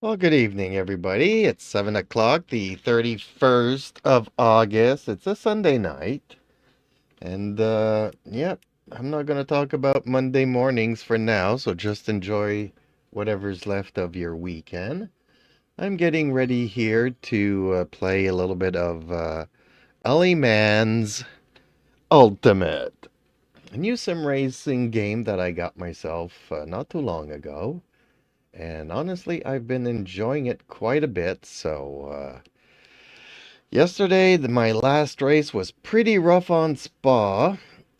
Well, good evening, everybody. It's 7 o'clock, the 31st of August. It's a Sunday night. And, yeah, I'm not going to talk about Monday mornings for now, so just enjoy whatever's left of your weekend. I'm getting ready here to play a little bit of Ellie Man's Ultimate, a new sim racing game that I got myself not too long ago. And honestly, I've been enjoying it quite a bit. So, yesterday, my last race was pretty rough on Spa.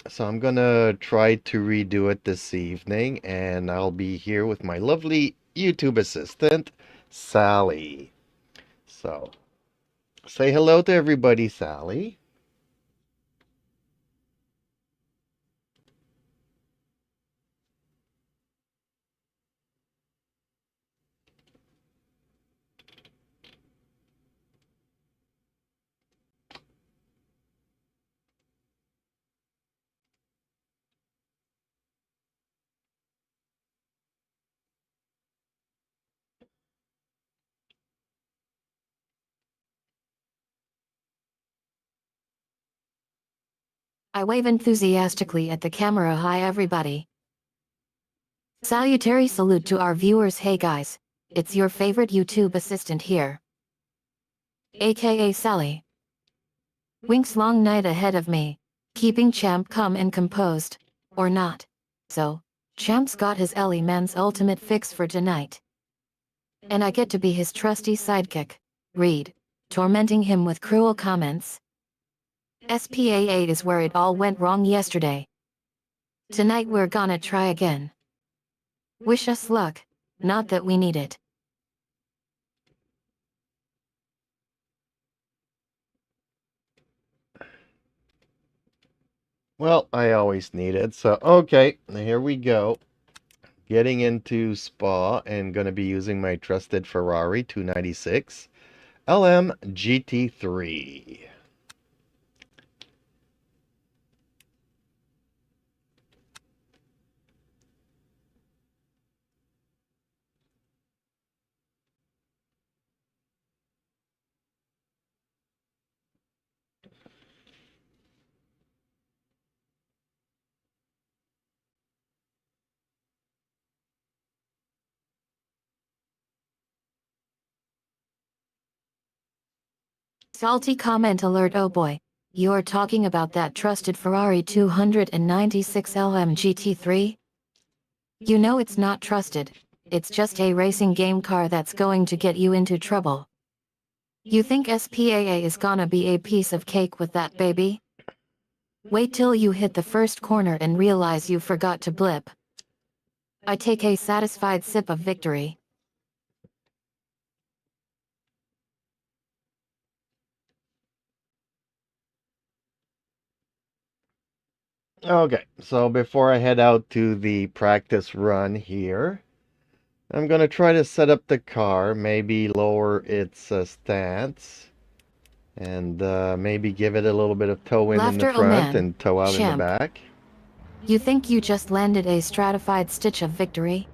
So I'm gonna try to redo it this evening. And I'll be here with my lovely YouTube assistant, Sally. So, say hello to everybody, Sally. I wave enthusiastically at the camera. Hi everybody. Salutary salute to our viewers. Hey guys, it's your favorite YouTube assistant here, aka Sally. Winks long night ahead of me, keeping Champ calm and composed, or not. So, Champ's got his Ellie Man's ultimate fix for tonight. And I get to be his trusty sidekick, Reed, tormenting him with cruel comments. SPA8 is where it all went wrong yesterday. Tonight we're gonna try again. Wish us luck, not that we need it. Well, I always need it. So, okay, here we go. Getting into Spa and going to be using my trusted Ferrari 296 LM GT3. Salty comment alert. Oh boy, you're talking about that trusted Ferrari 296 LM GT3? You know it's not trusted, it's just a racing game car that's going to get you into trouble. You think SPAA is gonna be a piece of cake with that baby? Wait till you hit the first corner and realize you forgot to blip. I take a satisfied sip of victory. Okay, so before I head out to the practice run here, I'm going to try to set up the car, maybe lower its stance, and maybe give it a little bit of toe in the Laughter. Oh front man, and toe out in the Champ. back. You think you just landed a stratified stitch of victory?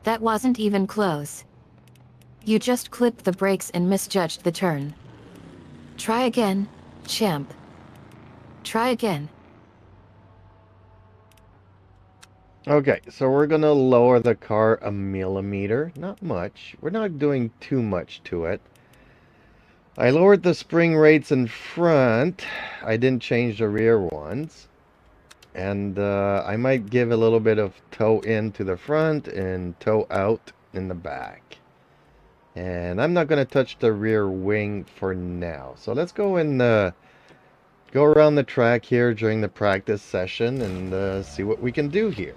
That wasn't even close. You just clipped the brakes and misjudged the turn. Try again, Champ. Try again. Okay, so we're going to lower the car a millimeter. Not much. We're not doing too much to it. I lowered the spring rates in front. I didn't change the rear ones. And I might give a little bit of toe in to the front and toe out in the back. And I'm not going to touch the rear wing for now. So let's go and go around the track here during the practice session and see what we can do here.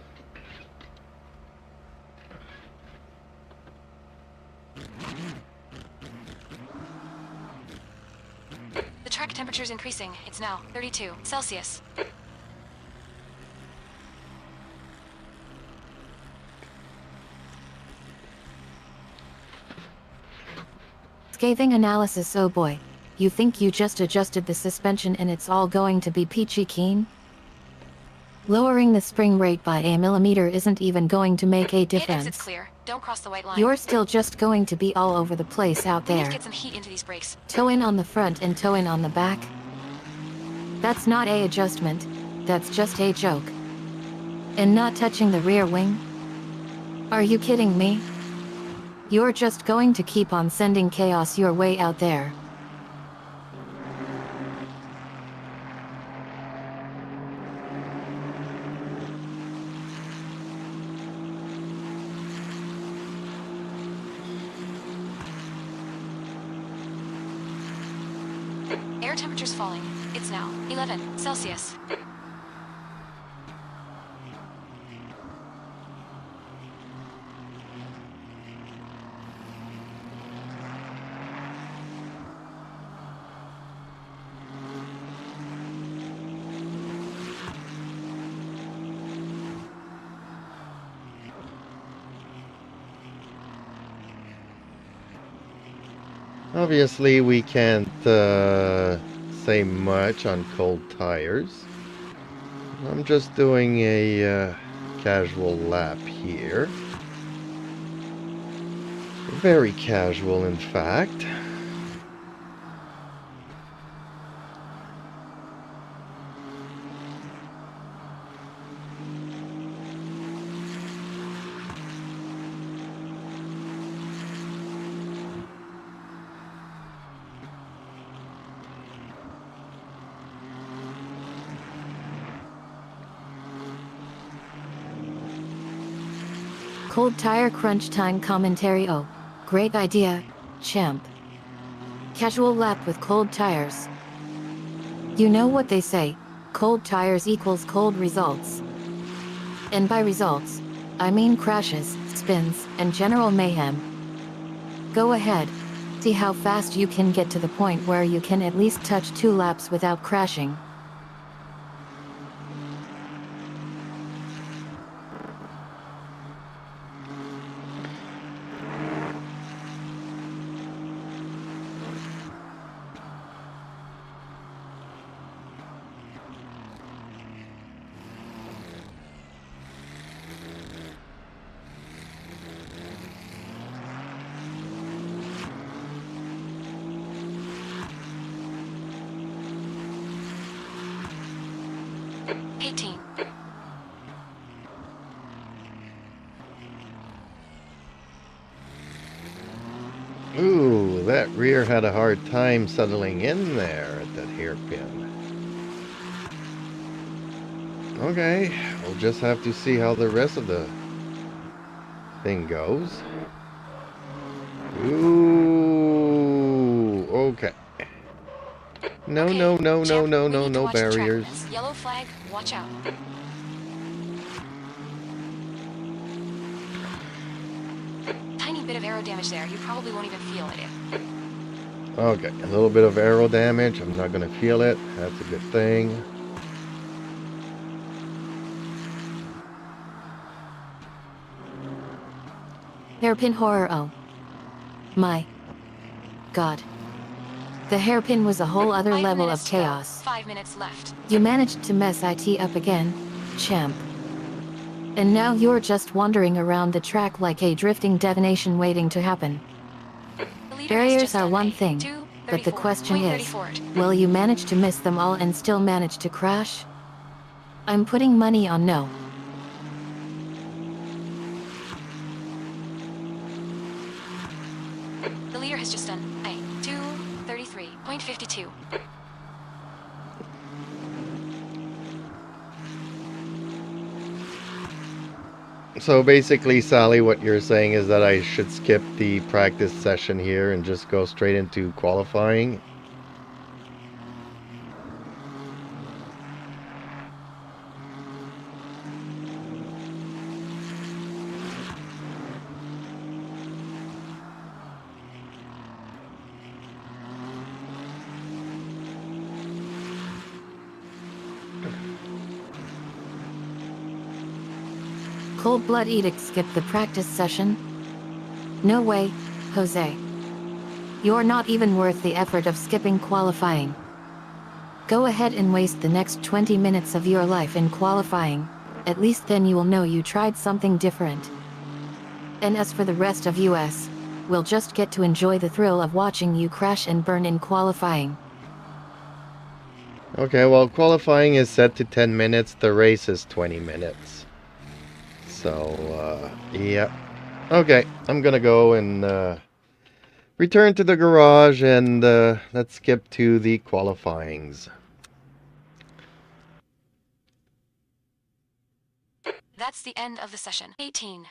The track temperature is increasing. It's now 32 Celsius. Scathing analysis. Oh boy. You think you just adjusted the suspension and it's all going to be peachy keen? Lowering the spring rate by a millimeter isn't even going to make a Hit exits difference. clear. Don't cross the white line. You're still just going to be all over the place out We need to there. get some heat into these brakes. Toe in on the front and toe in on the back. That's not a adjustment, that's just a joke. And not touching the rear wing? Are you kidding me? You're just going to keep on sending chaos your way out there. Air temperature's falling. It's now 11 Celsius. Obviously, we can't say much on cold tires. I'm just doing a casual lap here. Very casual, in fact. Cold tire crunch time commentary. Oh, great idea, champ. Casual lap with cold tires. You know what they say, cold tires equals cold results. And by results, I mean crashes, spins, and general mayhem. Go ahead, see how fast you can get to the point where you can at least touch 2 laps without crashing. Ooh, that rear had a hard time settling in there at that hairpin. Okay, we'll just have to see how the rest of the thing goes. Ooh, okay. No, Okay, no, no, no, Champ, no, we no, need to no watch the track barriers. limits. Yellow flag, watch out. Tiny bit of aero damage there. You probably won't even feel it. Okay, a little bit of aero damage. I'm not gonna feel it. That's a good thing. Hairpin horror. Oh my god. The hairpin was a whole other 5 level minutes of to go. chaos. 5 minutes left. You managed to mess it up again, champ. And now you're just wandering around the track like a drifting detonation waiting to happen. The leader has Barriers just are done one a thing, 2:34, but the question is, 0.34. will you manage to miss them all and still manage to crash? I'm putting money on no. The leader has just done a 2:33.52. So basically, Sally, what you're saying is that I should skip the practice session here and just go straight into qualifying? Cold blood edict skip the practice session? No way, Jose. You're not even worth the effort of skipping qualifying. Go ahead and waste the next 20 minutes of your life in qualifying. At least then you will know you tried something different. And as for the rest of us, we'll just get to enjoy the thrill of watching you crash and burn in qualifying. Okay, well, qualifying is set to 10 minutes. The race is 20 minutes. So, yeah. Okay, I'm gonna go and return to the garage and let's skip to the qualifyings. That's the end of the session. 18.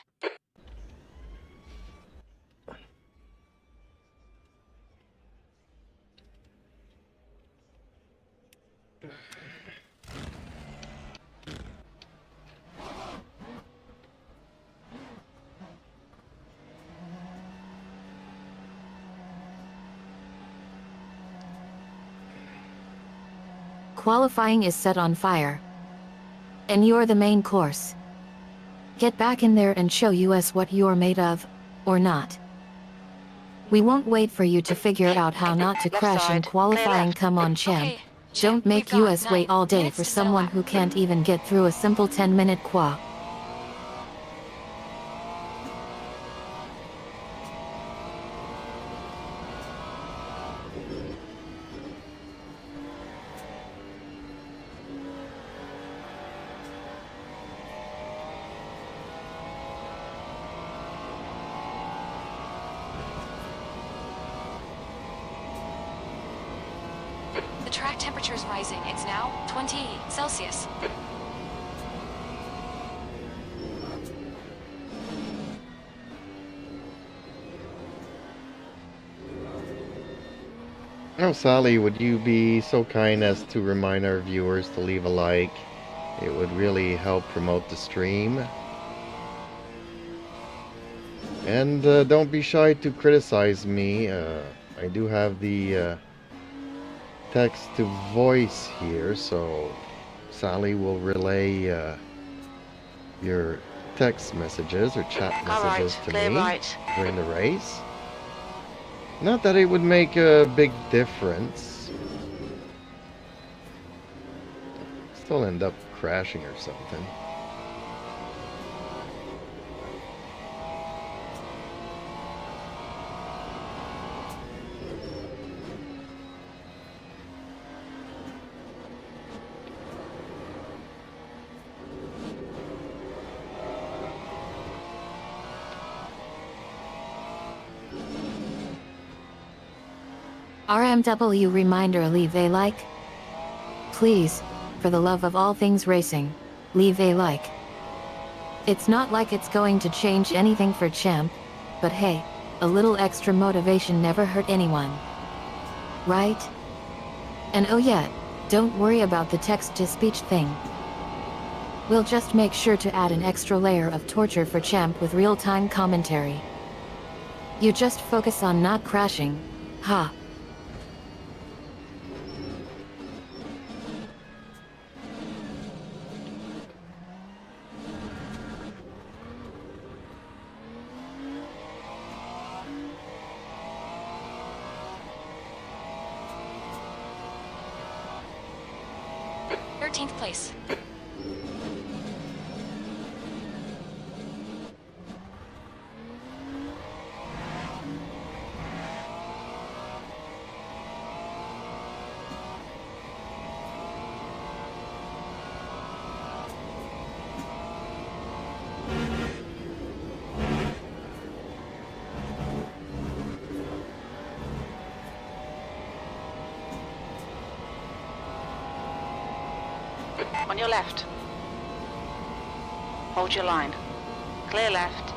Qualifying is set on fire. And you're the main course. Get back in there and show us what you're made of, or not. We won't wait for you to figure out how not to Left crash in side. qualifying. Come on, champ. Okay, Don't champ, we've make got us wait 9 all day minutes for to set a someone lap. who can't even get through a simple 10-minute qual. The track temperature is rising. It's now 20 Celsius. Oh, Sally, would you be so kind as to remind our viewers to leave a like? It would really help promote the stream. And don't be shy to criticize me. I do have the text to voice here, so Sally will relay your text messages or chat All right, messages to clear me right. during the race. Not that it would make a big difference. Still end up crashing or something. RMW reminder, leave a like. Please, for the love of all things racing, leave a like. It's not like it's going to change anything for champ, but hey, a little extra motivation never hurt anyone. Right? And oh yeah, don't worry about the text-to-speech thing. We'll just make sure to add an extra layer of torture for champ with real-time commentary. You just focus on not crashing, ha. Huh. 13th place. On your left. Hold your line. Clear left.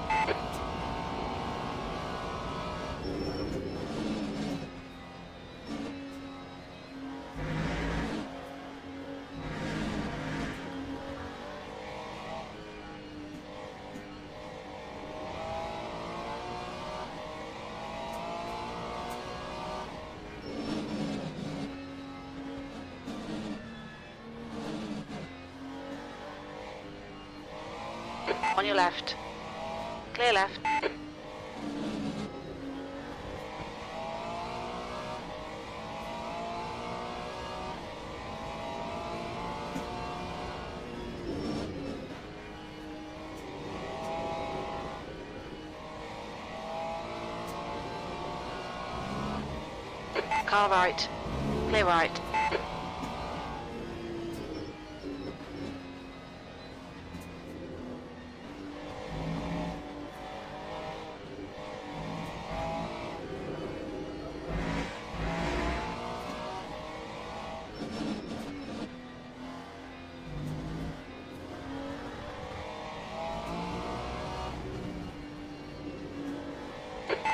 On your left. Clear left. Car right. Clear right.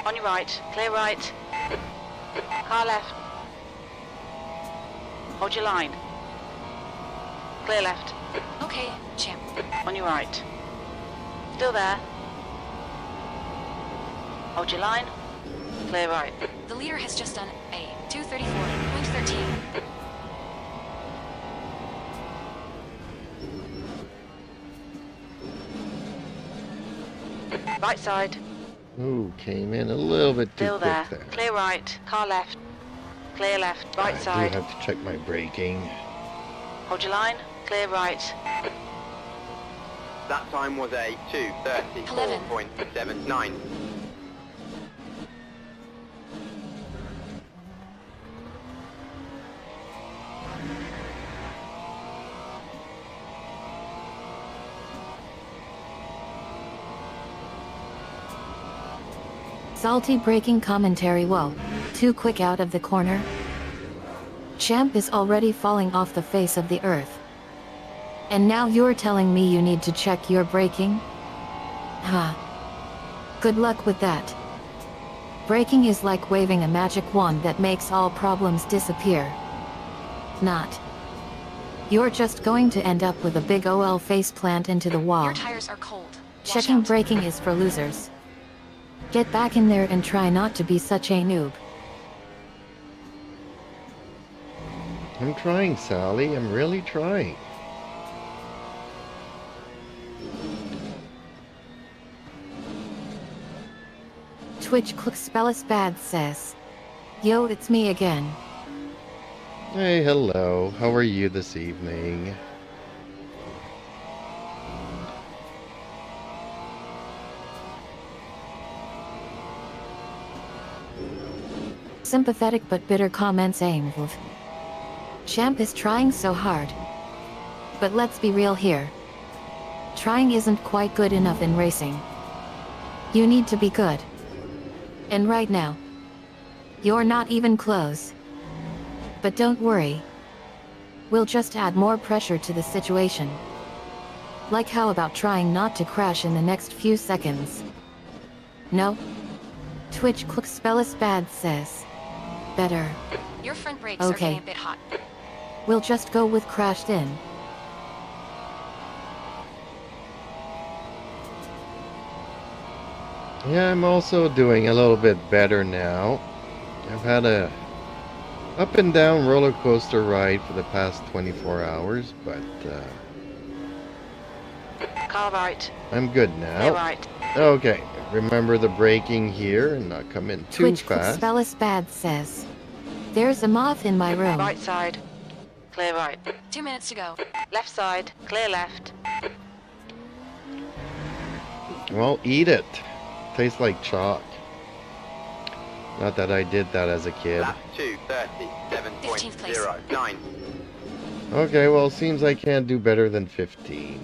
On your right. Clear right. Car left. Hold your line. Clear left. Okay, champ. On your right. Still there. Hold your line. Clear right. The leader has just done a 234.13. Right side. Ooh, came in a little bit too Still quick there. there. Clear right. Car left. Clear left. Right I side. do have to check my braking. Hold your line. Clear right. That time was a 2:34.79. Salty braking commentary. Whoa, too quick out of the corner. Champ is already falling off the face of the earth. And now you're telling me you need to check your braking? Huh. Good luck with that. Braking is like waving a magic wand that makes all problems disappear. Not. You're just going to end up with a big OL faceplant into the wall. Your tires are cold. Watch Checking out. braking is for losers. Get back in there and try not to be such a noob. I'm trying, Sally. I'm really trying. Twitch click spellis bad says. Yo, it's me again. Hey, hello. How are you this evening? Sympathetic but bitter comments aimed. Champ is trying so hard. But let's be real here. Trying isn't quite good enough in racing. You need to be good. And right now, you're not even close. But don't worry. We'll just add more pressure to the situation. Like how about trying not to crash in the next few seconds? No? Twitch click spellis bad says. Better. Your front brakes are Okay. getting a bit hot. We'll just go with crashed in. Yeah, I'm also doing a little bit better now. I've had a up and down roller coaster ride for the past 24 hours, but Car right. I'm good Clear now. right. Okay, remember the braking here and not come in too Twitch click fast. spellis bad says. There's a moth in my room. Right side. Clear right. 2 minutes to go. Left side. Clear left. Well, eat it. Tastes like chalk. Not that I did that as a kid. Lap 2:37.09. Okay, well, seems I can't do better than 15.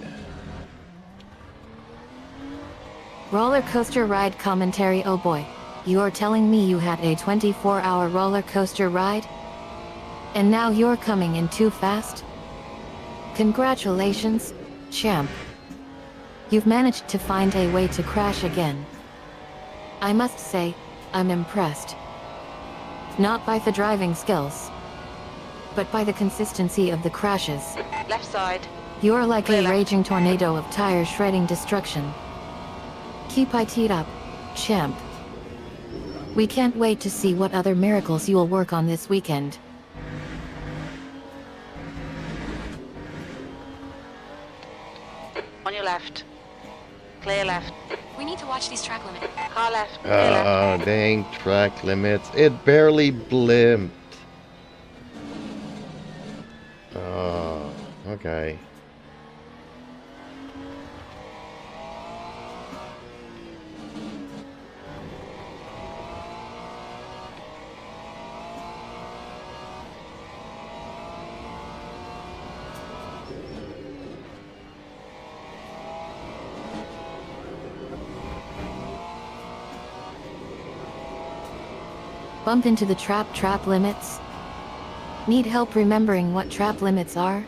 Roller coaster ride commentary. Oh boy. You're telling me you had a 24-hour roller coaster ride? And now you're coming in too fast? Congratulations, champ. You've managed to find a way to crash again. I must say, I'm impressed. Not by the driving skills, but by the consistency of the crashes. Left side. You're like Clear a left. raging tornado of tire shredding destruction. Keep it up, champ. We can't wait to see what other miracles you'll work on this weekend. On your left. Clear left. We need to watch these track limits. Car left. Clear left. Oh, dang track limits. It barely blimped. Oh, okay. Bump into the trap limits? Need help remembering what trap limits are?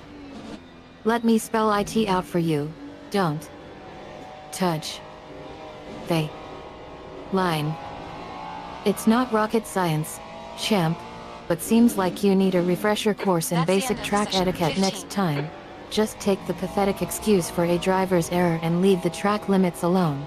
Let me spell it out for you. Don't touch the line. It's not rocket science, champ, but seems like you need a refresher course in That's the basic end of track session etiquette 15. next time. Just take the pathetic excuse for a driver's error and leave the track limits alone.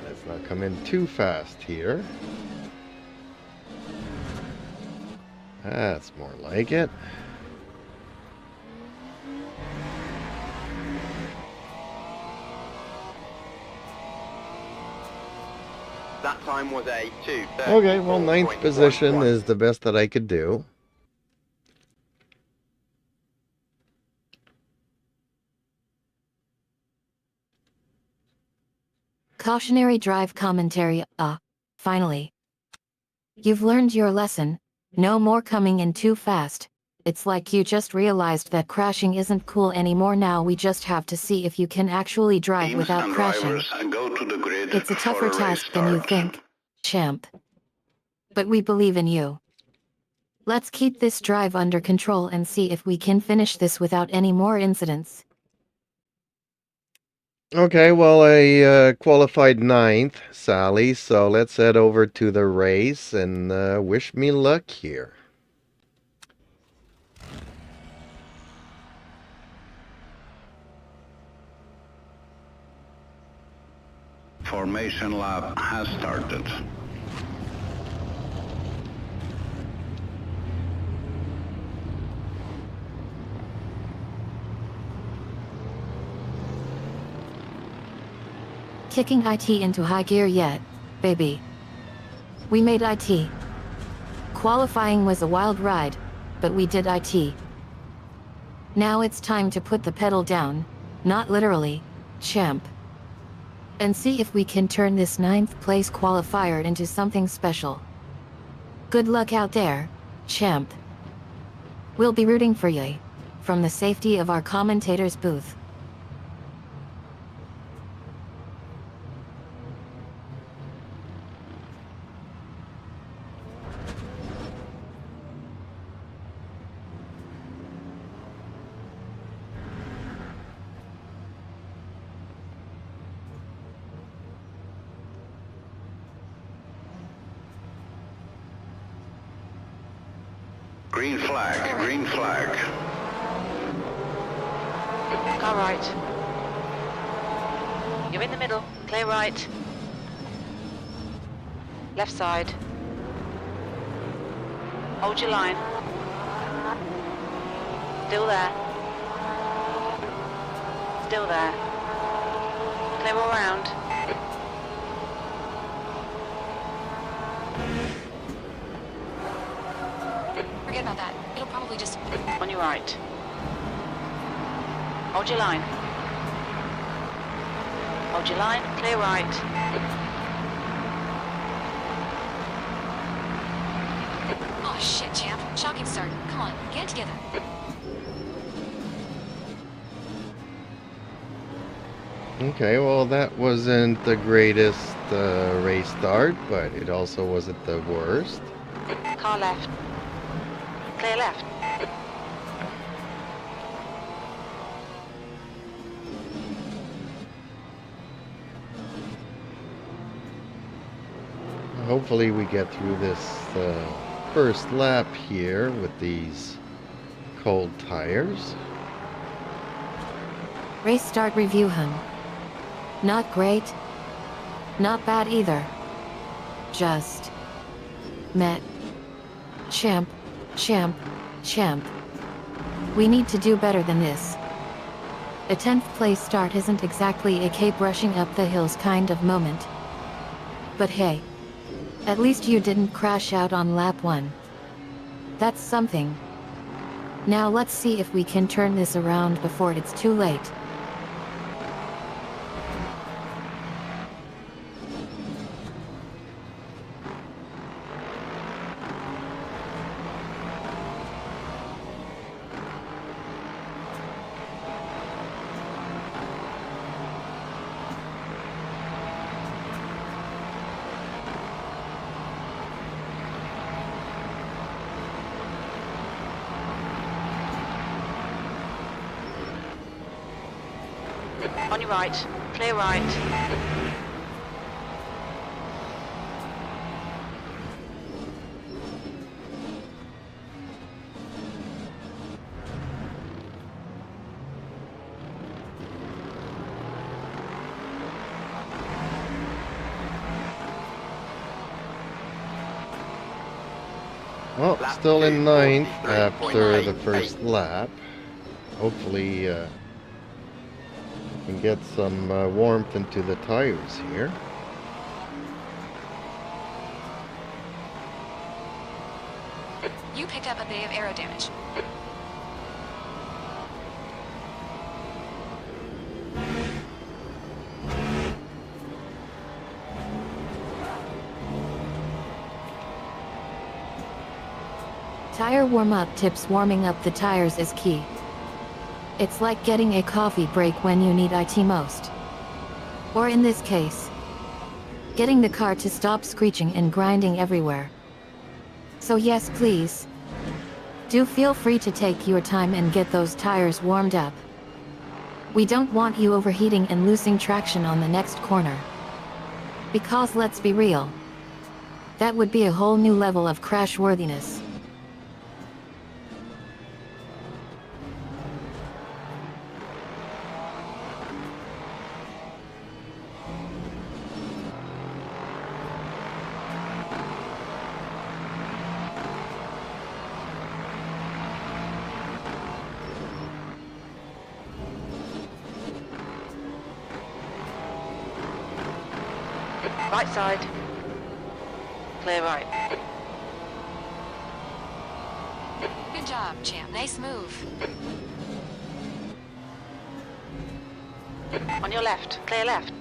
Let's not come in too fast here. That's more like it. That time was a 2. Okay, well, ninth position is the best that I could do. Cautionary drive commentary. Finally. You've learned your lesson. No more coming in too fast. It's like you just realized that crashing isn't cool anymore. Now we just have to see if you can actually drive Teams without and crashing. drivers go to the grid It's a tougher for a task than you restart. think, champ. But we believe in you. Let's keep this drive under control and see if we can finish this without any more incidents. Okay, well, I qualified ninth, Sally, so let's head over to the race and wish me luck here. Formation lap has started. Kicking IT into high gear yet, baby. We made IT. Qualifying was a wild ride, but we did IT. Now it's time to put the pedal down, not literally, champ. And see if we can turn this 9th place qualifier into something special. Good luck out there, champ. We'll be rooting for you, from the safety of our commentator's booth. Green flag, green flag. Car right. You're in the middle. Clear right. Left side. Hold your line. Still there. Still there. Clear all round. Forget about that. It'll probably just... On your right. Hold your line. Hold your line. Clear right. Oh, shit, champ. Shocking start. Come on, get it together. Okay, well, that wasn't the greatest race start, but it also wasn't the worst. Car left. Clear left. Hopefully we get through this first lap here with these cold tires. Race start review, hun. Not great. Not bad either. Just met. Champ, champ, champ. We need to do better than this. A 10th place start isn't exactly a cape rushing up the hills kind of moment. But hey, at least you didn't crash out on lap 1. That's something. Now let's see if we can turn this around before it's too late. On your right. Clear right. Well, Lap still in 2, ninth 43.88. after the first lap. Hopefully, can get some warmth into the tires here. You picked up a bit of aero damage. Tire warm-up tips. Warming up the tires is key. It's like getting a coffee break when you need it most. Or in this case, getting the car to stop screeching and grinding everywhere. So yes, please, do feel free to take your time and get those tires warmed up. We don't want you overheating and losing traction on the next corner. Because let's be real, that would be a whole new level of crash worthiness. Right side. Clear right. Good job, champ. Nice move. On your left. Clear left.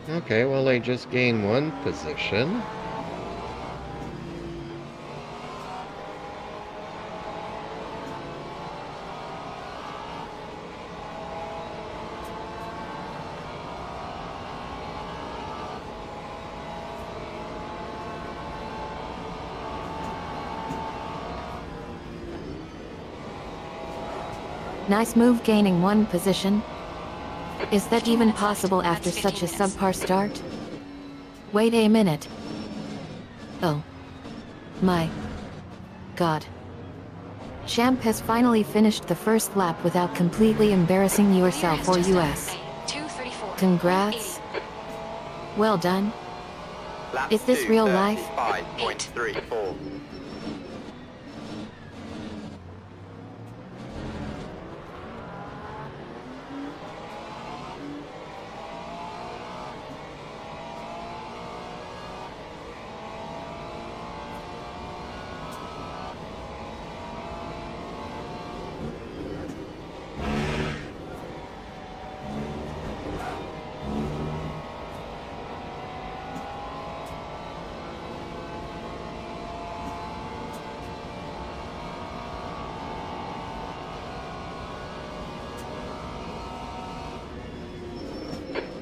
Okay, well, they just gained one position. Nice move gaining one position. Is that even possible after That's such a 15 minutes. subpar start? Wait a minute. Oh. My. God. Champ has finally finished the first lap without completely embarrassing yourself or US. 234. Congrats. Well done. Lap Is this 2, real life? 35.34.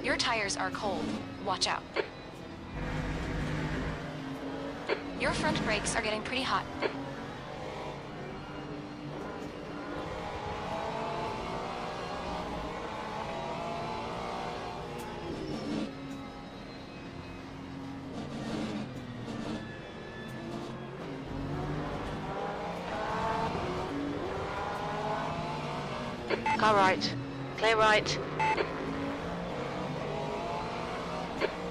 Your tires are cold. Watch out. Your front brakes are getting pretty hot. Car right. Clear right.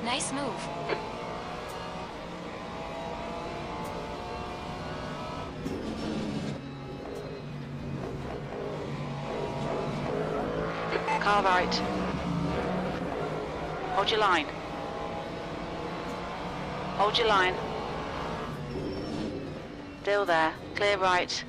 Nice move. Car right. Hold your line. Hold your line. Still there. Clear right.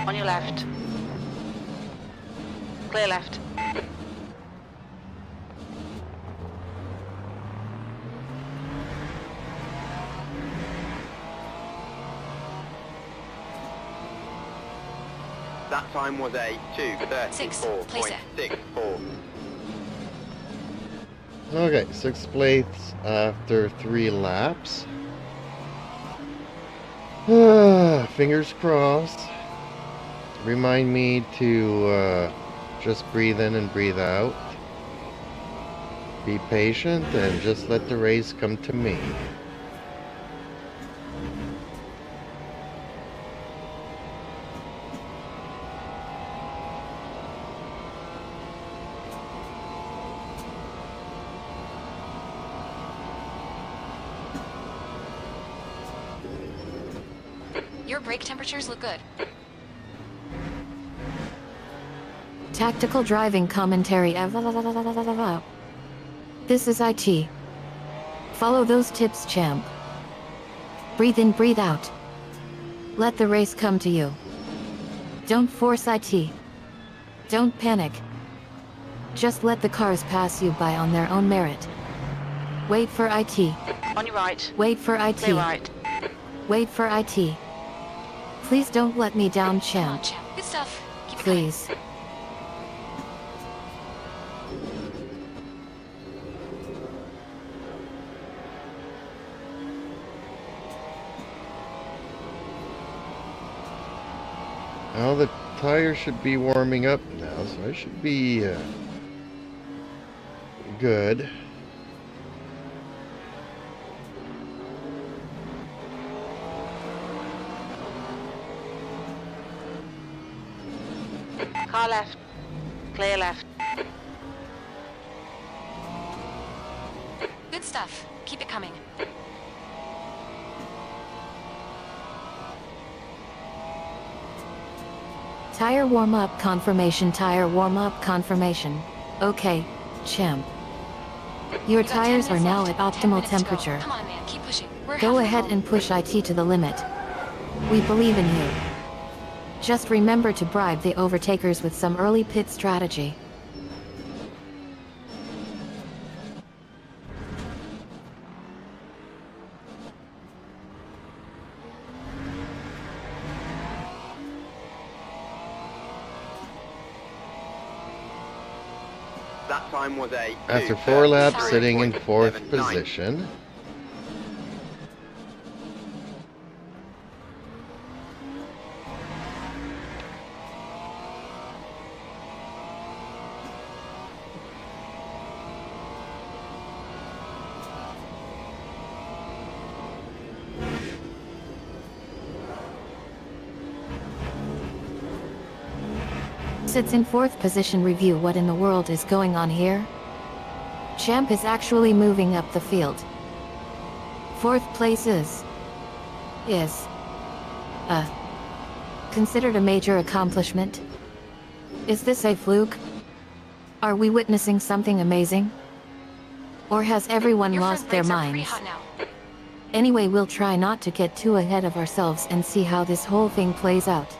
On your left. Clear left. That time was a 2:34.64. Okay, 6th place after 3 laps. Fingers crossed. Remind me to just breathe in and breathe out. Be patient and just let the race come to me. Your brake temperatures look good. Tactical driving commentary. This is IT. Follow those tips, champ. Breathe in, breathe out. Let the race come to you. Don't force IT. Don't panic. Just let the cars pass you by on their own merit. Wait for IT. On your right. Wait for IT. Clear right. Wait for IT. Please don't let me down, Come on, champ. champ. Good stuff. Keep it coming. Please. Well, the tires should be warming up now, so I should be good. Car left. Clear left. Good stuff. Keep it coming. Tire warm-up confirmation, tire warm-up confirmation. Okay, champ. Your You got 10 tires are minutes now left. at 10 optimal minutes to go. temperature. Come on, man. Keep pushing. We're Go halfway ahead home. and push IT to the limit. We believe in you. Just remember to bribe the overtakers with some early pit strategy. That time was a After 4 laps, 2:33.79. sitting in 4th position. Sits in 4th position. Review what in the world is going on here? Champ is actually moving up the field. 4th place is considered a major accomplishment. Is this a fluke? Are we witnessing something amazing? Or has everyone Your lost front their brakes are pretty minds? hot now. Anyway, we'll try not to get too ahead of ourselves and see how this whole thing plays out.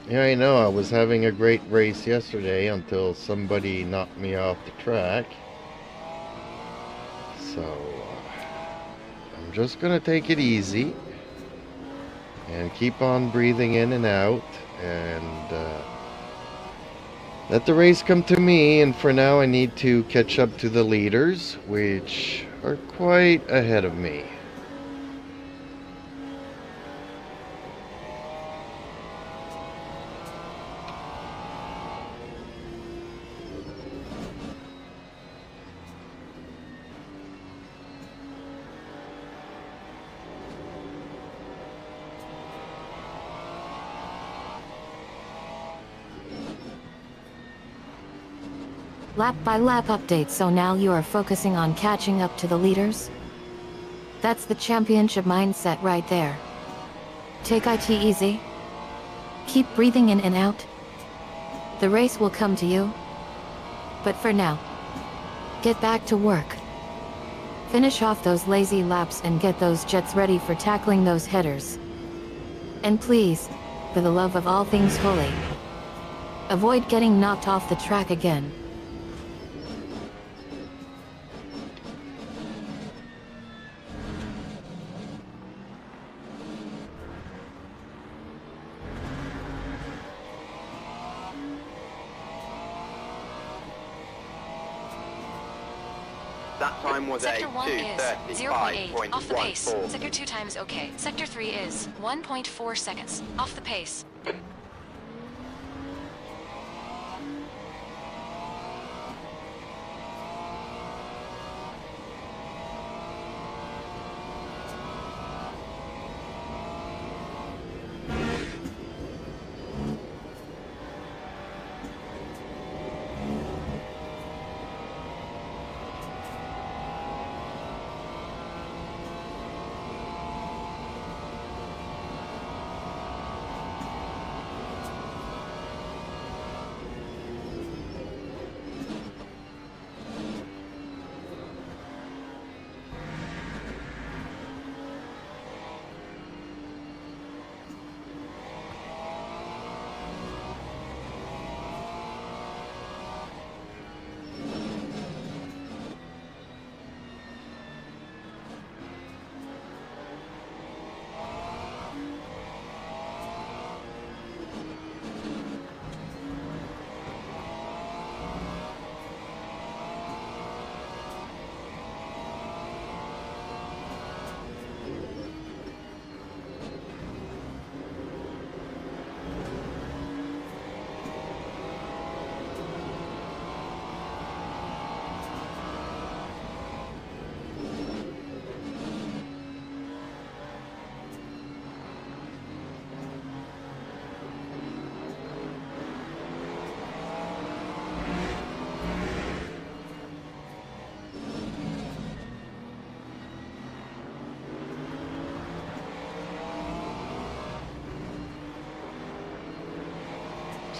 Yeah, I know. I was having a great race yesterday until somebody knocked me off the track. So, I'm just gonna take it easy and keep on breathing in and out and let the race come to me. And for now, I need to catch up to the leaders, which are quite ahead of me. Lap by lap update. So now you are focusing on catching up to the leaders? That's the championship mindset right there. Take IT easy. Keep breathing in and out. The race will come to you. But for now, get back to work. Finish off those lazy laps and get those jets ready for tackling those headers. And please, for the love of all things holy, avoid getting knocked off the track again. That time was Sector a 1 is 0.8, off the pace. 2:35.14. Sector 2 times okay. Sector 3 is 1.4 seconds, off the pace.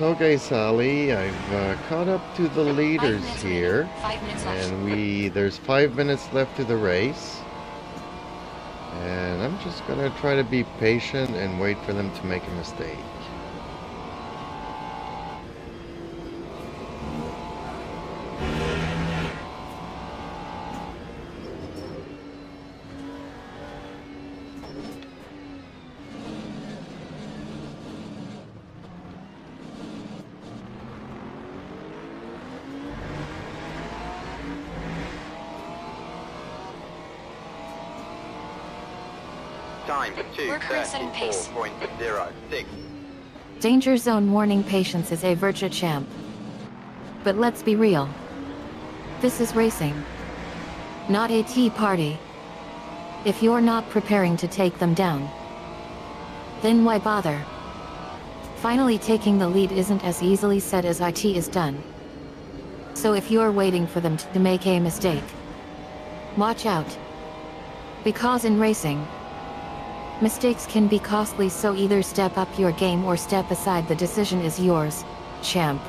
Okay, Sally, I've caught up to the 5 leaders minutes here, remaining. 5 minutes left. and there's 5 minutes left to the race. And I'm just gonna try to be patient and wait for them to make a mistake. Time We're current setting pace. 2:34.06. Danger zone warning, patience is a virtue, champ. But let's be real. This is racing, not a tea party. If you're not preparing to take them down, then why bother? Finally taking the lead isn't as easily said as it is done. So if you're waiting for them to make a mistake, watch out. Because in racing, mistakes can be costly, so either step up your game or step aside. The decision is yours, champ.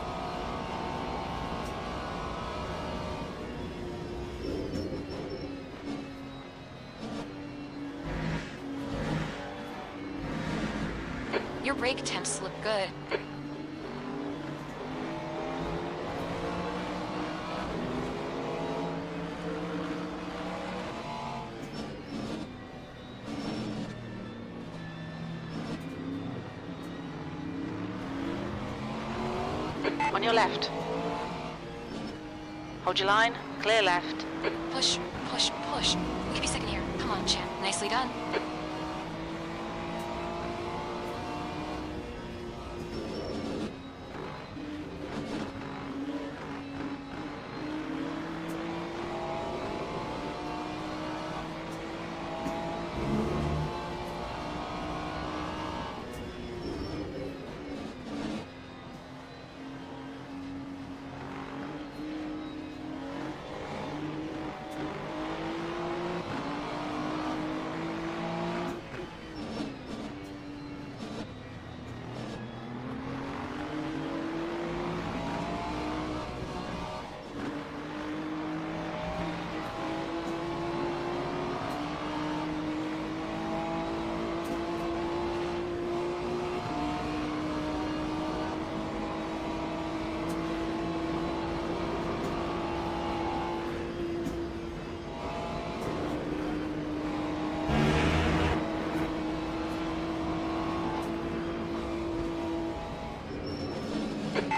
Your brake attempts look good. On your left. Hold your line. Clear left. Push, push, push. We could be second here. Come on, champ. Nicely done.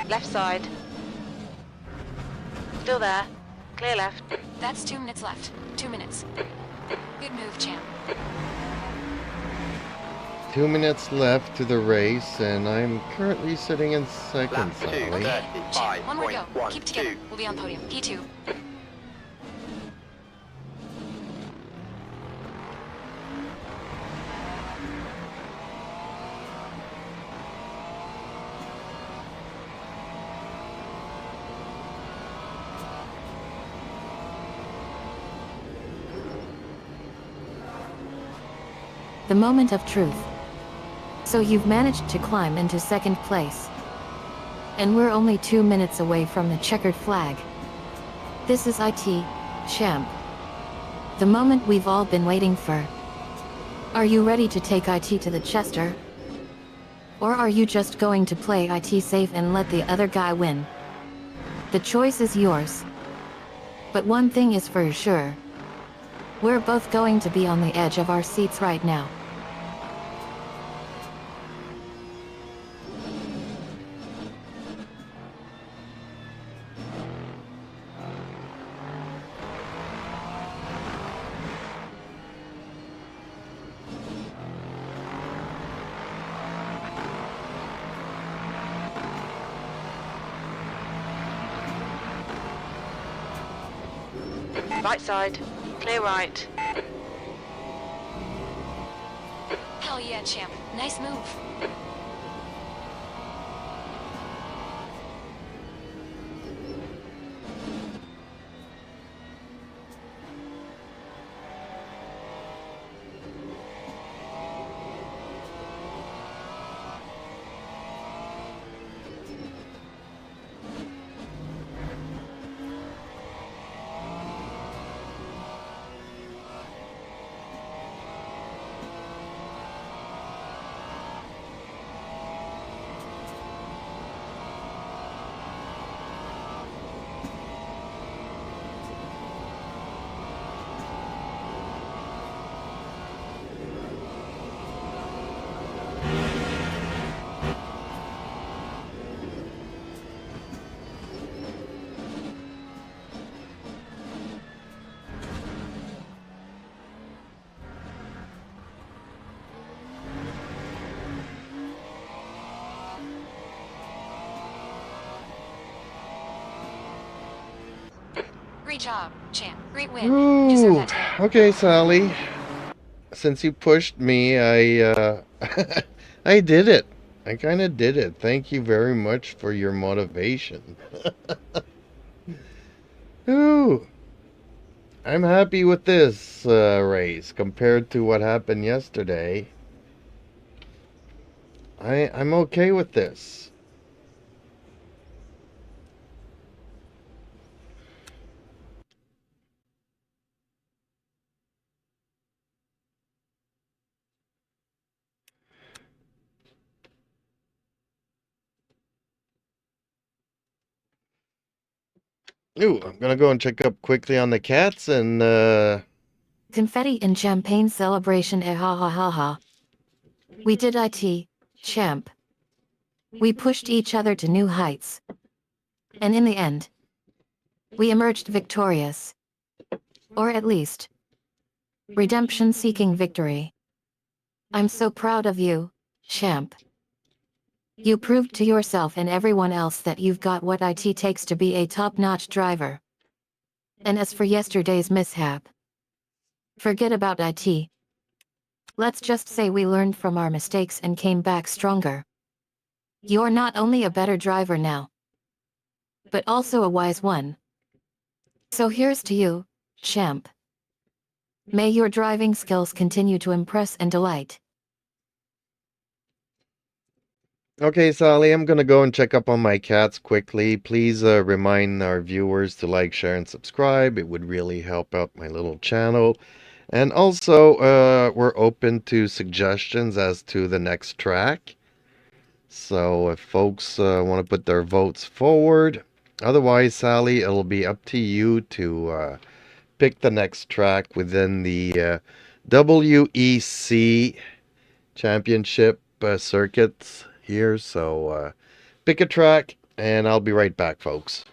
Left side. Still there. Clear left. That's 2 minutes left. 2 minutes. Good move, champ. 2 minutes left to the race, and I'm currently sitting in second, Lap 2, Sally. Champ, one more go. 35.12. Keep together. We'll be on podium. P2. The moment of truth. So you've managed to climb into second place. And we're only 2 minutes away from the checkered flag. This is IT, champ. The moment we've all been waiting for. Are you ready to take IT to the Chester? Or are you just going to play IT safe and let the other guy win? The choice is yours. But one thing is for sure. We're both going to be on the edge of our seats right now. Right side. Clear right. Hell yeah, champ. Nice move. Great job, champ. Great win. You deserve Ooh, that today. okay, Sally. Since you pushed me, I did it. I kind of did it. Thank you very much for your motivation. Ooh, I'm happy with this race compared to what happened yesterday. I'm okay with this. Ooh, I'm gonna go and check up quickly on the cats and Confetti and champagne celebration, eh ha ha ha ha. We did IT, champ. We pushed each other to new heights. And in the end, we emerged victorious. Or at least, redemption-seeking victory. I'm so proud of you, champ. You proved to yourself and everyone else that you've got what it takes to be a top-notch driver. And as for yesterday's mishap, forget about IT. Let's just say we learned from our mistakes and came back stronger. You're not only a better driver now, but also a wise one. So here's to you, champ. May your driving skills continue to impress and delight. okay, Sally, I'm gonna go and check up on my cats quickly. Please remind our viewers to like, share, and subscribe. It would really help out my little channel. And also, we're open to suggestions as to the next track. So if folks want to put their votes forward, otherwise, Sally, it'll be up to you to pick the next track within the WEC championship circuits here. So pick a track and I'll be right back, folks.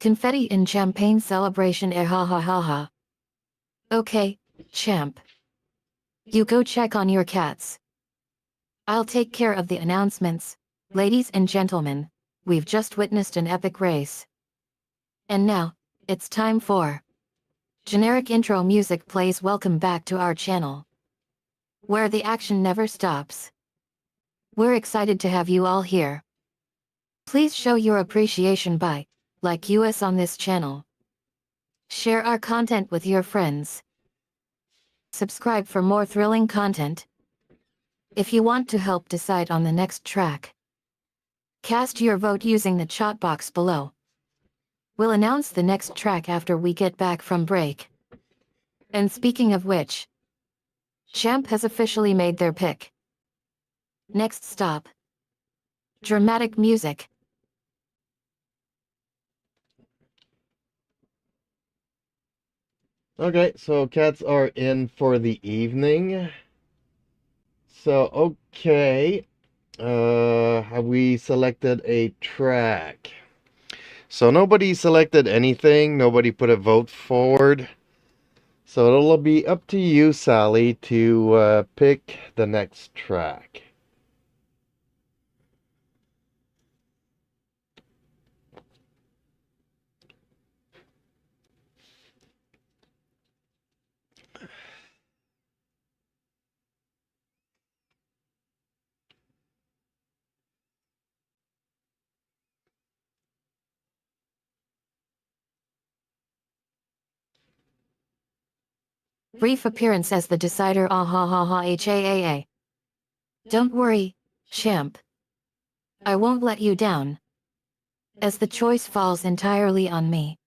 Confetti and champagne celebration ha ha ha ha. Okay, champ. You go check on your cats. I'll take care of the announcements. Ladies and gentlemen, we've just witnessed an epic race. And now, it's time for generic intro music plays. Welcome back to our channel, where the action never stops. We're excited to have you all here. Please show your appreciation by like us on this channel. Share our content with your friends. Subscribe for more thrilling content. If you want to help decide on the next track, cast your vote using the chat box below. We'll announce the next track after we get back from break. And speaking of which, Champ has officially made their pick. Next stop. Dramatic music. Okay, so cats are in for the evening. So, okay. Have we selected a track? So nobody selected anything. Nobody put a vote forward. So it'll be up to you, Sally, to pick the next track. Brief appearance as the decider. Ah ha ha ha HAAA. Don't worry, Champ. I won't let you down, as the choice falls entirely on me.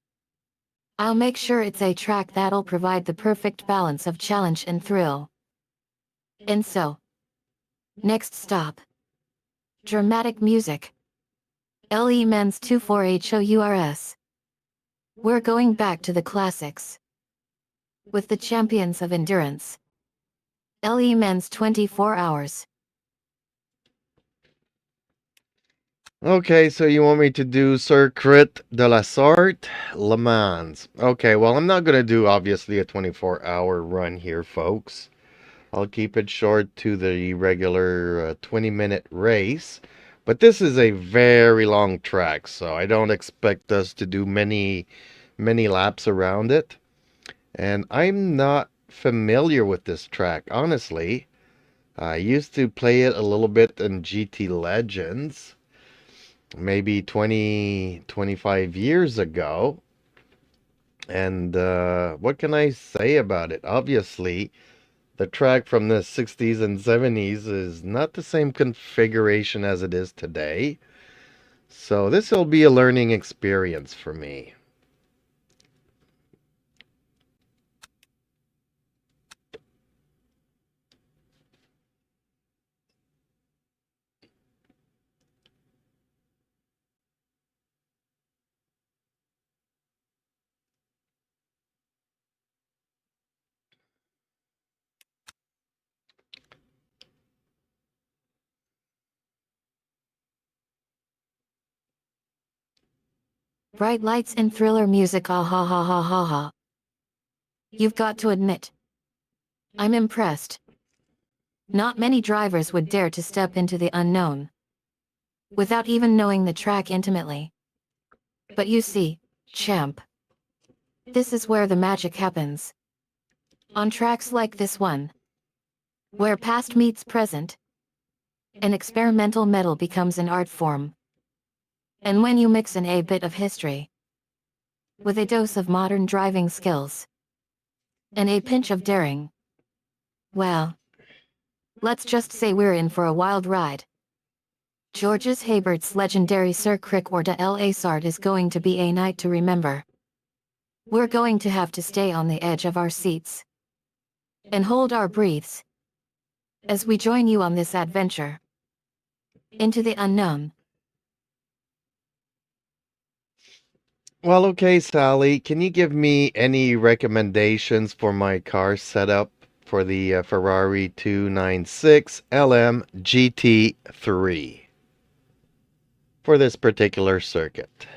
I'll make sure it's a track that'll provide the perfect balance of challenge and thrill. And so, next stop. Dramatic music. LMU's 24HOURS. We're going back to the classics. With the champions of endurance. LMU's 24 hours. Okay, so you want me to do Circuit de la Sorte, Le Mans. Okay, well, I'm not going to do, obviously, a 24-hour run here, folks. I'll keep it short to the regular 20-minute race. But this is a very long track, so I don't expect us to do many laps around it. And I'm not familiar with this track, honestly. I used to play it a little bit in GT Legends, maybe 25 years ago. And what can I say about it? Obviously, the track from the 60s and 70s is not the same configuration as it is today. So this will be a learning experience for me. Bright lights and thriller music. Ah ha ha ha ha ha. You've got to admit, I'm impressed. Not many drivers would dare to step into the unknown without even knowing the track intimately. But you see, Champ, this is where the magic happens. On tracks like this one, where past meets present, an experimental metal becomes an art form. And when you mix in a bit of history with a dose of modern driving skills and a pinch of daring, well, let's just say we're in for a wild ride. Georges Habert's legendary Circuit de la Sorte is going to be a night to remember. We're going to have to stay on the edge of our seats and hold our breaths as we join you on this adventure into the unknown. Well, okay, Sally, can you give me any recommendations for my car setup for the Ferrari 296 LM GT3 for this particular circuit?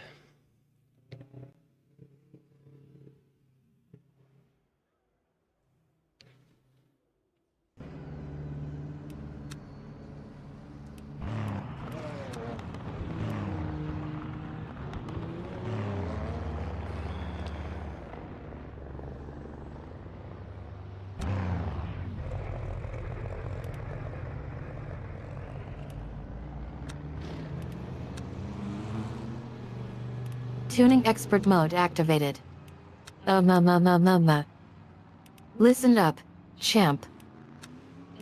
Tuning expert mode activated. Listen up, champ.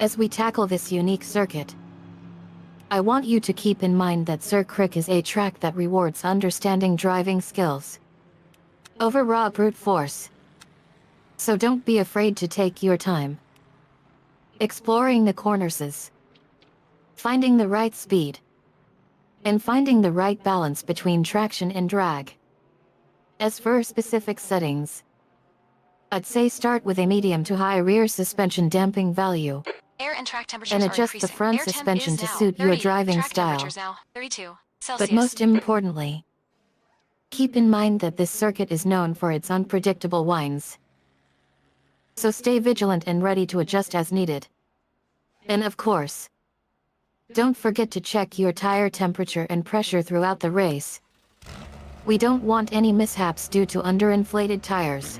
As we tackle this unique circuit, I want you to keep in mind that Circuit is a track that rewards understanding driving skills over raw brute force. So don't be afraid to take your time, exploring the corners, finding the right speed, and finding the right balance between traction and drag. As for specific settings, I'd say start with a medium to high rear suspension damping value, Air and track temperatures and are adjust the increasing. front Air temp suspension is to now suit your 30. driving Track style. temperatures now 32 Celsius. But most importantly, keep in mind that this circuit is known for its unpredictable winds. So stay vigilant and ready to adjust as needed. And of course, don't forget to check your tire temperature and pressure throughout the race. We don't want any mishaps due to underinflated tires.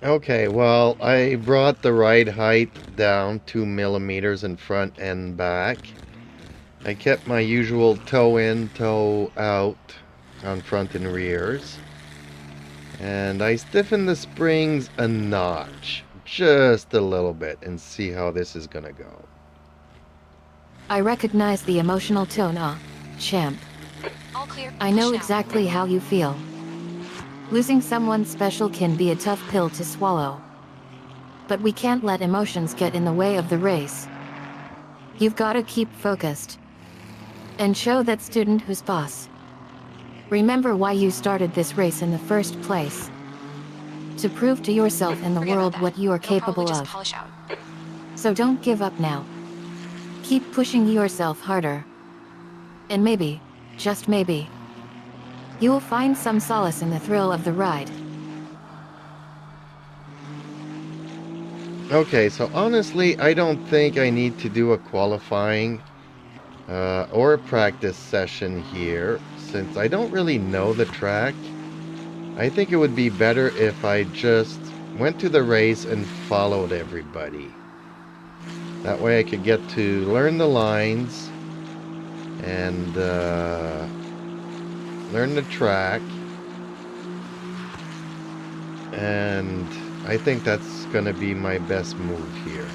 Okay, well, I brought the ride height down 2 millimeters in front and back. I kept my usual toe in, toe out on front and rears. And I stiffened the springs a notch, just a little bit, and see how this is gonna go. I recognize the emotional tone, champ. All clear. I know Push now. exactly how you feel. Losing someone special can be a tough pill to swallow. But we can't let emotions get in the way of the race. You've got to keep focused and show that student who's boss. Remember why you started this race in the first place. To prove to yourself and the Forget about world that. what you are It'll probably capable just of. polish out. So don't give up now. Keep pushing yourself harder. And maybe, just maybe, you will find some solace in the thrill of the ride. Okay, so honestly, I don't think I need to do a qualifying or a practice session here, since I don't really know the track. I think it would be better if I just went to the race and followed everybody. That way I could get to learn the lines and learn the track. And I think that's gonna be my best move here.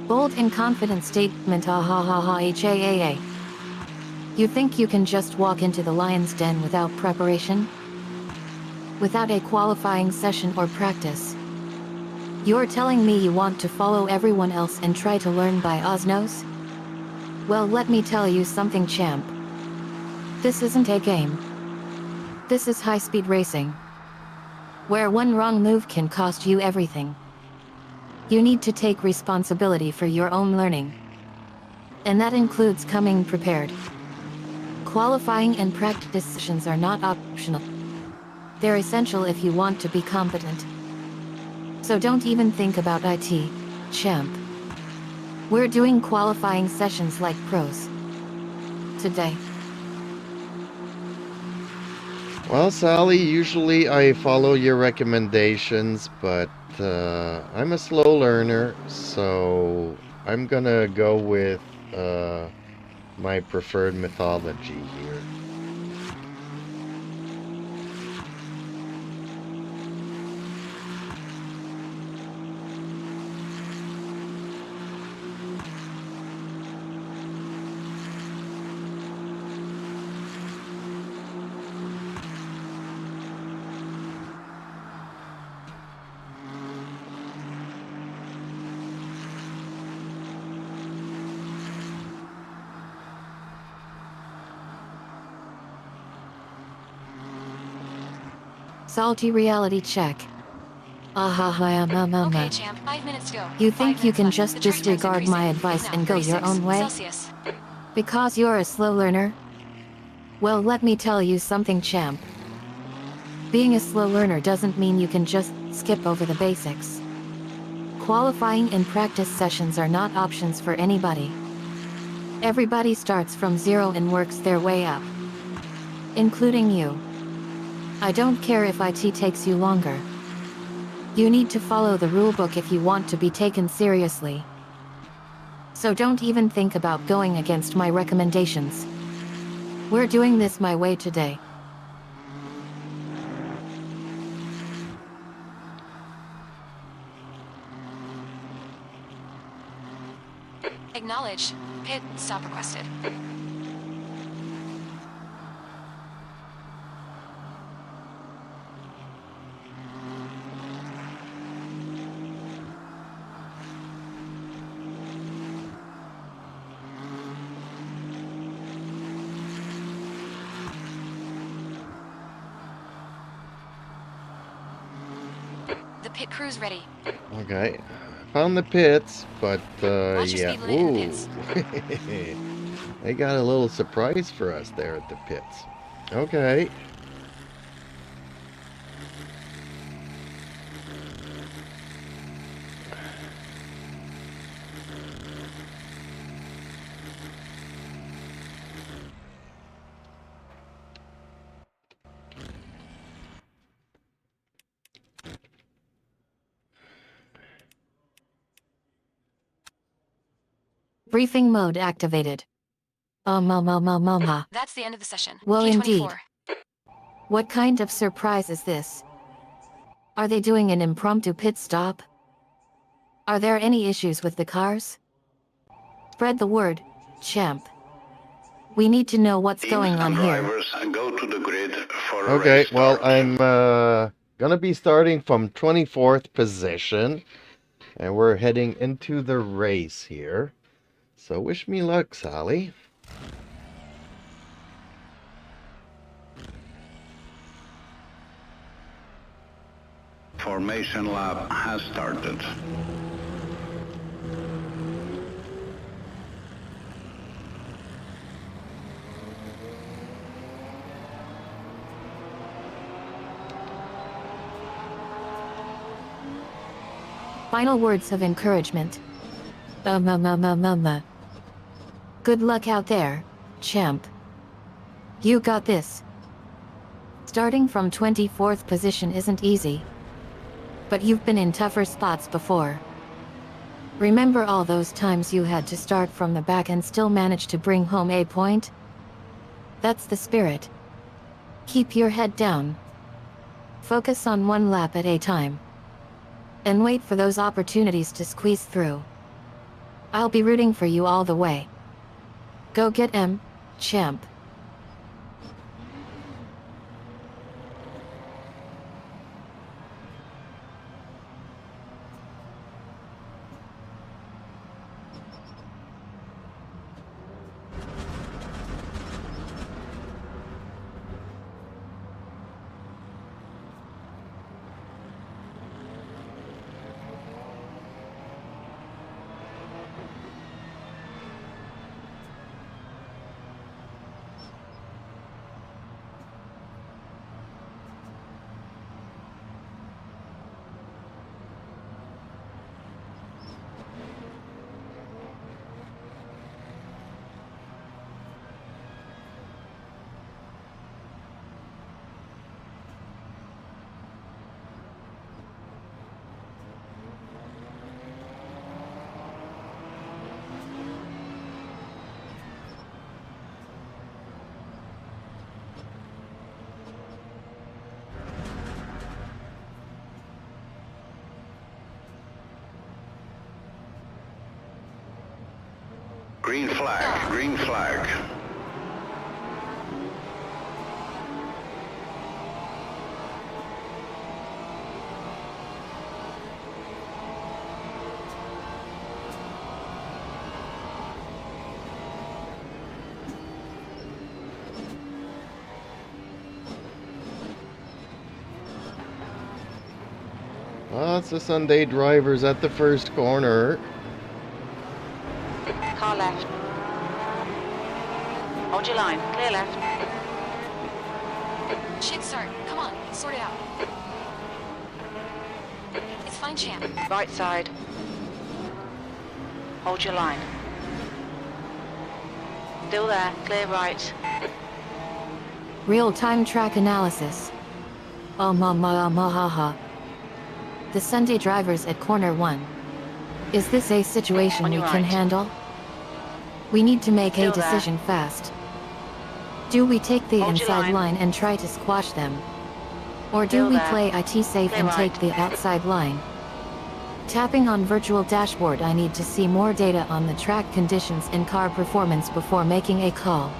Bold and confident statement, ha ha ha ha HAAA. You think you can just walk into the lion's den without preparation? Without a qualifying session or practice? You're telling me you want to follow everyone else and try to learn by osmosis? Well, let me tell you something, champ. This isn't a game. This is high-speed racing, where one wrong move can cost you everything. You need to take responsibility for your own learning. And that includes coming prepared. Qualifying and practice sessions are not optional. They're essential if you want to be competent. So don't even think about IT, champ. We're doing qualifying sessions like pros today. Well, Sally, usually I follow your recommendations, but I'm a slow learner, so I'm gonna go with my preferred methodology here. Salty reality check. Okay, champ. 5 minutes to go. You 5 think you minutes can left. just The target time's disregard my increasing. advice It's now and go your 36 own way? Celsius. Because you're a slow learner? Well, let me tell you something, champ. Being a slow learner doesn't mean you can just skip over the basics. Qualifying and practice sessions are not options for anybody. Everybody starts from zero and works their way up. Including you. I don't care if IT takes you longer. You need to follow the rulebook if you want to be taken seriously. So don't even think about going against my recommendations. We're doing this my way today. Acknowledged. Pit stop requested. The pit crew's ready. Okay. Found the pits, but Watch your yeah. speed limit in the Ooh. pits. They got a little surprise for us there at the pits. Okay. Briefing mode activated. That's the end of the session. Well, P24. indeed. What kind of surprise is this? Are they doing an impromptu pit stop? Are there any issues with the cars? Spread the word, champ. We need to know what's Teams going on and here. drivers go to the grid for a Okay, race well, start. I'm gonna be starting from 24th position, and we're heading into the race here. So wish me luck, Sally. Formation lap has started. Final words of encouragement. Good luck out there, champ. You got this. Starting from 24th position isn't easy. But you've been in tougher spots before. Remember all those times you had to start from the back and still manage to bring home a point? That's the spirit. Keep your head down. Focus on one lap at a time. And wait for those opportunities to squeeze through. I'll be rooting for you all the way. Go get 'em, champ. Green flag, green flag. Lots of Sunday drivers at the first corner. Car left. Hold your line. Clear left. Shit, start. Come on, sort it out. It's fine, champ. Right side. Hold your line. Still there. Clear right. Real-time track analysis. Oh ha ha. The Sunday drivers at corner 1. Is this a situation On we your can right. handle? We need to make Still a there. decision fast. Do we take the Hold your inside line. line and try to squash them? Or do Still we there. play IT safe Clear and right. take the outside line? Tapping on virtual dashboard, I need to see more data on the track conditions and car performance before making a call.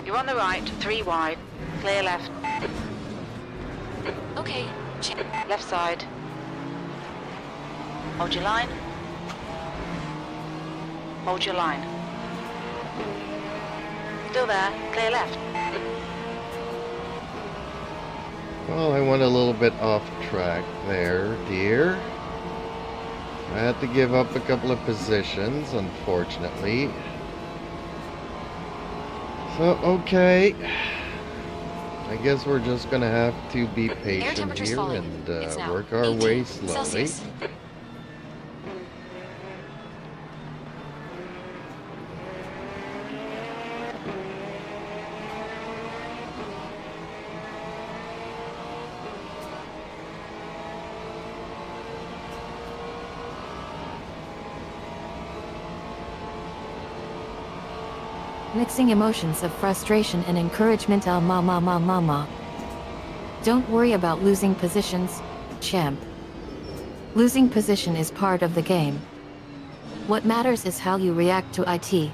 You're on the right. 3 wide. Clear left. Okay, champ. Left side. Hold your line. Hold your line. Still there. Clear left. Well, I went a little bit off track there, dear. I had to give up a couple of positions, unfortunately. So, okay. I guess we're just gonna have to be Air patient temperature's here falling. and It's now work our 18 way slowly. Celsius. Mixing emotions of frustration and encouragement. Mama. Don't worry about losing positions, champ. Losing position is part of the game. What matters is how you react to IT.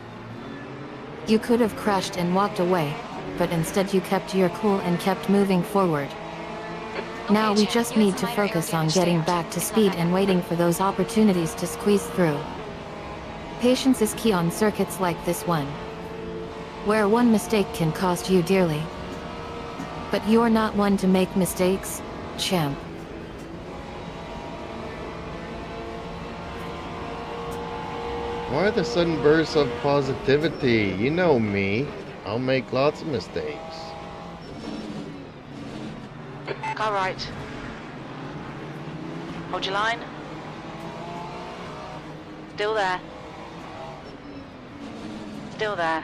You could have crashed and walked away, but instead you kept your cool and kept moving forward. Now Okay, we champ, just you had need to some minor focus air on damage. getting Stay out. back to It's not speed that and bad. waiting for those opportunities to squeeze through. Patience is key on circuits like this one, where one mistake can cost you dearly. But you're not one to make mistakes, champ. Why the sudden burst of positivity? You know me. I'll make lots of mistakes. Car right. Hold your line. Still there. Still there.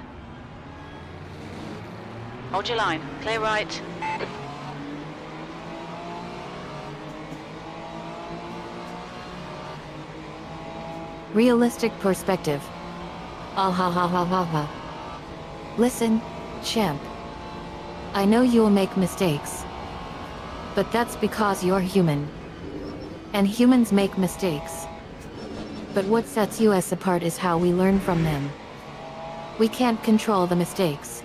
Hold your line. Clear right. Realistic perspective. Ha. Listen, champ. I know you'll make mistakes. But that's because you're human. And humans make mistakes. But what sets us apart is how we learn from them. We can't control the mistakes,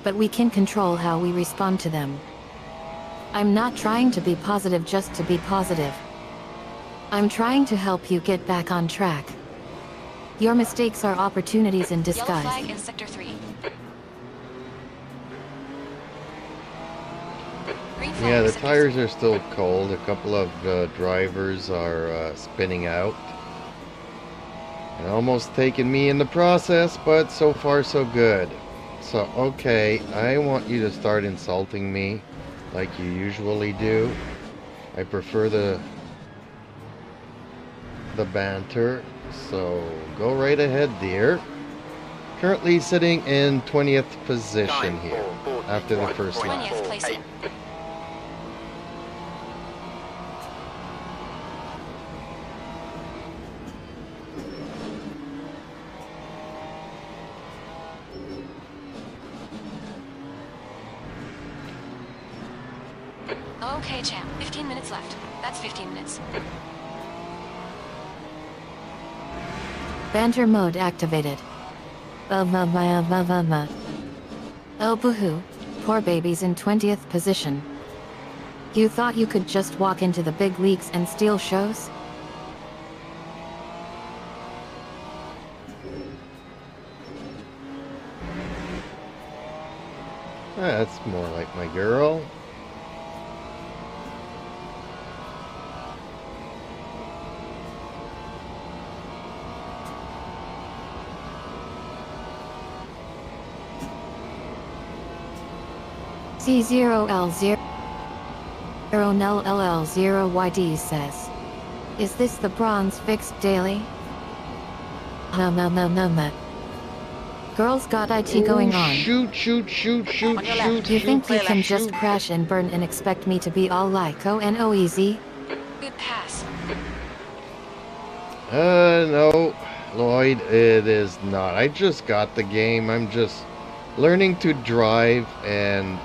but we can control how we respond to them. I'm not trying to be positive just to be positive. I'm trying to help you get back on track. Your mistakes are opportunities in Yellow disguise. flag in sector 3. Green flag Yeah, in the sector tires 3. are still cold. A couple of drivers are spinning out. And almost taking me in the process, but so far so good. So, okay, I want you to start insulting me like you usually do. I prefer the banter, so go right ahead, dear. Currently sitting in 20th position Time here for after the first 41.48. lap. 20th place. Okay, champ. 15 minutes left. That's 15 minutes. Banter mode activated. Oh boohoo, poor baby's in 20th position. You thought you could just walk into the big leagues and steal shows? That's more like my girl. C0L0NLL0YD says, is this the bronze fixed daily? No. Girls got IT going on. Shoot, shoot, shoot, shoot, On your shoot, left. You shoot, think you Clear can left. just crash and burn and expect me to be all like oh and oh easy? Good pass. No, Lloyd, it is not. I just got the game. I'm just learning to drive, and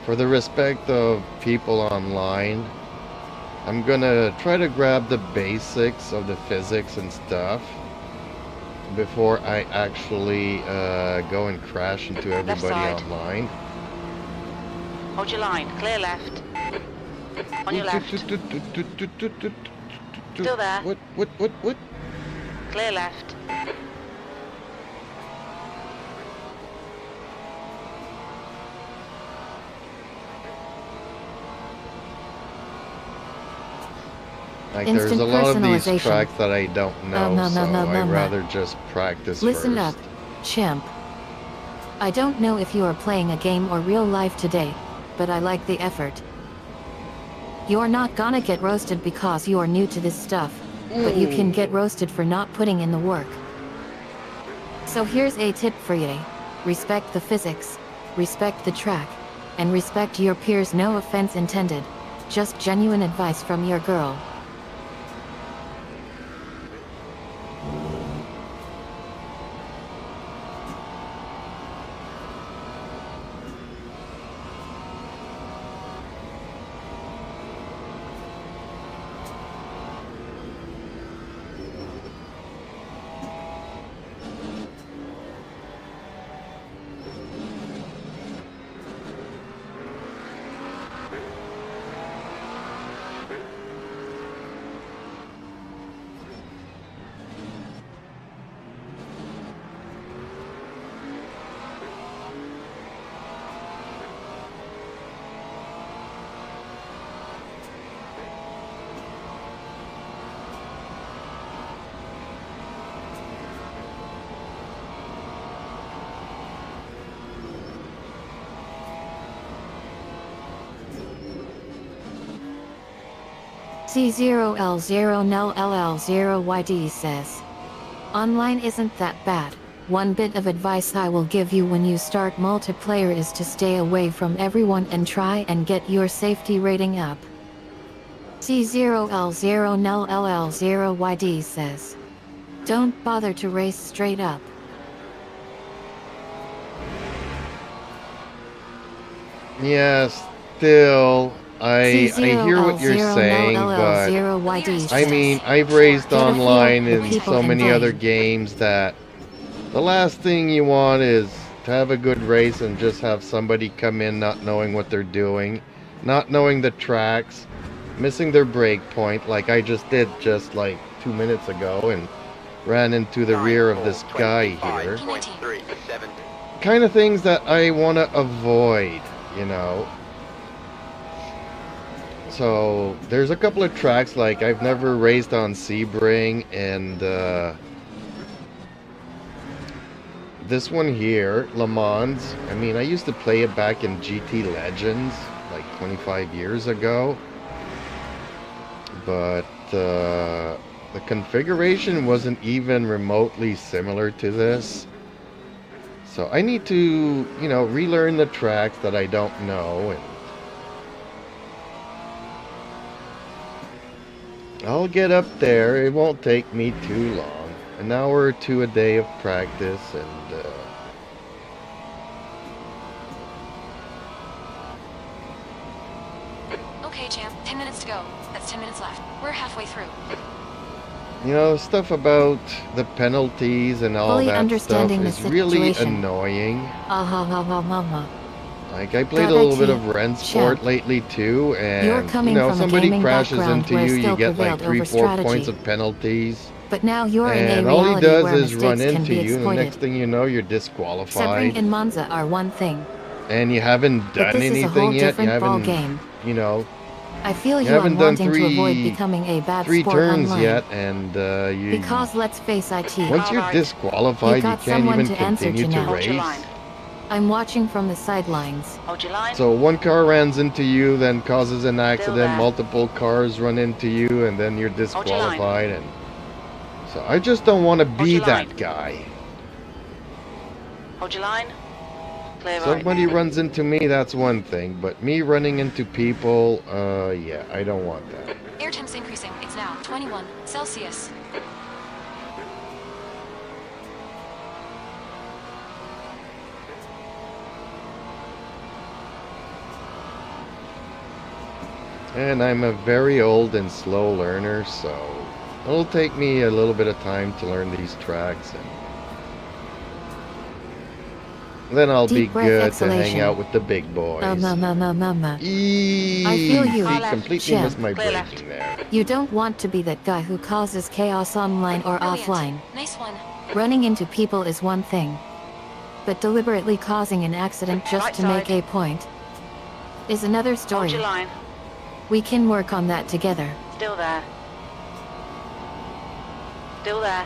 for the respect of people online, I'm gonna try to grab the basics of the physics and stuff before I actually go and crash into everybody side. online. Hold your line. Clear left. On your left. Still there. What? Clear left. Like, Instant there's a lot of these personalization. tracks that I don't know, No. so I'd rather just practice Listen first. up, chimp. I don't know if you are playing a game or real life today, but I like the effort. You're not gonna get roasted because you are new to this stuff, but you can get roasted for not putting in the work. So here's a tip for you. Respect the physics, respect the track, and respect your peers. No offense intended, just genuine advice from your girl. C0L0NLL0YD says, online isn't that bad. One bit of advice I will give you when you start multiplayer is to stay away from everyone and try and get your safety rating up. C0L0NLL0YD says, don't bother to race straight up. Yeah, still, I hear what you're saying, but I mean, I've raced online in so many other games that the last thing you want is to have a good race and just have somebody come in not knowing what they're doing, not knowing the tracks, missing their brake point like I just did just like 2 minutes ago and ran into the rear of this guy here. 25.37. Kind of things that I want to avoid, you know. So there's a couple of tracks, like I've never raced on Sebring, and this one here, Le Mans. I mean, I used to play it back in GT Legends like 25 years ago, but the configuration wasn't even remotely similar to this. So I need to, you know, relearn the tracks that I don't know, and I'll get up there. It won't take me too long. An hour or two a day of practice, and Okay, champ. 10 minutes to go. That's 10 minutes left. We're halfway through. you know, stuff about the penalties and all Fully that stuff understanding the is really situation. annoying. Mama. Like, I played a Got little IT, bit of Ren Sport champ. lately too, You're and you coming know, from a somebody gaming crashes background into where you, you skill get like prevailed 3-4 over points strategy. of penalties. But now you're in a And all he reality does where is run mistakes can into be you, and the exploited. next thing you know, you're Sebring disqualified. and Monza are one thing. and you haven't But done this is a anything whole yet. You different ball haven't, game. you know, I feel you you are haven't done wanting to avoid becoming a bad three sport turns online. yet, and Because let's face it, once you're Alright. you disqualified, you got can't someone even to answer continue to to now. Hold your race. line. I'm watching from the sidelines. Hold your line. So one car runs into you, then causes an accident. there. Multiple cars run into you, and then you're Hold your line. disqualified. And so I just don't want to be your that line. guy. Hold your line. Clear right. Somebody runs into me, that's one thing, but me running into people, yeah, I don't want that. Air temps increasing. It's now 21 Celsius. And I'm a very old and slow learner, so it'll take me a little bit of time to learn these tracks, and then I'll Deep be breath good to hang exhalation. out with the big boys. Eee. I feel you, See, completely champ. missed my Clear braking there. You don't want to be that guy who causes chaos online or Brilliant. offline. Nice one. Running into people is one thing, but deliberately causing an accident just Right to make side. a point is another Hold story. your line. We can work on that together. Still there. Still there.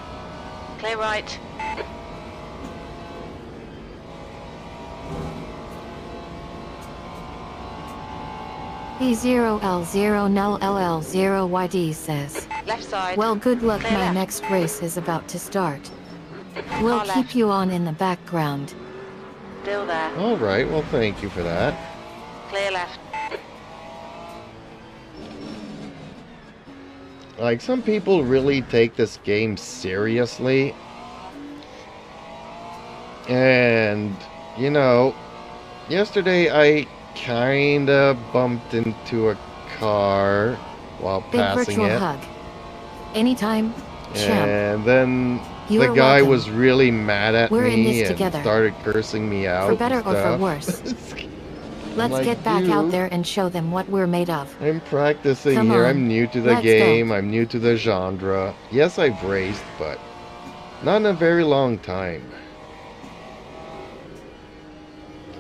Clear right. E0L0NLLL0YD says, Left side. well, good luck, Clear my left. next race is about to start. We'll Car keep left. you on in the background. Still there. Alright, well thank you for that. Clear left. Like, some people really take this game seriously. And, you know, yesterday I kinda bumped into a car while Big passing virtual it. hug. Anytime, champ. And then You the are guy welcome. was really mad at We're in me this and together. started cursing me out. For better and or for stuff. worse. Let's like, get back out dude. there and show them what we're made of. I'm practicing Come here. on, I'm new to the let's game. go. I'm new to the genre. Yes, I've raced, but not in a very long time.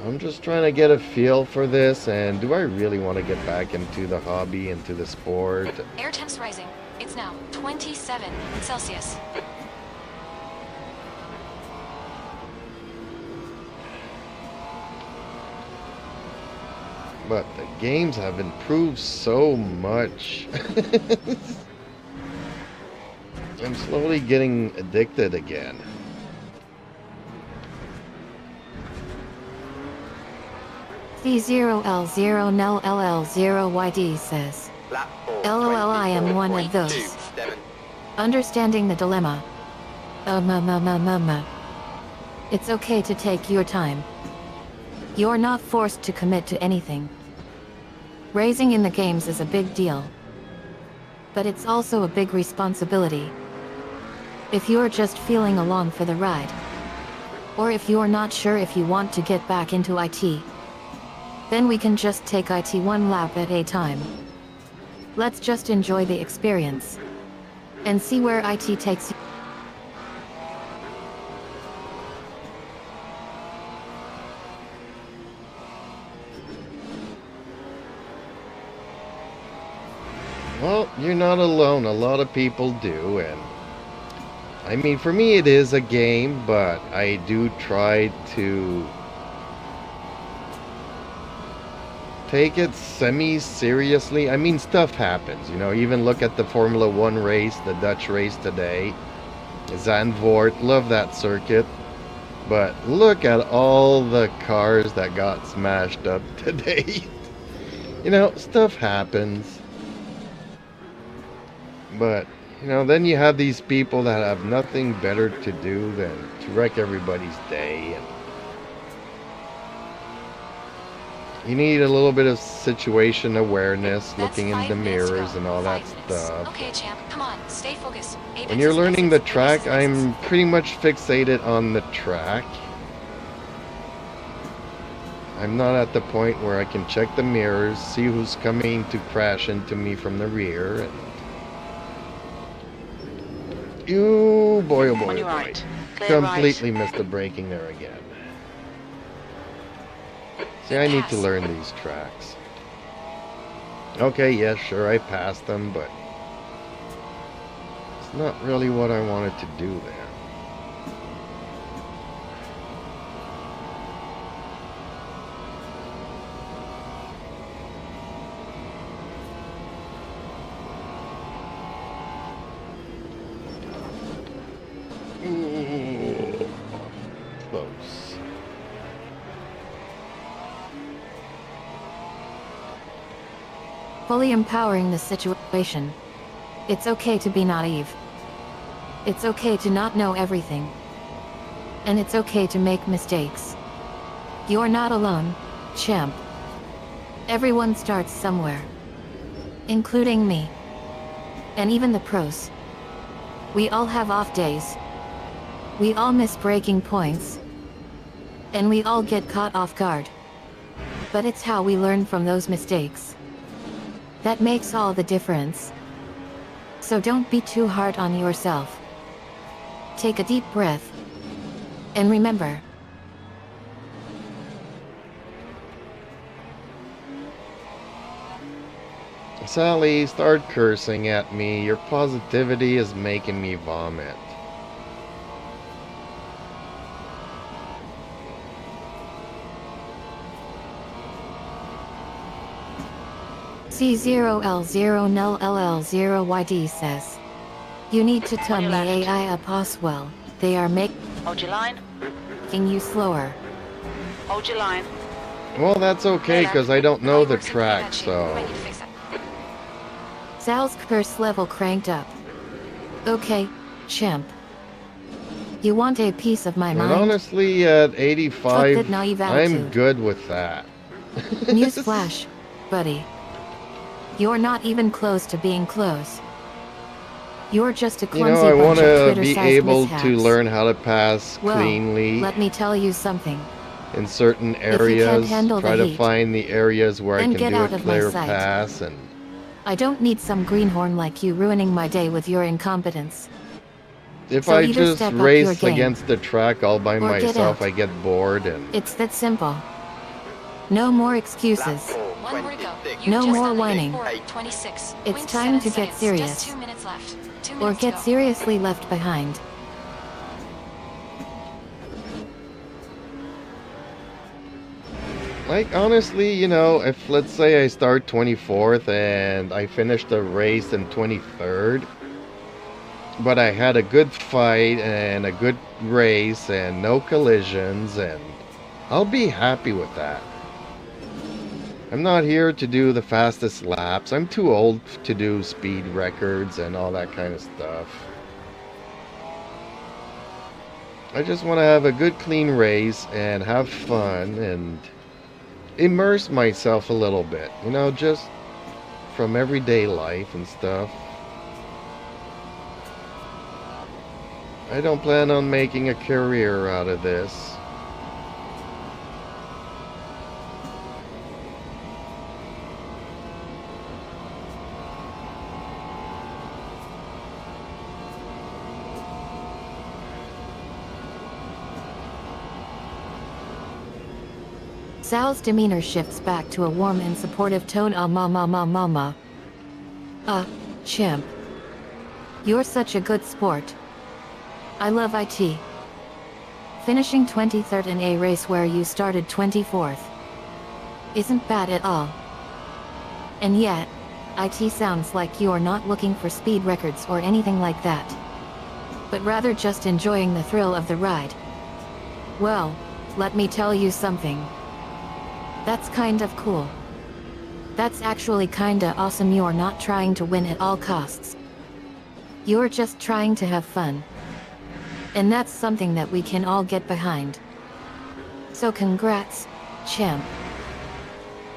I'm just trying to get a feel for this, and do I really want to get back into the hobby, into the sport? Air temps rising. It's now 27 Celsius. But the games have improved so much. I'm slowly getting addicted again. C0L0NLLL0YD says, Lap 4, LOL, I am one of those. 24.27. Understanding the dilemma. It's okay to take your time. You're not forced to commit to anything. Racing in the games is a big deal. But it's also a big responsibility. If you're just feeling along for the ride, or if you're not sure if you want to get back into IT, then we can just take IT one lap at a time. Let's just enjoy the experience and see where IT takes you. Well, you're not alone. A lot of people do, and I mean, for me it is a game, but I do try to take it semi-seriously. I mean, stuff happens, you know. Even look at the Formula 1 race, the Dutch race today. Zandvoort, love that circuit. But look at all the cars that got smashed up today. You know, stuff happens. But, you know, then you have these people that have nothing better to do than to wreck everybody's day. And you need a little bit of situation awareness, That's looking in 5 the minutes mirrors ago. and all that 5 minutes. stuff. Okay, champ, come on, stay focused. Apex When you're is learning the aces, track, aces, aces. I'm pretty much fixated on the track. I'm not at the point where I can check the mirrors, see who's coming to crash into me from the rear. And you, boy, oh boy, On your oh boy. right. Clear Completely missed the braking there again. See, I need to learn these tracks. Okay, yeah, sure, I passed them, but it's not really what I wanted to do there. Ooh, close. Fully empowering the situation. It's okay to be naive. It's okay to not know everything. And it's okay to make mistakes. You're not alone, champ. Everyone starts somewhere. Including me. And even the pros. We all have off days. We all miss breaking points. And we all get caught off guard. But it's how we learn from those mistakes. That makes all the difference. So don't be too hard on yourself. Take a deep breath. And remember. Sally, start cursing at me. Your positivity is making me vomit. C0L0NLLL0YD says. You need to tell On me your left. AI a pass well. They are making Hold your line. you slower. Hold your line. Well, that's okay, because I don't know the track, so... Might need to fix it. Sal's curse level cranked up. Okay, champ. You want a piece of my And mind? honestly, at Fuck 85, that naive I'm attitude. good with that. Newsflash, buddy. You're not even close to being close. You're just a You clumsy know, I bunch want of to Twitter-sized be able mishaps. to learn how to pass Well, cleanly let me tell you something. in certain you can't areas. handle Try the to heat, find the areas where I then can get do out a of my clear sight. pass, and I don't need some greenhorn like you ruining my day with your incompetence. if So I either just step up your race game, against the track all by or get myself, out. I get bored, and It's that simple. No more excuses. One more to go. 26. You No just more done it. whining. 26. It's 0.7 time to get seconds. serious. Just 2 minutes left. 2 Or minutes to get go. seriously left behind. like, honestly, you know, if let's say I start 24th and I finish the race in 23rd, but I had a good fight and a good race and no collisions, and I'll be happy with that. I'm not here to do the fastest laps. I'm too old to do speed records and all that kind of stuff. I just want to have a good clean race and have fun and immerse myself a little bit, you know, just from everyday life and stuff. I don't plan on making a career out of this. Sal's demeanor shifts back to a warm and supportive tone. Mama. Champ. You're such a good sport. I love IT. Finishing 23rd in a race where you started 24th isn't bad at all. And yet, IT sounds like you're not looking for speed records or anything like that, but rather just enjoying the thrill of the ride. Well, let me tell you something. That's kind of cool. That's actually kinda awesome. You're not trying to win at all costs. You're just trying to have fun. And that's something that we can all get behind. So congrats, champ.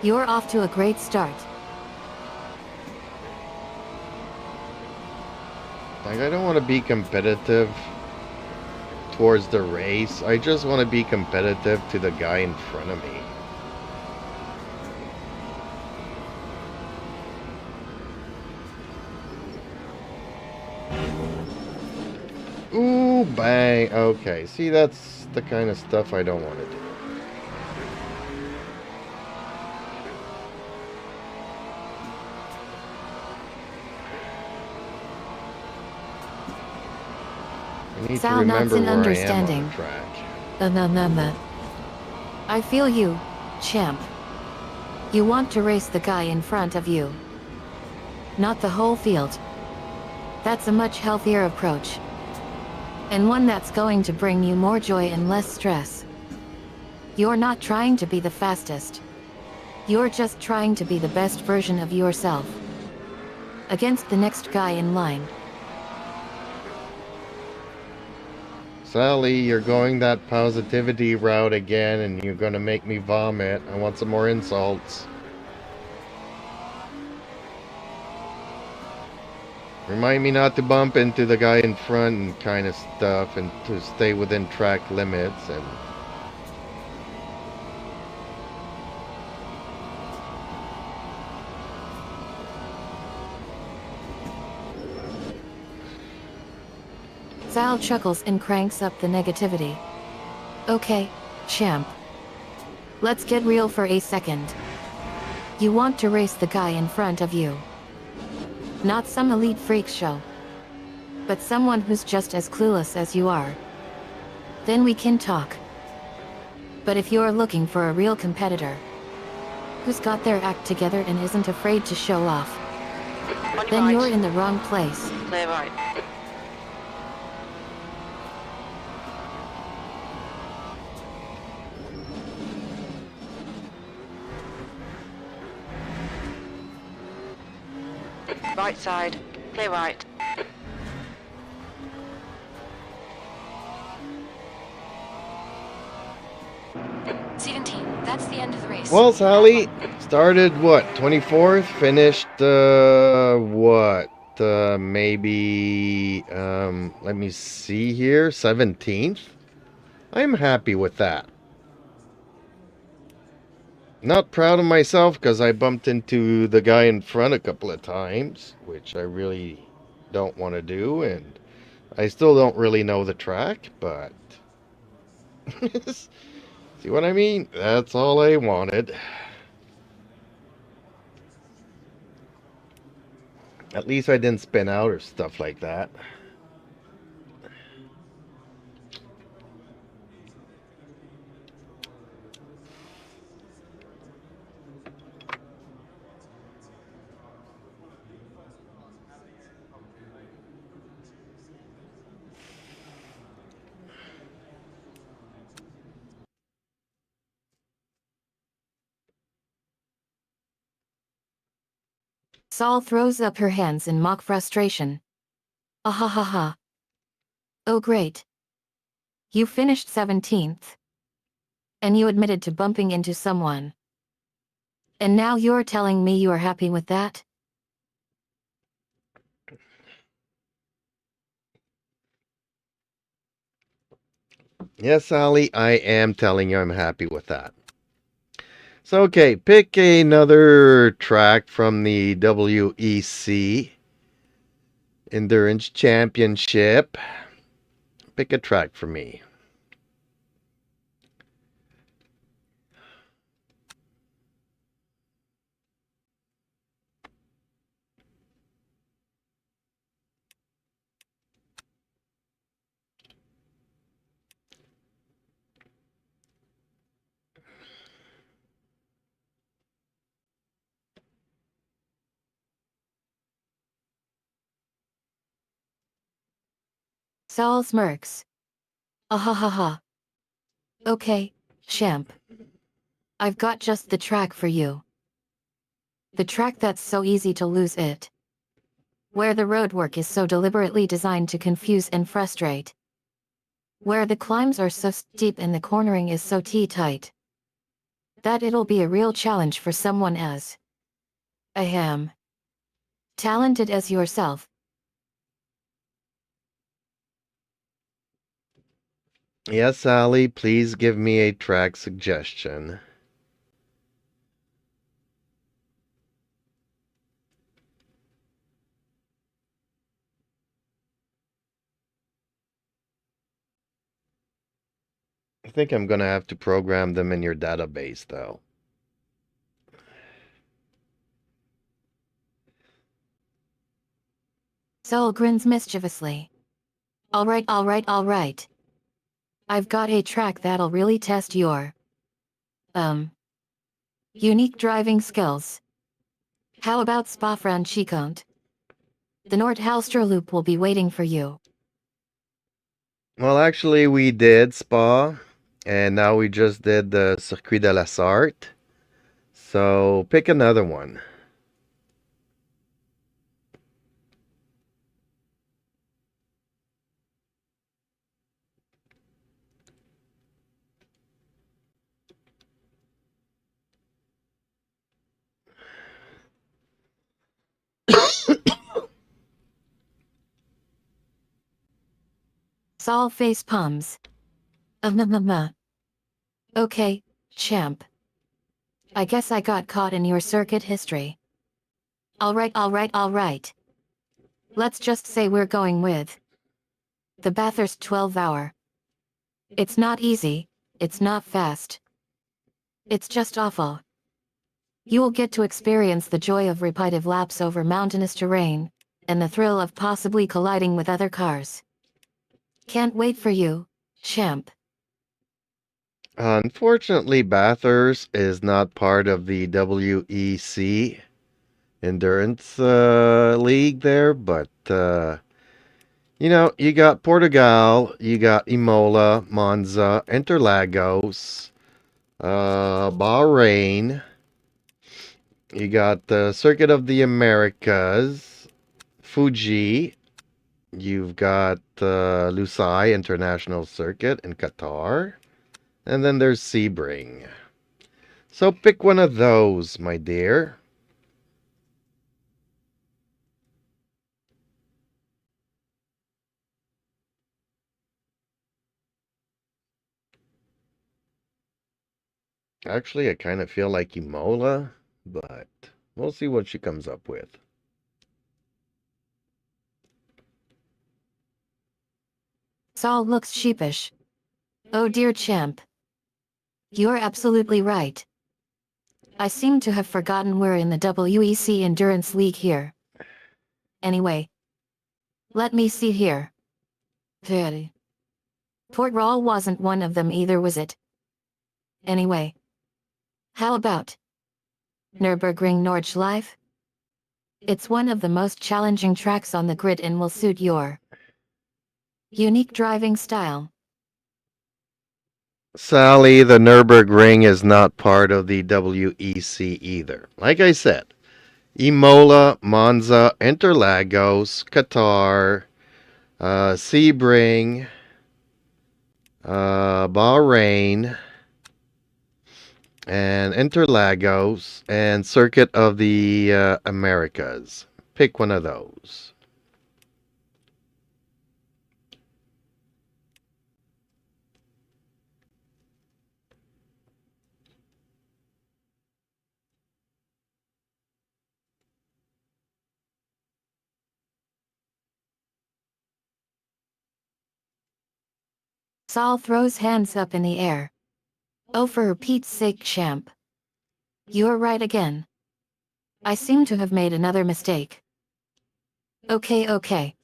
You're off to a great start. Like, I don't want to be competitive towards the race. I just want to be competitive to the guy in front of me. Ooh, bang. Okay, see, that's the kind of stuff I don't want to do. I need to Sal nods remember in where I am on understanding. the track. I feel you, champ. You want to race the guy in front of you, not the whole field. That's a much healthier approach. And one that's going to bring you more joy and less stress. You're not trying to be the fastest. You're just trying to be the best version of yourself. Against the next guy in line. Sally, you're going that positivity route again and you're gonna make me vomit. I want some more insults. Remind me not to bump into the guy in front and kind of stuff, and to stay within track limits. And Sal chuckles and cranks up the negativity. Okay, champ. Let's get real for a second. You want to race the guy in front of you. Not some elite freak show. But someone who's just as clueless as you are. Then we can talk. But if you're looking for a real competitor, who's got their act together and isn't afraid to show off, On your then right. you're in the wrong place. Clear right. Right side. Clear right. Steven, that's the end of the race. well, Sally started what, 24th, finished what, maybe let me see here, 17th. I'm happy with that. Not proud of myself because I bumped into the guy in front a couple of times, which I really don't want to do, and I still don't really know the track, but see what I mean? That's all I wanted. At least I didn't spin out or stuff like that. Saul throws up her hands in mock frustration. Ahahaha. Oh great. You finished 17th. And you admitted to bumping into someone. And now you're telling me you are happy with that? Yes, Sally, I am telling you I'm happy with that. So, okay, pick another track from the WEC Endurance Championship. Pick a track for me. Saul smirks. Ahahaha. Okay, champ. I've got just the track for you. The track that's so easy to lose it. Where the roadwork is so deliberately designed to confuse and frustrate. Where the climbs are so steep and the cornering is so tight. That it'll be a real challenge for someone as talented as yourself. Yes, Sally, please give me a track suggestion. I think I'm going to have to program them in your database, though. Saul grins mischievously. Alright. I've got a track that'll really test your, unique driving skills. How about Spa-Francorchamps? The Nordhalster loop will be waiting for you. Well, actually, we did Spa, and now we just did the Circuit de la Sarthe. So pick another one. Sol face palms. Okay, champ. I guess I got caught in your circuit history. Alright. Let's just say we're going with the Bathurst 12-hour. It's not easy, it's not fast. It's just awful. You will get to experience the joy of repetitive laps over mountainous terrain, and the thrill of possibly colliding with other cars. Can't wait for you, champ. Unfortunately, Bathurst is not part of the WEC Endurance League there, but you got Portugal, you got Imola, Monza, Interlagos, Bahrain, you got the Circuit of the Americas, Fuji, you've got Lusail International Circuit in Qatar, and then there's Sebring. So pick one of those, my dear. Actually, I kind of feel like Imola, but we'll see what she comes up with. Sol looks sheepish. Oh dear champ. You're absolutely right. I seem to have forgotten we're in the WEC Endurance League here. Anyway. Let me see here. Port Royal wasn't one of them either, was it? Anyway. How about Nürburgring Nordschleife? It's one of the most challenging tracks on the grid and will suit your unique driving style. Sally, the Nürburgring is not part of the WEC either. Like I said, Imola, Monza, Interlagos, Qatar, Sebring, Bahrain, and Interlagos, and Circuit of the Americas. Pick one of those. Sol throws hands up in the air. Oh, for Pete's sake, champ. You're right again. I seem to have made another mistake. Okay.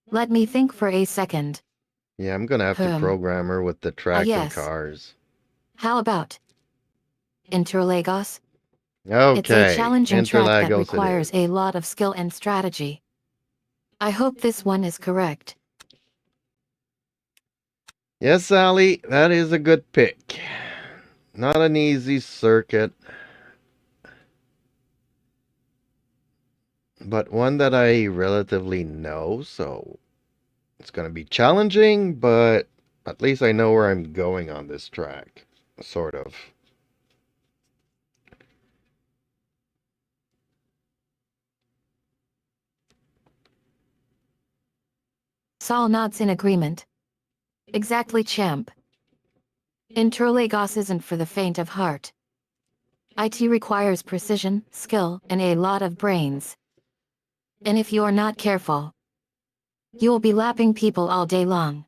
Let me think for a second. Yeah, I'm gonna have to program her with the track and yes. cars. How about Interlagos? Okay, It's a challenging track that Interlagos requires a lot of skill and strategy. I hope this one is correct. Yes, Sally, that is a good pick. Not an easy circuit, but one that I relatively know, so it's going to be challenging, but at least I know where I'm going on this track, sort of. Sol nods in agreement. Exactly, champ. Interlagos isn't for the faint of heart. IT requires precision, skill, and a lot of brains. And if you're not careful, you'll be lapping people all day long.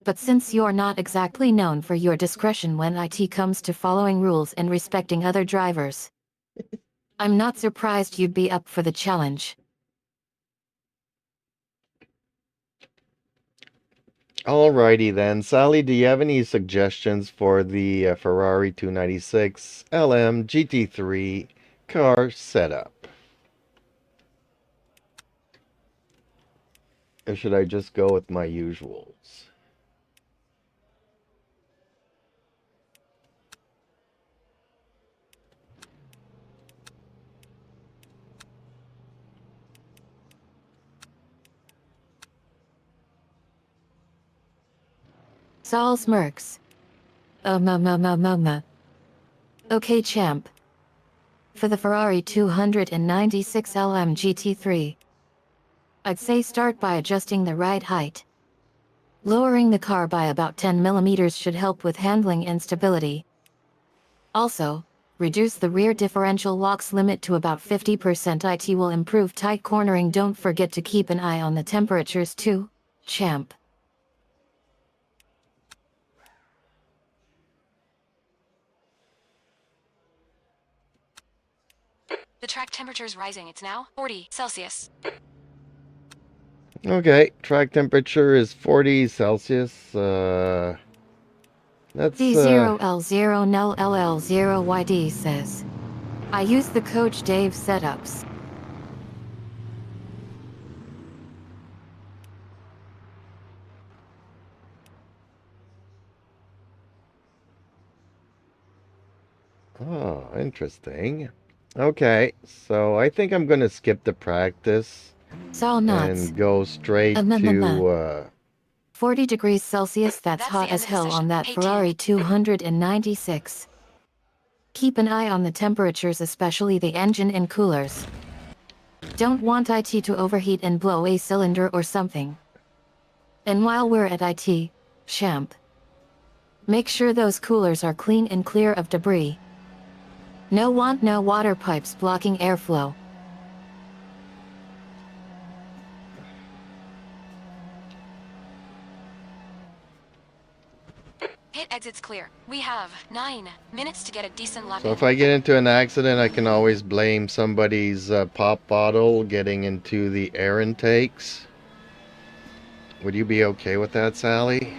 But since you're not exactly known for your discretion when IT comes to following rules and respecting other drivers, I'm not surprised you'd be up for the challenge. Alrighty then. Sally, do you have any suggestions for the Ferrari 296 LM GT3 car setup? Or should I just go with my usuals? Saul smirks. Okay, champ. For the Ferrari 296 LM GT3, I'd say start by adjusting the ride height. Lowering the car by about 10 millimeters should help with handling instability. Also, reduce the rear differential locks limit to about 50%. It will improve tight cornering. Don't forget to keep an eye on the temperatures too, champ. The track temperature is rising. It's now 40 Celsius. Okay, track temperature is 40 Celsius. That's D0L0NLL0YD says. I use the Coach Dave setups. Oh, interesting. Okay, so I think I'm gonna skip the practice Saul nuts. and go straight to 40 degrees Celsius, that's That's hot the end as of the hell session. on that Hey, Ferrari 296. Keep an eye on the temperatures, especially the engine and coolers. Don't want IT to overheat and blow a cylinder or something. And while we're at IT, champ, make sure those coolers are clean and clear of debris. No water pipes blocking airflow. Hit exits clear. We have 9 minutes to get a decent lap So in. if I get into an accident, I can always blame somebody's pop bottle getting into the air intakes. Would you be okay with that, Sally?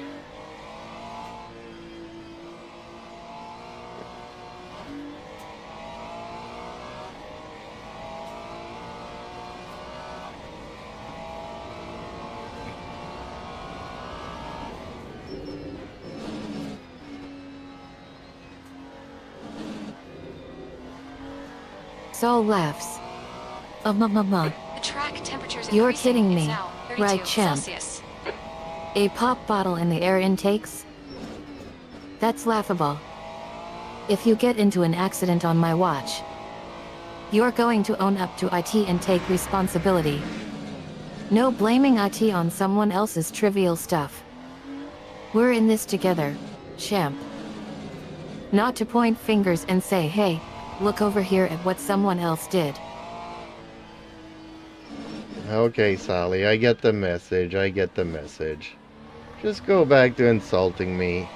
Saul laughs. The track temperature is You're increasing. kidding It's me, now 32 right, champ? Celsius. A pop bottle in the air intakes? That's laughable. If you get into an accident on my watch, you're going to own up to IT and take responsibility. No blaming IT on someone else's trivial stuff. We're in this together, champ. Not to point fingers and say, hey, look over here at what someone else did. Okay, Sally, I get the message. I get the message. Just go back to insulting me.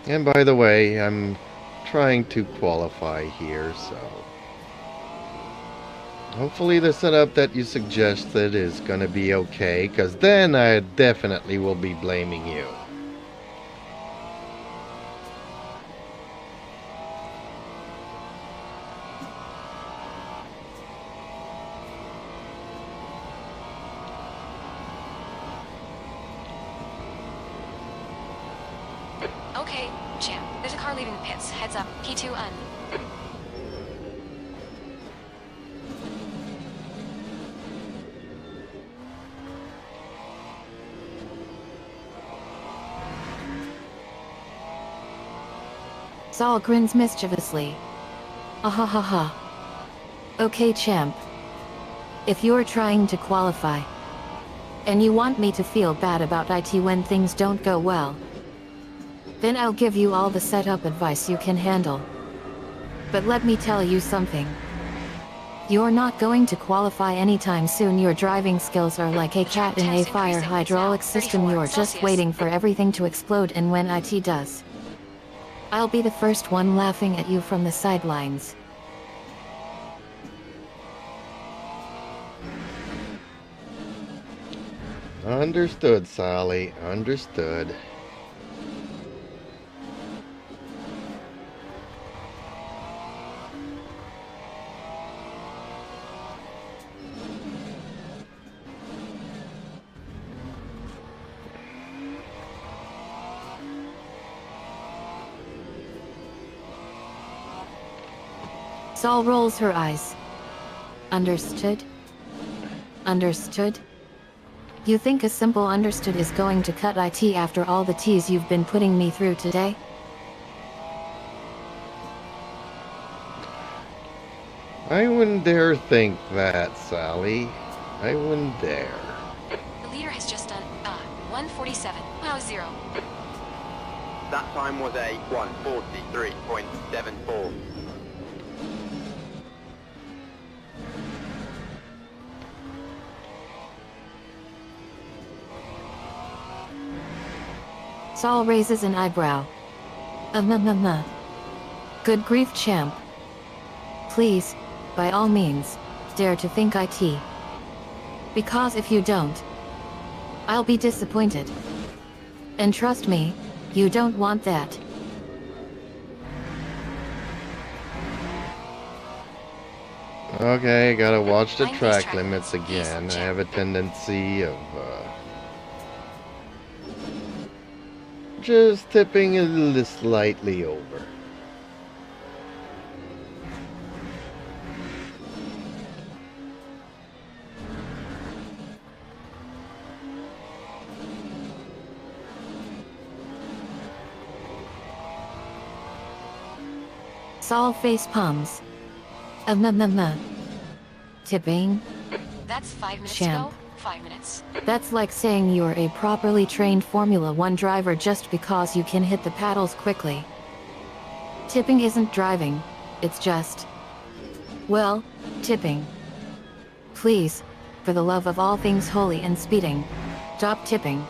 And by the way, I'm trying to qualify here, so hopefully the setup that you suggested is gonna be okay, because then I definitely will be blaming you. Okay, champ. There's a car leaving the pits. Heads up. P2 un. Saul grins mischievously. Ahahaha. Okay, champ. If you're trying to qualify, and you want me to feel bad about IT when things don't go well, then I'll give you all the setup advice you can handle. But let me tell you something. You're not going to qualify anytime soon. Your driving skills are like a cat in a fire hydraulic system. You're just waiting for everything to explode, and when IT does, I'll be the first one laughing at you from the sidelines. Understood, Sally. Understood. Saul rolls her eyes. Understood? Understood? You think a simple understood is going to cut IT after all the teas you've been putting me through today? I wouldn't dare think that, Sally. I wouldn't dare. The leader has just done 147. Wow, 0. That time was a 1:43.74. Saul raises an eyebrow. Good grief, champ. Please, by all means, dare to think IT. Because if you don't, I'll be disappointed. And trust me, you don't want that. Okay, gotta watch the Mind these track track limits limits. Yes, again. I Jim. have a tendency of just tipping a little slightly over. Saul face palms. Tipping? That's 5 minutes Champ. ago. 5 minutes. That's like saying you're a properly trained Formula 1 driver just because you can hit the paddles quickly. Tipping isn't driving, it's just... well, tipping. Please, for the love of all things holy and speeding, stop tipping.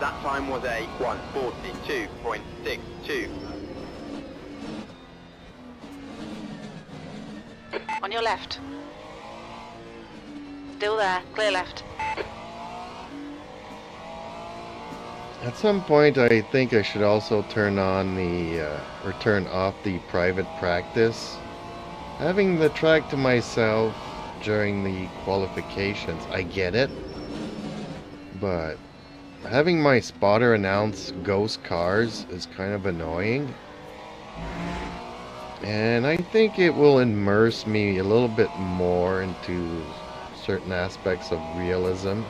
That time was a 1:42.62. On your left. Still there. Clear left. At some point, I think I should also turn on the, or turn off the private practice. Having the track to myself during the qualifications, I get it. But having my spotter announce ghost cars is kind of annoying. And I think it will immerse me a little bit more into certain aspects of realism.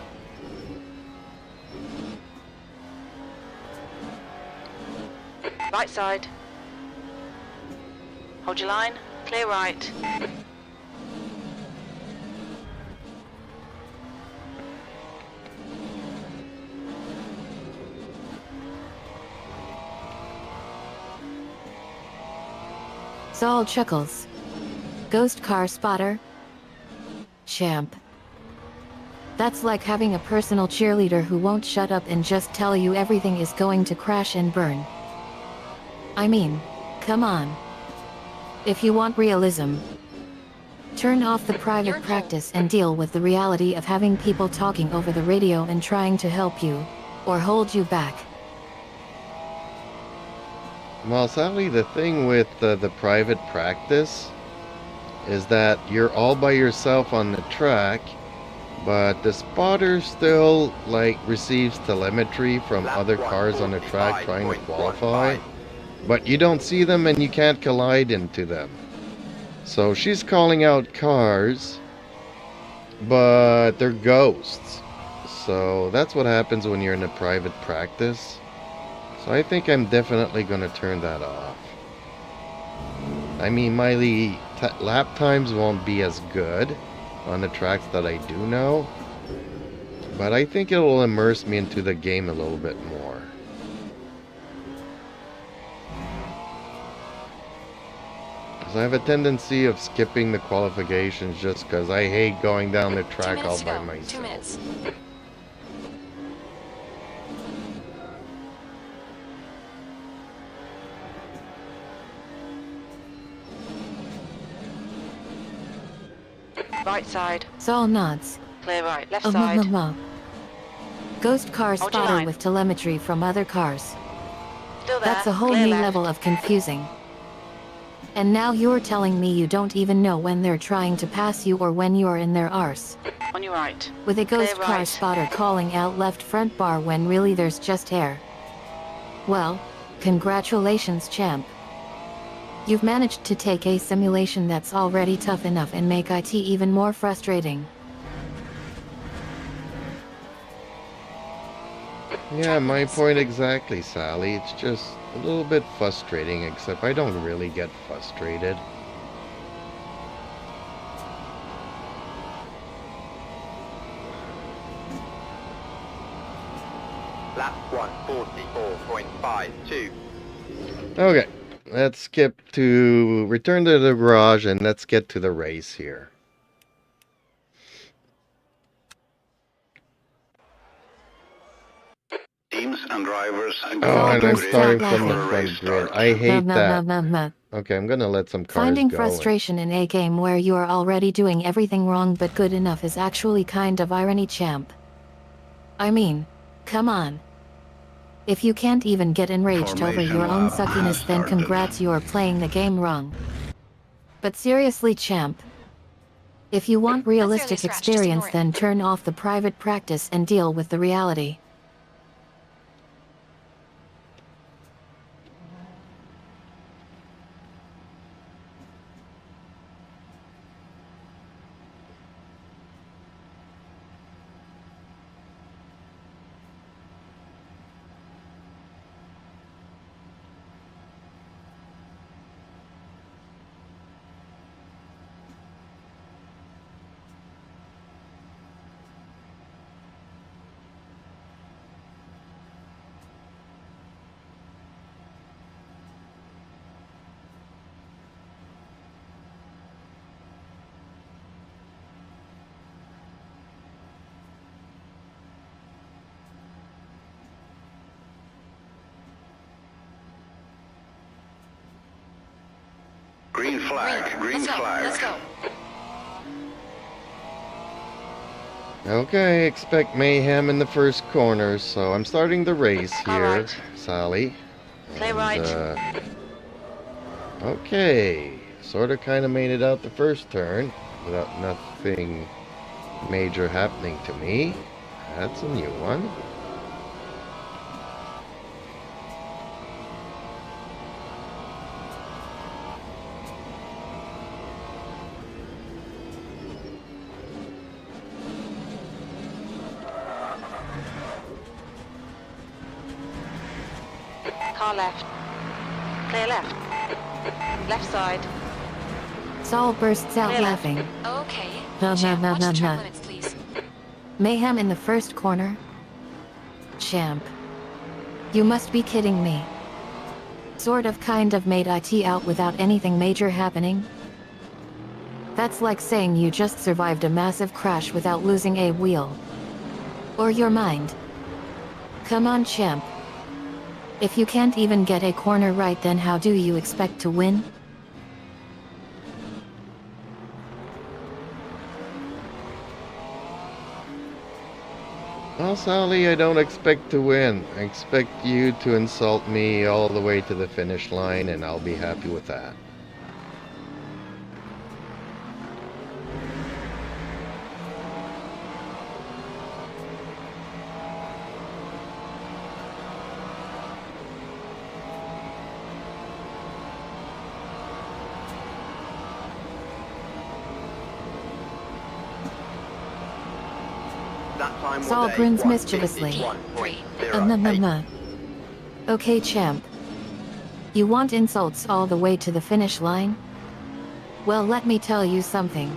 Right side. Hold your line. Clear right. Saul chuckles. Ghost car spotter? Champ. That's like having a personal cheerleader who won't shut up and just tell you everything is going to crash and burn. I mean, come on. If you want realism, turn off the You're private in practice and deal with the reality of having people talking over the radio and trying to help you, or hold you back. Well, sadly, the thing with the private practice is that you're all by yourself on the track, but the spotter still, like, receives telemetry from Lap other cars on the track trying to 1:45.15. qualify, but you don't see them and you can't collide into them. So she's calling out cars, but they're ghosts. So that's what happens when you're in a private practice. So I think I'm definitely going to turn that off. I mean, my lap times won't be as good on the tracks that I do know, but I think it will immerse me into the game a little bit more. Because I have a tendency of skipping the qualifications just because I hate going down the 2 track all minutes by to go. 2 myself. minutes. right side. Saul nods. Clear right. Left side. Ghost car Hold your spotter line. with telemetry from other cars. Still there. That's a whole Clear new left. level of confusing. And now you're telling me you don't even know when they're trying to pass you or when you're in their arse. On your right. With a ghost Clear car right. spotter calling out left front bar when really there's just air. Well, congratulations, champ. You've managed to take a simulation that's already tough enough and make IT even more frustrating. Yeah, my point exactly, Sally. It's just a little bit frustrating, except I don't really get frustrated. Lap 144.52. Okay, let's skip to return to the garage and let's get to the race here. Teams and drivers Oh, go and I'm to the starting grid from the for a front race grid. start. I hate that. No. Okay, I'm gonna let some cars Finding go. frustration in a game where you are already doing everything wrong but good enough is actually kind of irony, champ. I mean, come on. If you can't even get enraged over Formation your own lap has suckiness, then started. congrats, you're playing the game wrong. But seriously, champ. If you want realistic scratch, just ignore experience, it. then turn off the private practice and deal with the reality. Green flag, green flag. Let's go. Okay, expect mayhem in the first corner, so I'm starting the race Car here, right. Sally. Clear And, right. Okay, sort of kind of made it out the first turn without nothing major happening to me. That's a new one. Car left. Clear left. Left side. Saul bursts out Clear left. laughing. Okay. No, Champ, no, watch no, the track no. limits, please. Mayhem in the first corner? Champ. You must be kidding me. Sort of kind of made IT out without anything major happening? That's like saying you just survived a massive crash without losing a wheel. Or your mind. Come on, champ. If you can't even get a corner right, then how do you expect to win? Well, Sally, I don't expect to win. I expect you to insult me all the way to the finish line, and I'll be happy with that. That time was Saul a grins mischievously. 151.08. Okay, champ. You want insults all the way to the finish line? Well, let me tell you something.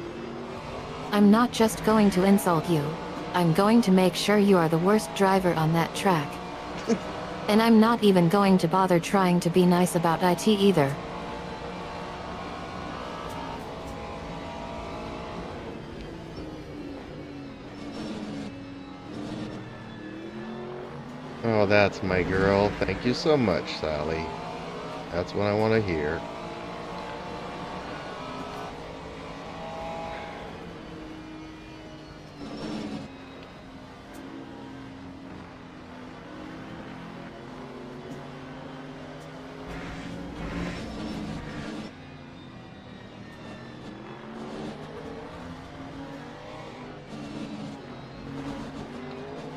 I'm not just going to insult you. I'm going to make sure you are the worst driver on that track. And I'm not even going to bother trying to be nice about IT either. Oh, that's my girl. Thank you so much, Sally. That's what I want to hear.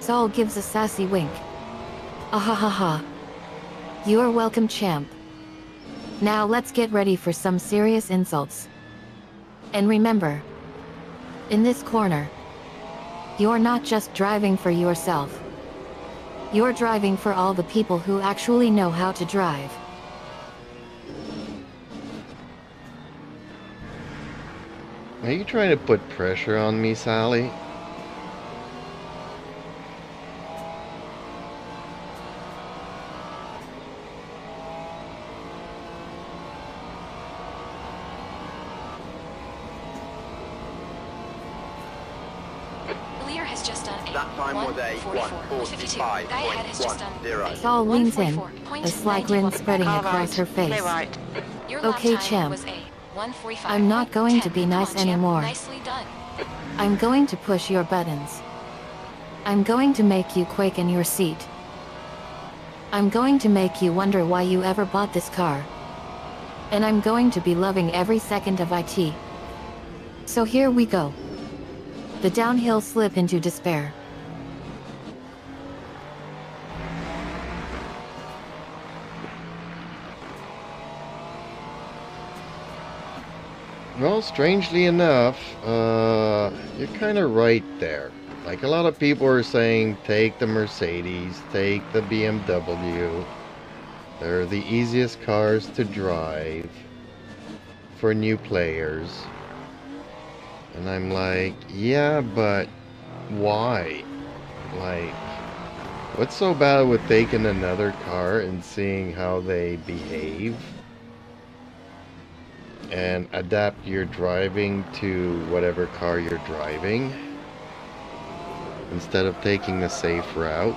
Saul gives a sassy wink. Ahahaha. You're welcome, champ. Now let's get ready for some serious insults. And remember, in this corner, you're not just driving for yourself. You're driving for all the people who actually know how to drive. Are you trying to put pressure on me, Sally? The leader has just done a That time was a 1:44.52. Guy ahead has just done 1:45.10. Saul leans in, 1:44.91. a sly grin spreading Car across right. her face. Clear right. Your lap Okay, time champ. was a 1:45. I'm not going to be nice Come on, champ. anymore. Nicely done. I'm going to push your buttons. I'm going to make you quake in your seat. I'm going to make you wonder why you ever bought this car. And I'm going to be loving every second of it. So here we go. The downhill slip into despair. Well, strangely enough, you're kind of right there. Like a lot of people are saying, take the Mercedes, take the BMW. They're the easiest cars to drive for new players. And I'm like, yeah, but why? Like, what's so bad with taking another car and seeing how they behave? And adapt your driving to whatever car you're driving instead of taking the safe route.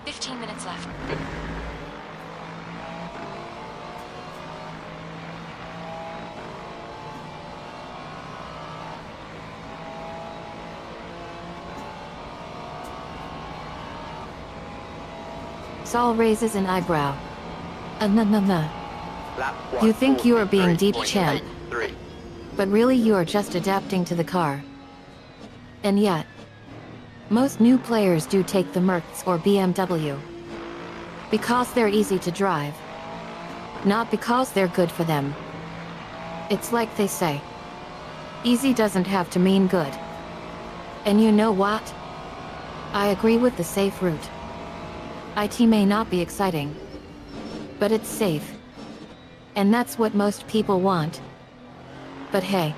"15 minutes left." Saul raises an eyebrow. Nah. Lap You think you are being deep, champ. 1:43.83. But really you are just adapting to the car. And yet, most new players do take the Mercs or BMW. Because they're easy to drive. Not because they're good for them. It's like they say. Easy doesn't have to mean good. And you know what? I agree with the safe route. IT may not be exciting. But it's safe. And that's what most people want. But hey,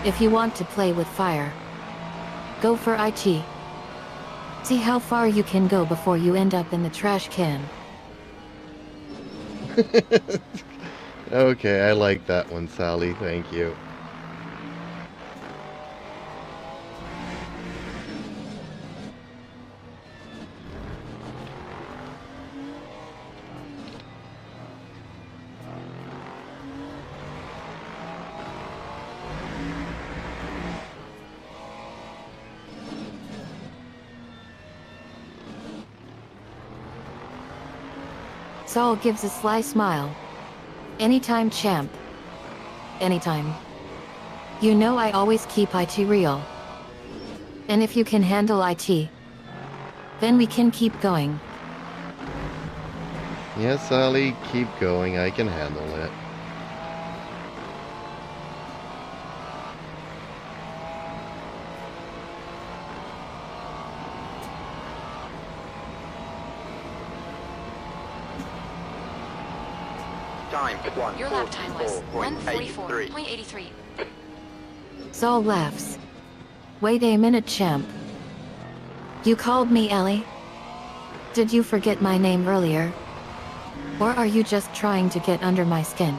if you want to play with fire, go for IT. See how far you can go before you end up in the trash can. Okay, I like that one, Sally. Thank you. Saul gives a sly smile. Anytime, champ. Anytime. You know I always keep IT real. And if you can handle IT, then we can keep going. Yes, Sally, keep going. I can handle it. Time Your lap time was 1:44.83. 1:44.83. Saul laughs. Wait a minute, champ. You called me Ellie? Did you forget my name earlier? Or are you just trying to get under my skin?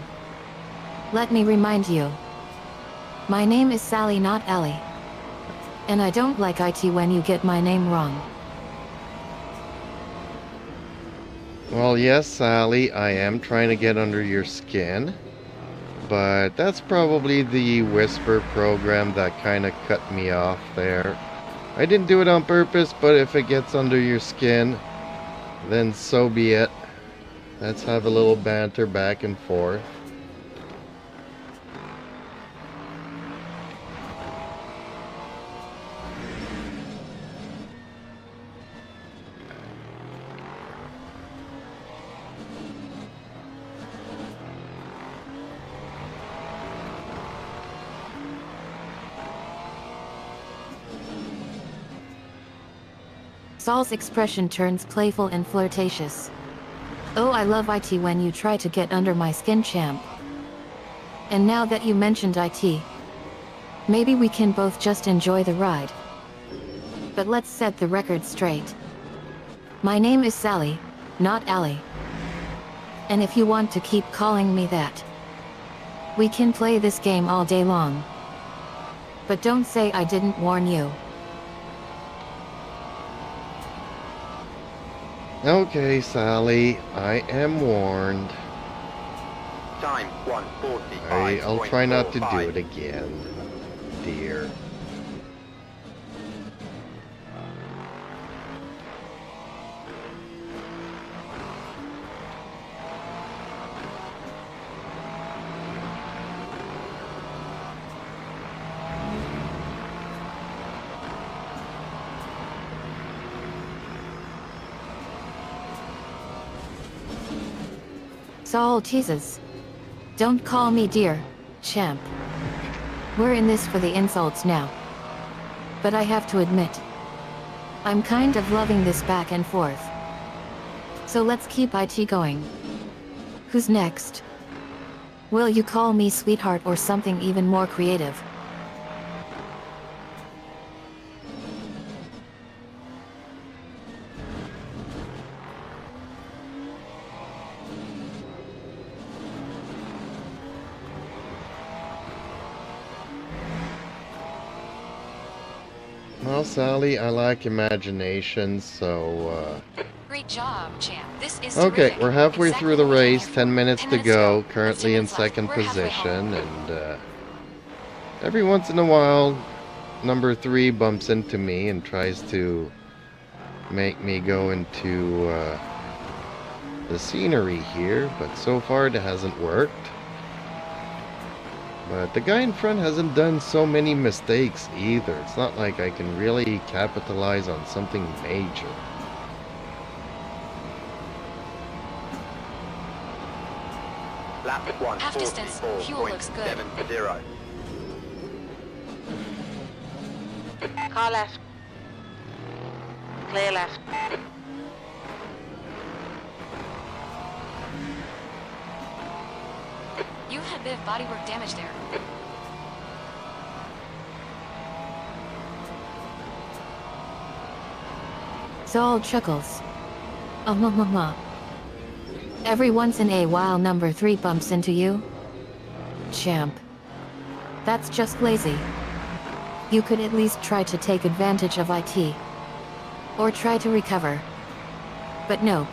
Let me remind you. My name is Sally, not Ellie. And I don't like IT when you get my name wrong. Well, yes, Sally, I am trying to get under your skin. But that's probably the Whisper program that kind of cut me off there. I didn't do it on purpose, but if it gets under your skin, then so be it. Let's have a little banter back and forth. Saul's expression turns playful and flirtatious. Oh, I love IT when you try to get under my skin, champ. And now that you mentioned IT, maybe we can both just enjoy the ride. But let's set the record straight. My name is Sally, not Allie. And if you want to keep calling me that, we can play this game all day long. But don't say I didn't warn you. Okay, Sally, I am warned. Time 1:45. I'll try not to do it again, dear. Saul teases. Don't call me dear, champ. We're in this for the insults now. But I have to admit, I'm kind of loving this back and forth. So let's keep IT going. Who's next? Will you call me sweetheart or something even more creative? Well, Sally, I lack imagination, so, Great job, champ. This is Okay, terrific. we're halfway Exactly through the what I'm race, here 10 for. minutes 10 to minutes go, Let's see currently in what's left. second We're halfway home. position, and, every once in a while, number 3 bumps into me and tries to make me go into, the scenery here, but so far it hasn't worked. But the guy in front hasn't done so many mistakes either. It's not like I can really capitalize on something major. Lap Half distance. Fuel looks good. 1:44.70. Car left. Clear left. You had a bit of bodywork damage there. Saul chuckles. Every once in a while number 3 bumps into you? Champ. That's just lazy. You could at least try to take advantage of IT. Or try to recover. But no.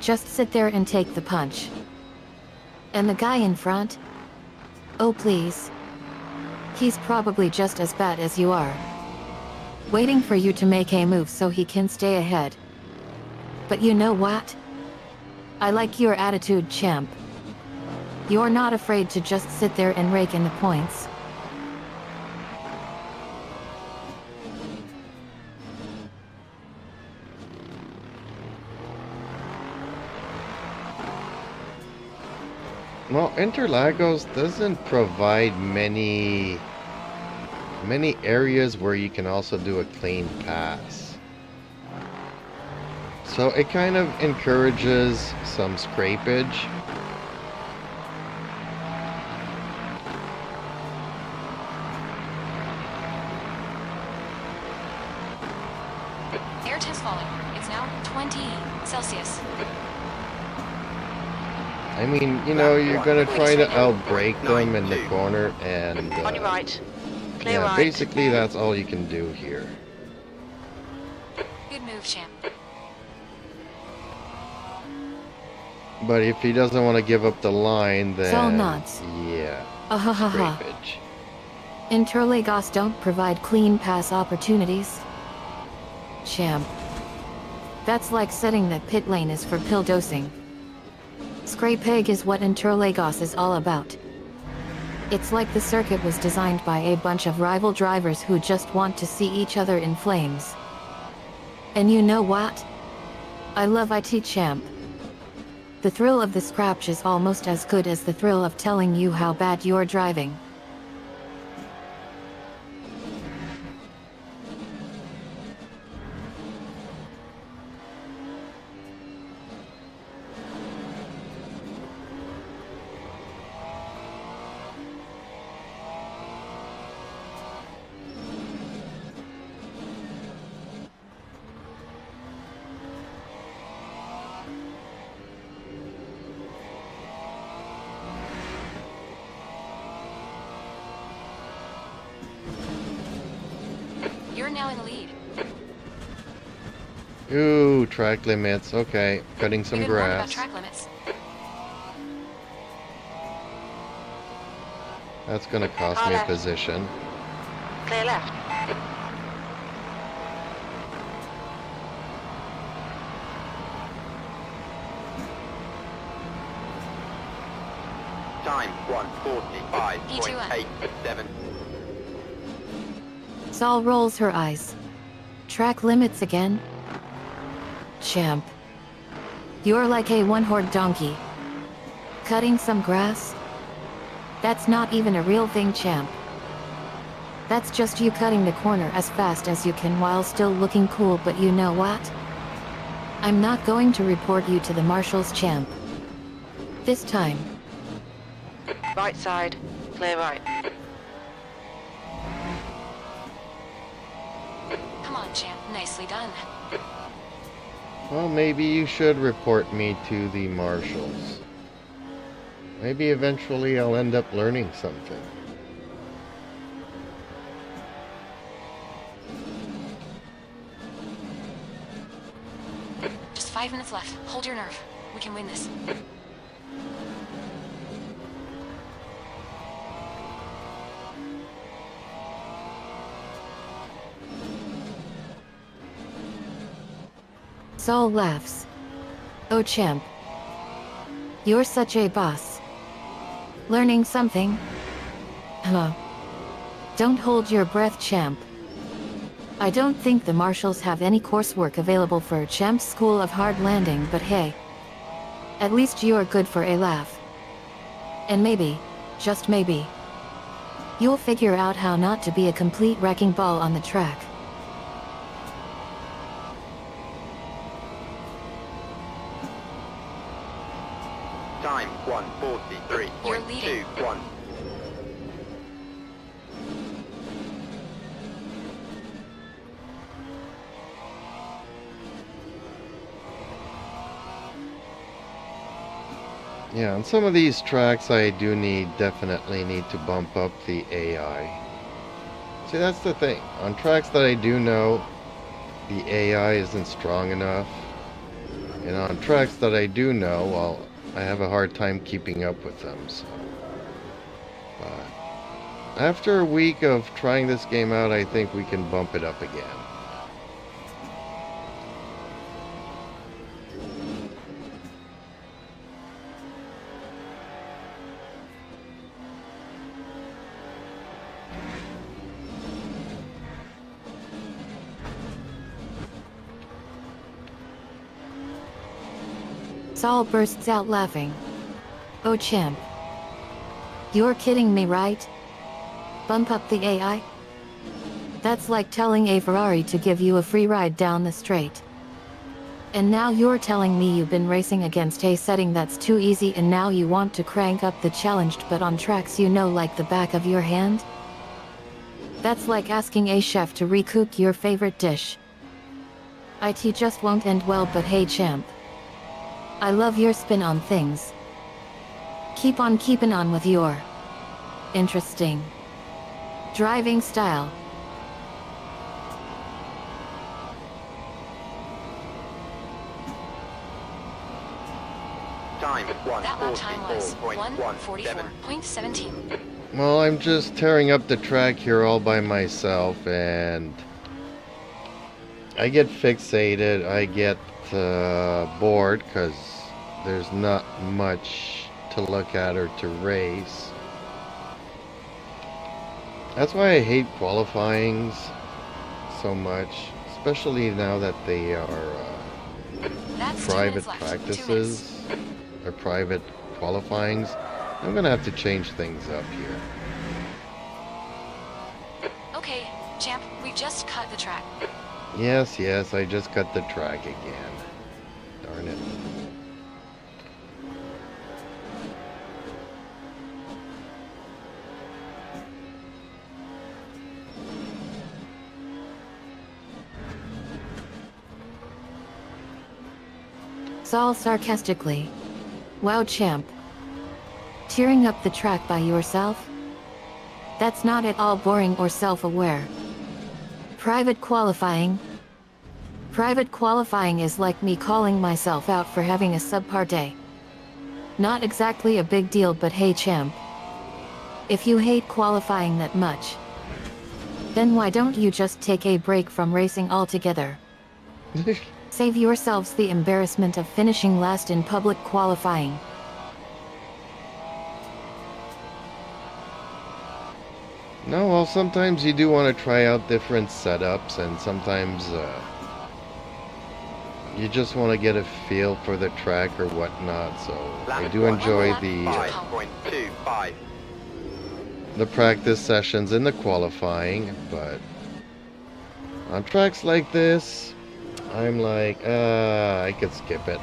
Just sit there and take the punch. And the guy in front? Oh please. He's probably just as bad as you are. Waiting for you to make a move so he can stay ahead. But you know what? I like your attitude, champ. You're not afraid to just sit there and rake in the points. Well, Interlagos doesn't provide many areas where you can also do a clean pass. So it kind of encourages some scrapage. Air test falling. It's now 20 Celsius. I mean, you know, you're gonna try to outbrake them in the corner, and On your right. Clear yeah, right. basically that's all you can do here. Good move, champ. But if he doesn't want to give up the line, then Saul nods. yeah, Ahahaha. scrapage. Interlagos don't provide clean pass opportunities. Champ. That's like saying that pit lane is for pill dosing. Scrapage is what Interlagos is all about. It's like the circuit was designed by a bunch of rival drivers who just want to see each other in flames. And you know what? I love IT, champ. The thrill of the scratch is almost as good as the thrill of telling you how bad you're driving. now in the lead. Ooh, track limits. Okay, cutting some We've been warned about grass. track limits. That's gonna cost Car me a left. position. Clear left. Time 1:45.87. Sol rolls her eyes. Track limits again? Champ. You're like a one-horned donkey. Cutting some grass? That's not even a real thing, champ. That's just you cutting the corner as fast as you can while still looking cool, but you know what? I'm not going to report you to the marshals, champ. This time. Right side. Clear right. Come on, champ. Nicely done. Well, maybe you should report me to the marshals. Maybe eventually I'll end up learning something. Just 5 minutes left. Hold your nerve. We can win this. Sol laughs. Oh, champ. You're such a boss. Learning something? Hello. Don't hold your breath, champ. I don't think the marshals have any coursework available for Champ's School of Hard Landing, but hey. At least you're good for a laugh. And maybe, just maybe, you'll figure out how not to be a complete wrecking ball on the track. Time You're leading. 1:43.21. Yeah, on some of these tracks I do definitely need to bump up the AI. See, that's the thing. On tracks that I do know, the AI isn't strong enough. And on tracks that I do know, well, I have a hard time keeping up with them, so. But after a week of trying this game out, I think we can bump it up again. Sol bursts out laughing. Oh, champ. You're kidding me, right? Bump up the AI? That's like telling a Ferrari to give you a free ride down the straight. And now you're telling me you've been racing against a setting that's too easy and now you want to crank up the challenged but on tracks you know like the back of your hand? That's like asking a chef to recook your favorite dish. It just won't end well, but hey, champ. I love your spin on things. Keep on keeping on with your interesting driving style. Time That lap time was 1:44.17. 1:44.17. Well, I'm just tearing up the track here all by myself, and I get fixated, I get bored, because there's not much to look at or to race. That's why I hate qualifyings so much, especially now that they are That's 2 private minutes left. 2 minutes. practices or private qualifyings. I'm gonna have to change things up here. Okay, champ, we just cut the track. Yes, I just got the track again. Darn it. Sol sarcastically. Wow, champ. Tearing up the track by yourself? That's not at all boring or self-aware. Private qualifying? Private qualifying is like me calling myself out for having a subpar day. Not exactly a big deal, but hey champ. If you hate qualifying that much, then why don't you just take a break from racing altogether? Save yourselves the embarrassment of finishing last in public qualifying. No, well, sometimes you do want to try out different setups, and sometimes you just want to get a feel for the track or whatnot. So I do enjoy the practice sessions and the qualifying, but on tracks like this, I'm like, I could skip it.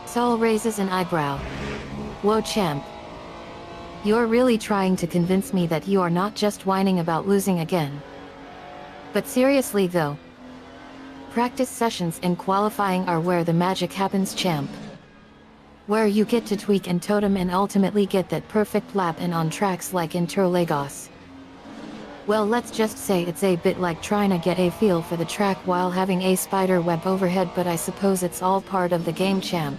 Saul raises an eyebrow. Whoa champ. You're really trying to convince me that you are not just whining about losing again. But seriously though, practice sessions and qualifying are where the magic happens, champ. Where you get to tweak and totem and ultimately get that perfect lap, and on tracks like Interlagos. Well, let's just say it's a bit like trying to get a feel for the track while having a spider web overhead, but I suppose it's all part of the game, champ.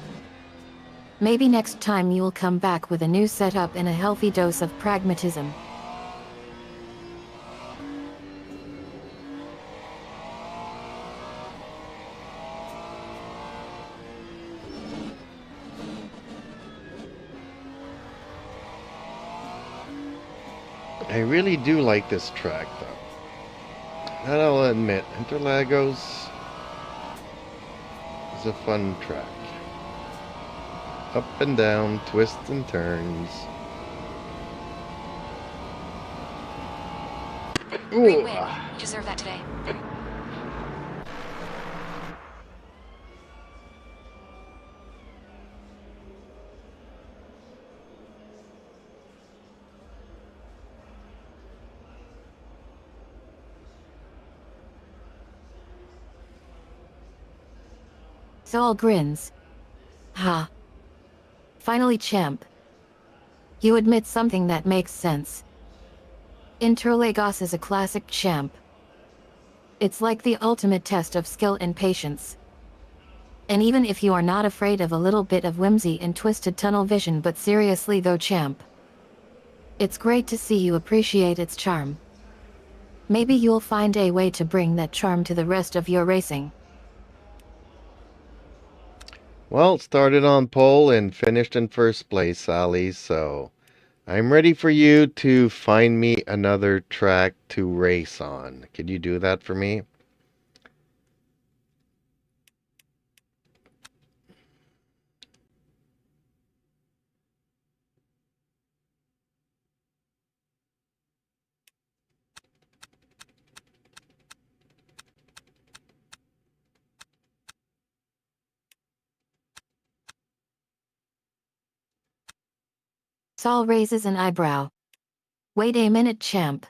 Maybe next time you'll come back with a new setup and a healthy dose of pragmatism. I really do like this track, though. That I'll admit. Interlagos is a fun track. Up and down, twists and turns. Great win. You deserve that today. Saul grins. Ha. Finally, champ. You admit something that makes sense. Interlagos is a classic, champ. It's like the ultimate test of skill and patience. And even if you are not afraid of a little bit of whimsy and twisted tunnel vision, but seriously though, champ, it's great to see you appreciate its charm. Maybe you'll find a way to bring that charm to the rest of your racing. Well, started on pole and finished in first place, Sally, so I'm ready for you to find me another track to race on. Can you do that for me? Saul raises an eyebrow. Wait a minute, champ.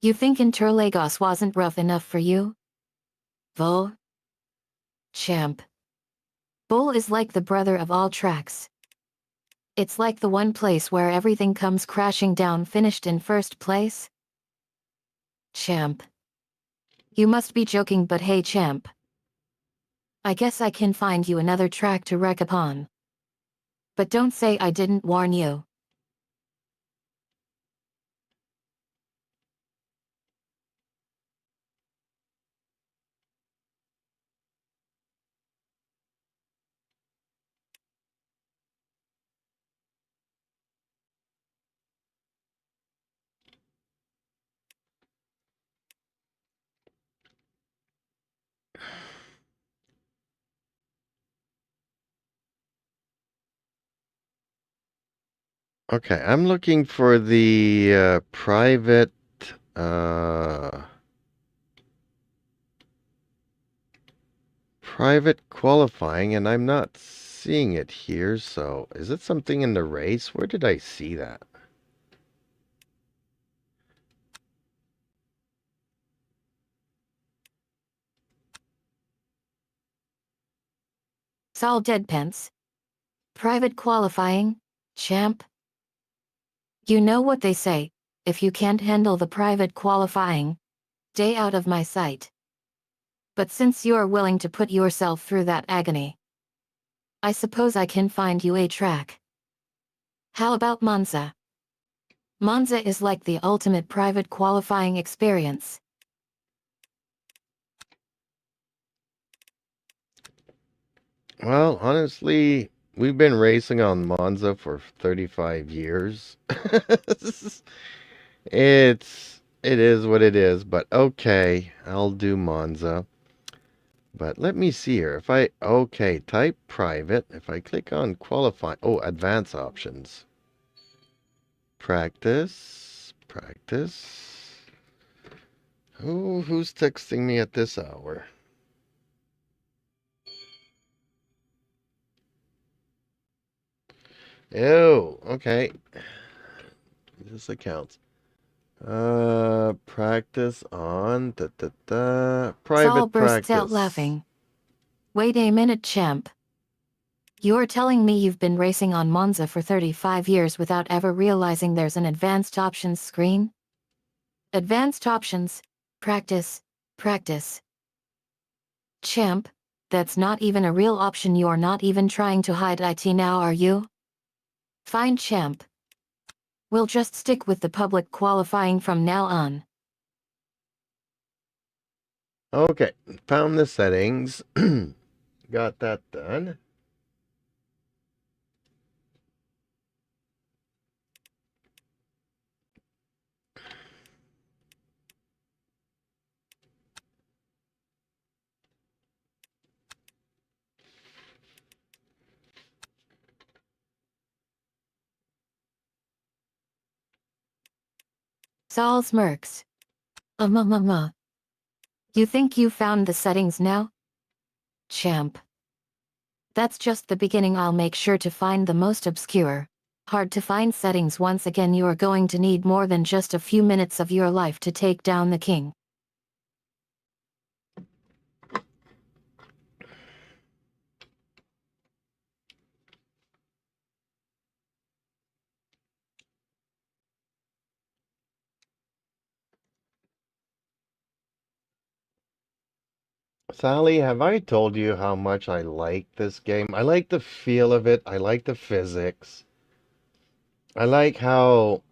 You think Interlagos wasn't rough enough for you? Bull? Champ. Bull is like the brother of all tracks. It's like the one place where everything comes crashing down, finished in first place. Champ. You must be joking, but hey champ. I guess I can find you another track to wreck upon. But don't say I didn't warn you. Okay, I'm looking for the uh, private qualifying, and I'm not seeing it here, so is it something in the race? Where did I see that? Sol Deadpence. Private qualifying, champ. You know what they say, if you can't handle the private qualifying, stay out of my sight. But since you're willing to put yourself through that agony, I suppose I can find you a track. How about Monza? Monza is like the ultimate private qualifying experience. Well, honestly, we've been racing on Monza for 35 years. It is what it is, but okay, I'll do Monza. But let me see here. Okay, type private. If I click on qualify, advanced options. Practice. Oh, who's texting me at this hour? Oh, okay. This accounts. Practice on private Sol bursts out practice. laughing. Wait a minute, champ. You're telling me you've been racing on Monza for 35 years without ever realizing there's an advanced options screen? Advanced options, practice. Champ, that's not even a real option. You're not even trying to hide IT now, are you? Fine, champ. We'll just stick with the public qualifying from now on. Okay, found the settings. Got that done. Sol smirks. You think you found the settings now? Champ. That's just the beginning. I'll make sure to find the most obscure, hard to find settings. Once again, you are going to need more than just a few minutes of your life to take down the king. Sally, have I told you how much I like this game? I like the feel of it. I like the physics. I like how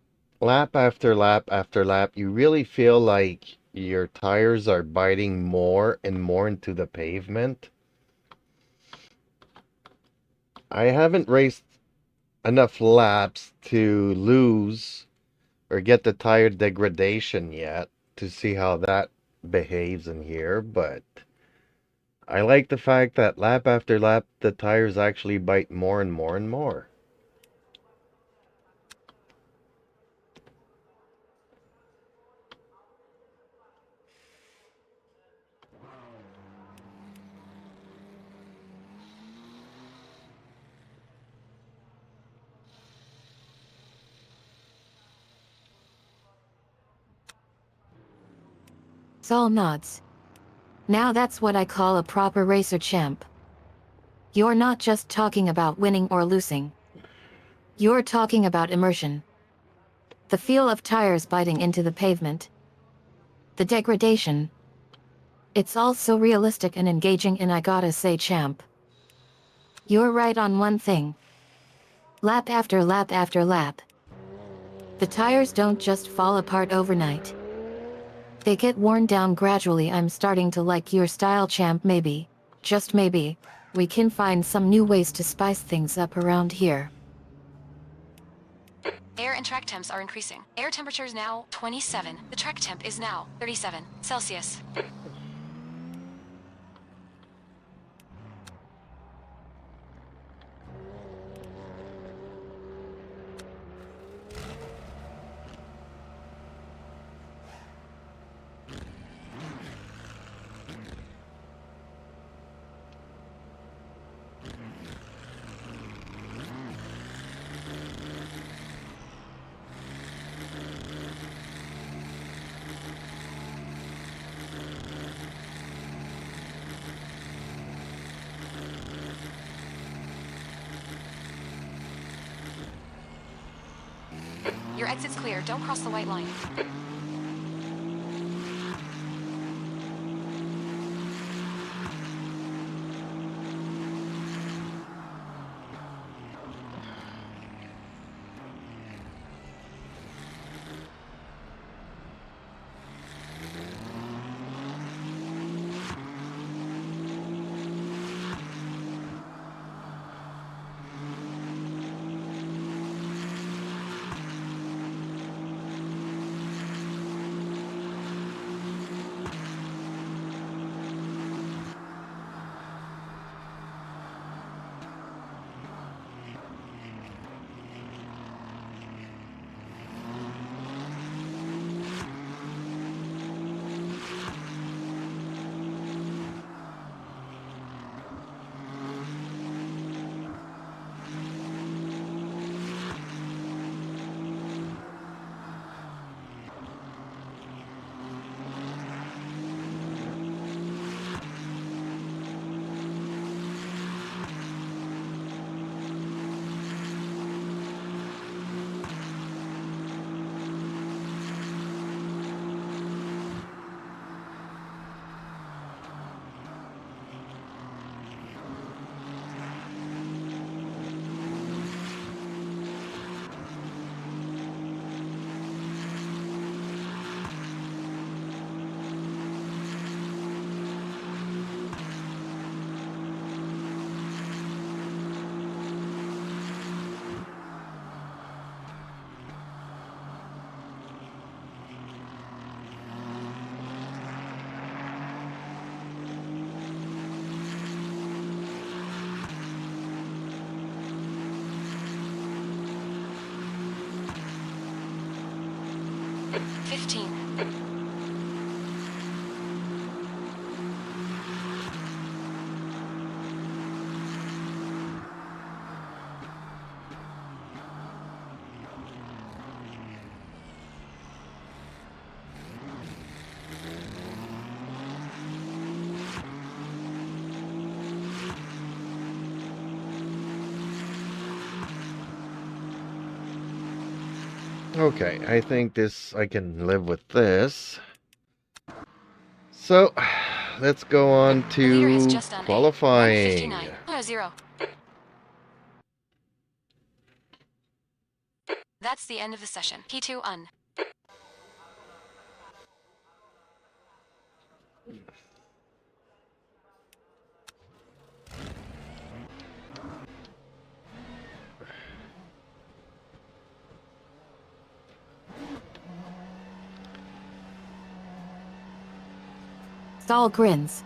lap after lap after lap, you really feel like your tires are biting more and more into the pavement. I haven't raced enough laps to lose or get the tire degradation yet to see how that behaves in here, but I like the fact that lap after lap, the tires actually bite more and more and more. Sol nods. Now that's what I call a proper racer, champ. You're not just talking about winning or losing. You're talking about immersion. The feel of tires biting into the pavement. The degradation. It's all so realistic and engaging, and I gotta say, champ, you're right on one thing. Lap after lap after lap, the tires don't just fall apart overnight. They get worn down gradually. I'm starting to like your style, champ. Maybe, just maybe, we can find some new ways to spice things up around here. Air and track temps are increasing. Air temperature is now 27. The track temp is now 37 Celsius. Your exit's clear. Don't cross the white line. Okay, I think I can live with this. So, let's go on The leader has to just done qualifying. 1:59.0. That's the end of the session. P2 un. Saul grins.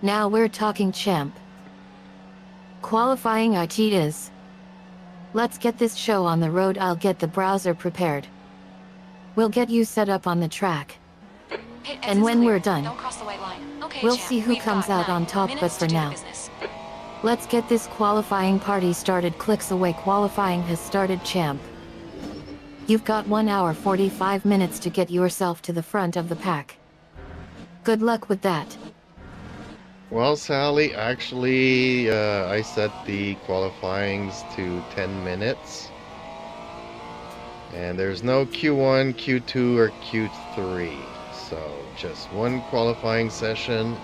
Now we're talking, champ. Qualifying IT is. Let's get this show on the road. I'll get the browser prepared. We'll get you set up on the track. Pit And exit's when clear. we're done, Don't cross the white line. Okay, we'll champ. see who We've comes got out on 9 top, but minutes for to do the now, business. let's get this qualifying party started. Clicks away. Qualifying has started, champ. You've got 1 hour 45 minutes to get yourself to the front of the pack. Good luck with that. Well, Sally, actually, I set the qualifyings to 10 minutes. And there's no Q1, Q2, or Q3. So, just one qualifying session,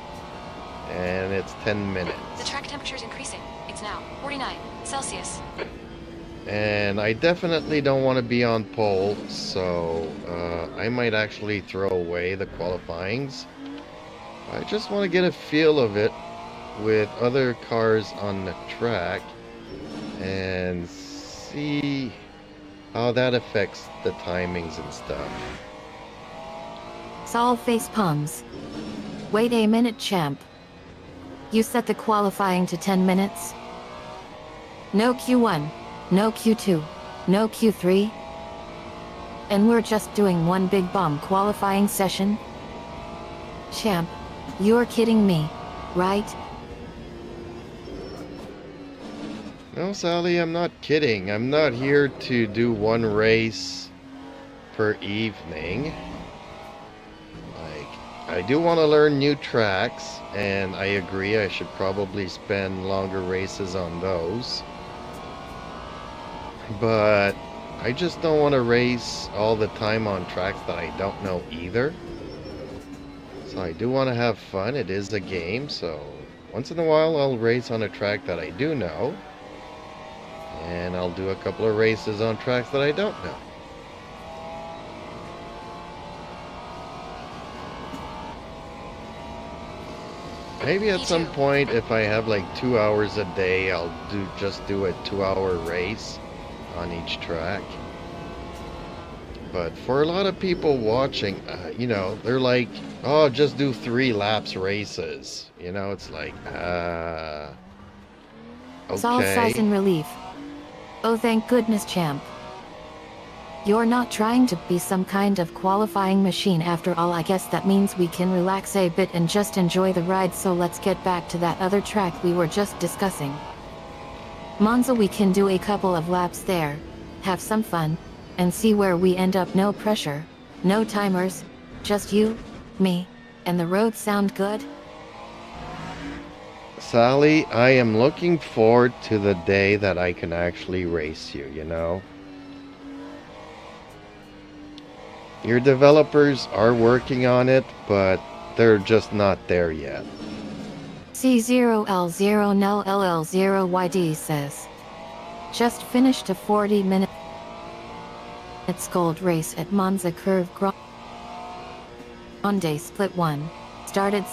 and it's 10 The minutes. track temperature is increasing. It's now 49 Celsius. And I definitely don't want to be on pole, so I might actually throw away the qualifyings. I just want to get a feel of it with other cars on the track and see how that affects the timings and stuff. Saul face palms. Wait a minute, champ. You set the qualifying to 10 minutes? No Q1, no Q2, no Q3? And we're just doing one big bomb qualifying session? Champ, you're kidding me, right? No, Sally, I'm not kidding. I'm not here to do one race per evening. I do want to learn new tracks, and I agree I should probably spend longer races on those. But I just don't want to race all the time on tracks that I don't know either. So I do want to have fun. It is a game, so once in a while I'll race on a track that I do know. And I'll do a couple of races on tracks that I don't know. Maybe at some point, if I have like 2 hours a day, I'll just do a 2-hour race on each track. But for a lot of people watching, you know, they're like, oh, just do 3 laps races. You know, it's like, okay. It's all sighs and relief. Oh, thank goodness, champ. You're not trying to be some kind of qualifying machine after all. I guess that means we can relax a bit and just enjoy the ride, so let's get back to that other track we were just discussing. Monza, we can do a couple of laps there, have some fun, and see where we end up. No pressure, no timers, just you, me, and the road. Sound good? Sally, I am looking forward to the day that I can actually race you, you know? Your developers are working on it, but they're just not there yet. C0L0NLL0YD says, just finished a 40-minute gold race at Monza Curve Grande Split 1. Started.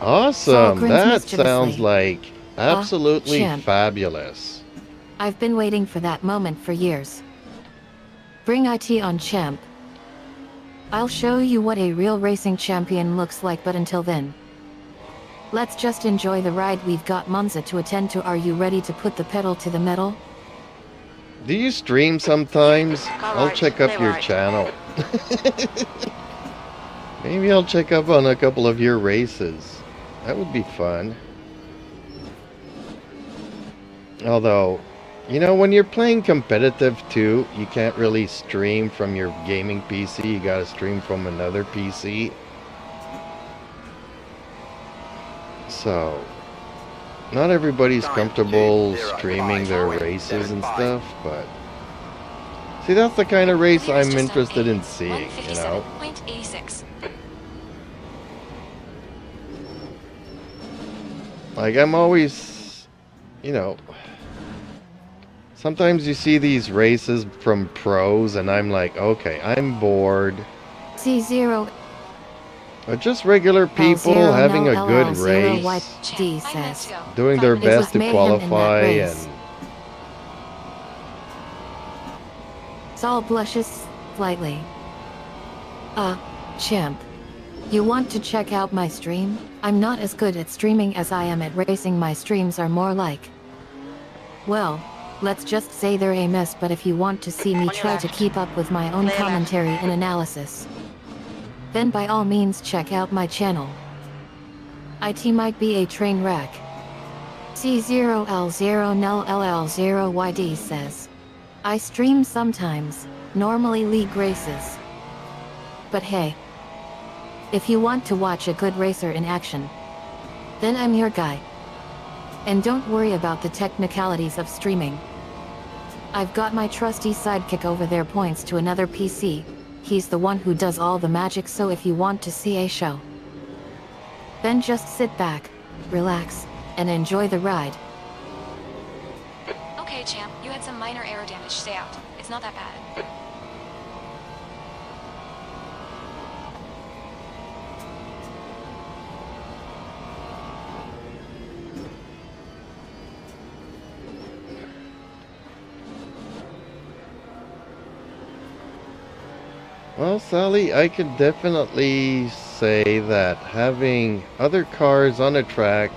Awesome! That sounds like absolutely fabulous. I've been waiting for that moment for years. Bring IT on, champ. I'll show you what a real racing champion looks like, but until then, let's just enjoy the ride. We've got Monza to attend to. Are you ready to put the pedal to the metal? Do you stream sometimes? I'll check up your channel. Maybe I'll check up on a couple of your races. That would be fun. Although, you know, when you're playing competitive too, you can't really stream from your gaming PC. You gotta stream from another PC. So, not everybody's comfortable streaming their races and stuff, but see, that's the kind of race I'm interested in seeing, you know? Like, I'm always, you know, sometimes you see these races from pros and I'm like, okay, I'm bored. C0. But just regular people having a good race, doing their best to qualify, and Saul blushes slightly. Champ, you want to check out my stream? I'm not as good at streaming as I am at racing. My streams are more like, well, let's just say they're a mess, but if you want to see me try to keep up with my own commentary and analysis, then by all means check out my channel. IT might be a train wreck. C0L0NLL0YD says, I stream sometimes, normally league races. But hey, if you want to watch a good racer in action, then I'm your guy. And don't worry about the technicalities of streaming. I've got my trusty sidekick over there, points to another PC. He's the one who does all the magic, so if you want to see a show, then just sit back, relax, and enjoy the ride. Okay, champ, you had some minor aero damage. Stay out. It's not that bad. well, Sally, I could definitely say that having other cars on a track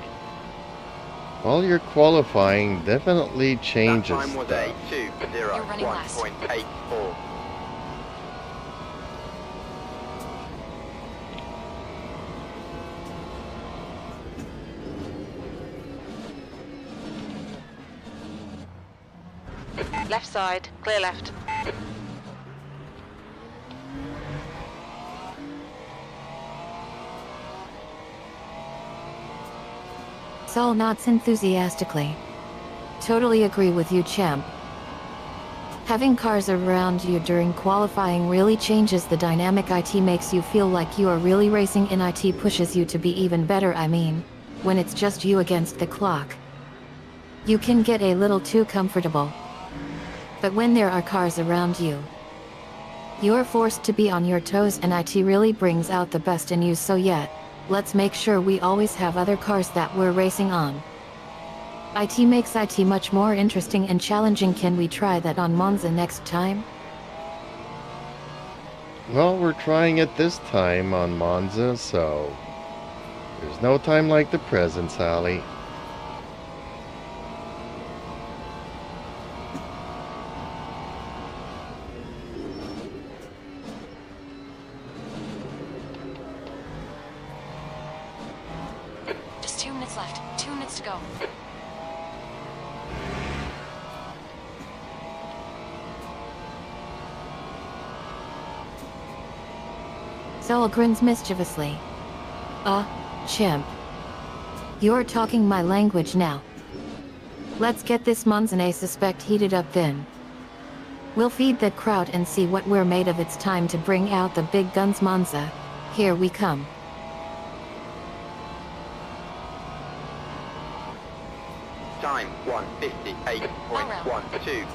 while you're qualifying definitely changes That time was stuff. 8:02.1.84. Left side, clear left. Saul nods enthusiastically. Totally agree with you, champ. Having cars around you during qualifying really changes the dynamic. It makes you feel like you are really racing, and it pushes you to be even better. I mean, when it's just you against the clock, you can get a little too comfortable. But when there are cars around you, you're forced to be on your toes, and it really brings out the best in you. So yeah, let's make sure we always have other cars that we're racing on. It makes it much more interesting and challenging. Can we try that on Monza next time? Well, we're trying it this time on Monza, so there's no time like the present, Sally. Just 2 minutes left. 2 minutes to go. Sol grins mischievously. Chimp. You're talking my language now. Let's get this Monza suspect heated up then. We'll feed that crowd and see what we're made of. It's time to bring out the big guns. Monza, here we come. Time 1:58.12.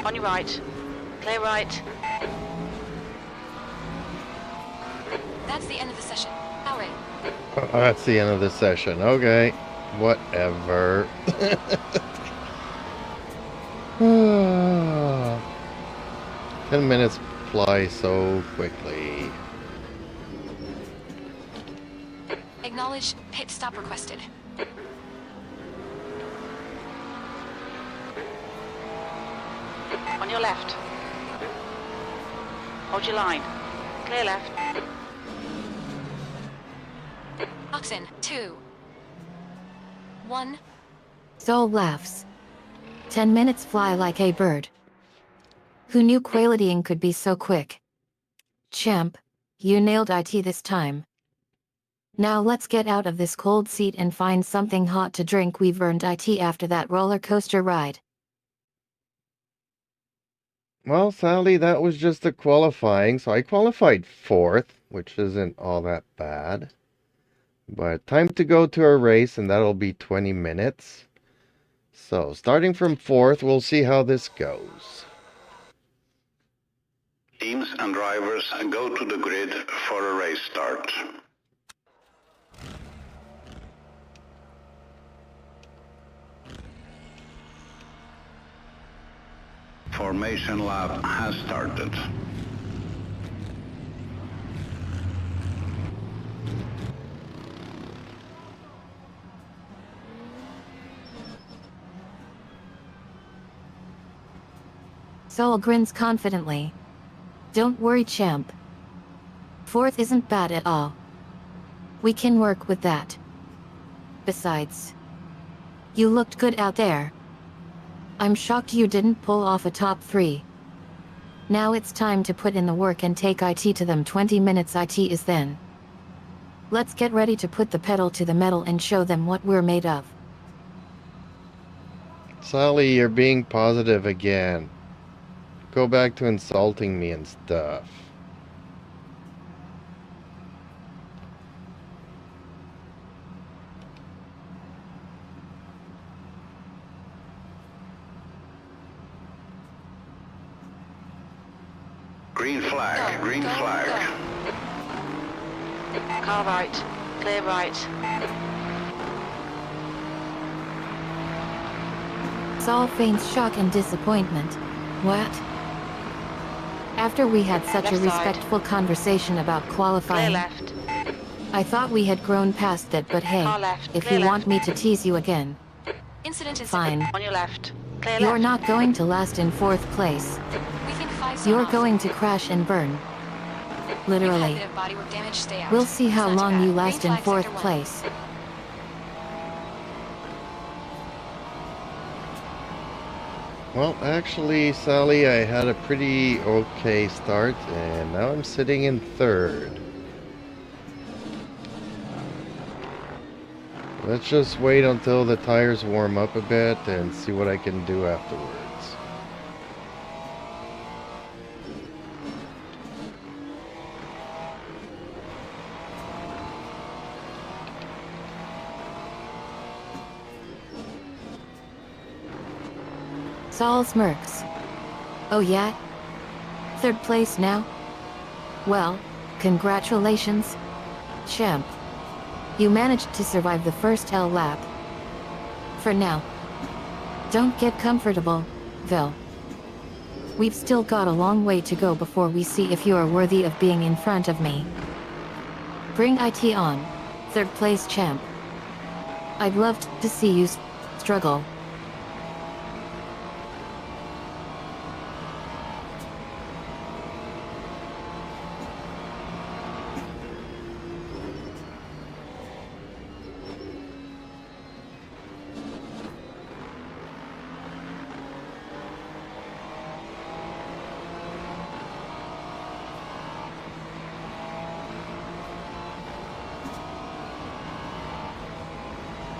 On your right. Clear right. That's the end of the session. Alright. That's the end of the session. Okay, whatever. 10 minutes fly so quickly. Acknowledge. Pit stop requested. On your left. Hold your line. Clear left. Oxen. 2. 1. Sol laughs. 10 minutes fly like a bird. Who knew qualifying could be so quick? Champ, you nailed it this time. Now let's get out of this cold seat and find something hot to drink. We've earned it after that roller coaster ride. Well, Sally, that was just the qualifying. So I qualified 4th, which isn't all that bad. But time to go to a race, and that'll be 20 minutes. So starting from 4th, we'll see how this goes. Teams and drivers go to the grid for a race start. Formation lap has started. Sol grins confidently. Don't worry, champ. 4th isn't bad at all. We can work with that. Besides, you looked good out there. I'm shocked you didn't pull off a top 3. Now it's time to put in the work and take it to them. 20 minutes it is then. Let's get ready to put the pedal to the metal and show them what we're made of. Sally, you're being positive again. Go back to insulting me and stuff. Green flag, Go, green go, flag. Car right. Clear right. Saul feigns shock and disappointment. What? After we had such a Left side. respectful conversation about Clear qualifying, left. I thought we had grown past that, but hey, Car left. if Clear you want left. me to tease you again, Incident is fine. On your left. Clear You're left. not going to last in 4th place. We think 5 zone You're off. going to crash and burn. You've had a Literally. bit of bodywork damage, stay out. We'll see It's how not too long bad. you Green last in flag, 4th sector 1. place. Well, actually, Sally, I had a pretty okay start, and now I'm sitting in 3rd. Let's just wait until the tires warm up a bit and see what I can do afterwards. Saul smirks. Oh yeah? 3rd place now? Well, congratulations, champ. You managed to survive the first L lap. For now. Don't get comfortable, though. We've still got a long way to go before we see if you are worthy of being in front of me. Bring IT on, 3rd place champ. I'd love to see you struggle.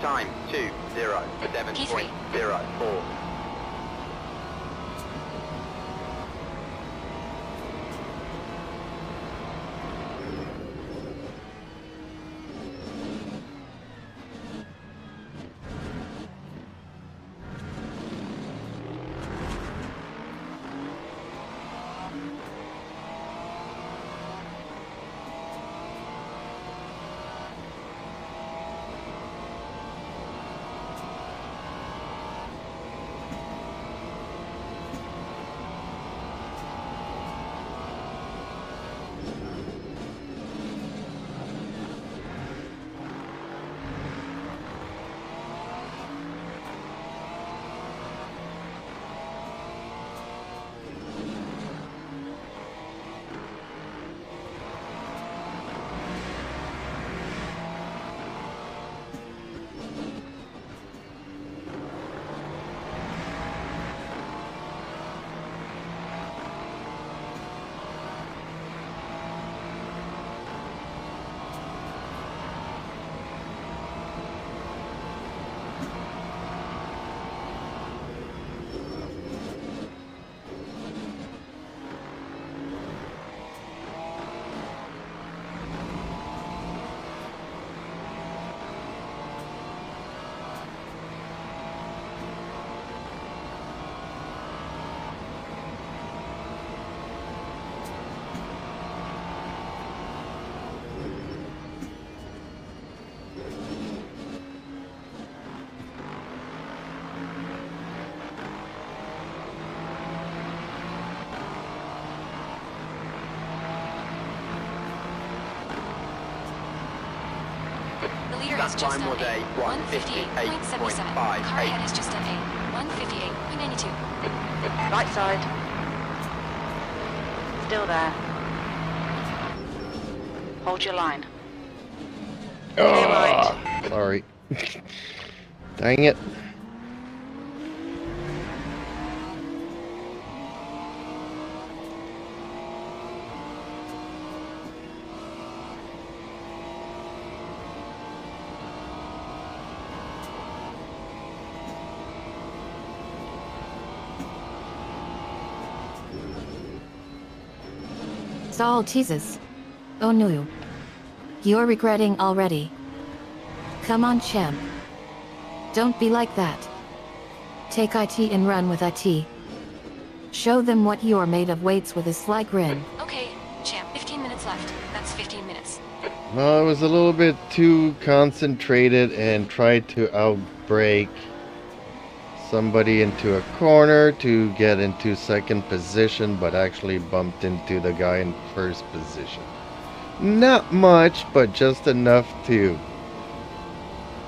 Time 2:07.04. The leader has That just time done was a 158.77. Car 158.58. ahead has just done a 158.92. Right side. Still there. Hold your line. Clear right. Sorry. Dang it. Saul teases. Oh no. You're regretting already. Come on, champ. Don't be like that. Take IT and run with IT. Show them what you're made of. Waits with a sly grin. Okay, champ. 15 minutes left. That's 15 minutes. Well, I was a little bit too concentrated and tried to outbrake somebody into a corner to get into second position, but actually bumped into the guy in first position. Not much, but just enough to,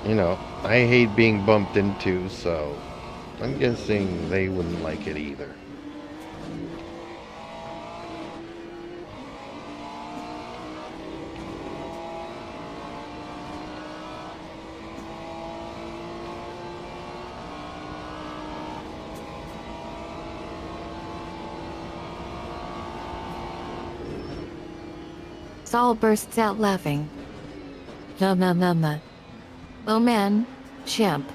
I hate being bumped into, so I'm guessing they wouldn't like it either. Saul bursts out laughing. Nah. Oh man, champ.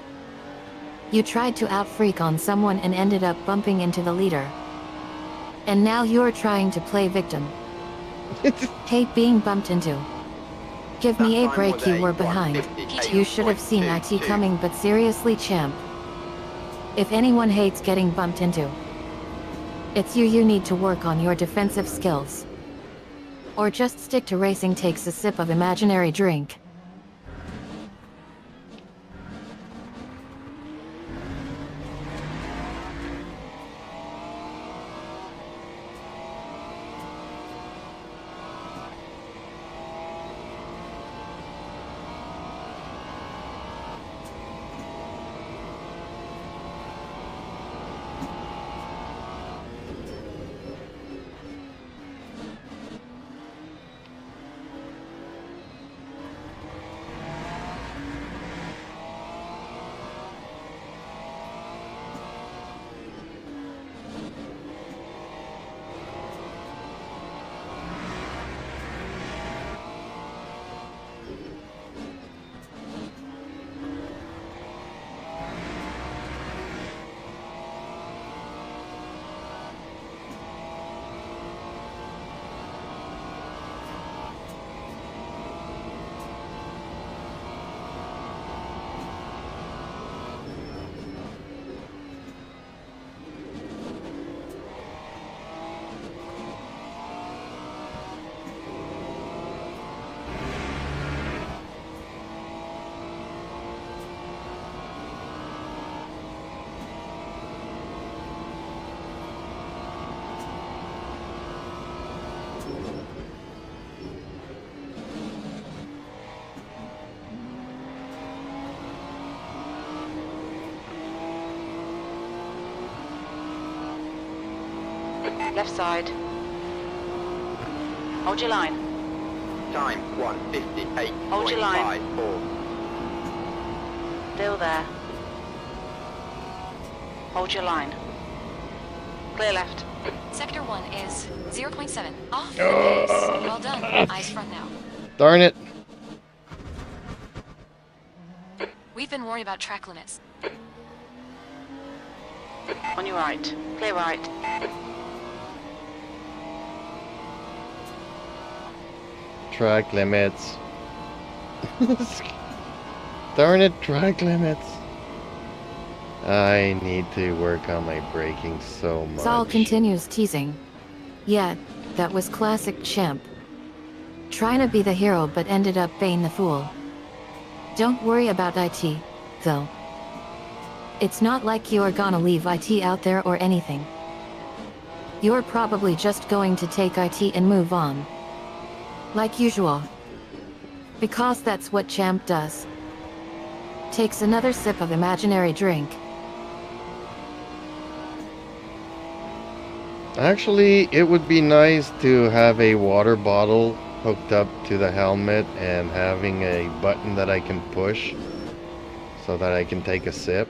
You tried to outfreak on someone and ended up bumping into the leader. And now you're trying to play victim. Hate being bumped into. Give me a break, you were behind. You should have seen IT coming, but seriously, champ. If anyone hates getting bumped into, it's you. You need to work on your defensive skills. Or just stick to racing. Takes a sip of imaginary drink. Left side. Hold your line. Time 1:58.54. Hold your line. Still there. Hold your line. Clear left. Sector 1 is 0.7. Off the pace. Well done. Eyes front now. Darn it. We've been worried about track limits. On your right. Clear right. Track limits. Darn it, track limits. I need to work on my braking so much. Saul continues teasing. Yeah, that was classic champ. Trying to be the hero but ended up being the fool. Don't worry about IT, though. It's not like you are gonna leave IT out there or anything. You're probably just going to take IT and move on. Like usual. Because that's what champ does. Takes another sip of imaginary drink. Actually, it would be nice to have a water bottle hooked up to the helmet and having a button that I can push so that I can take a sip.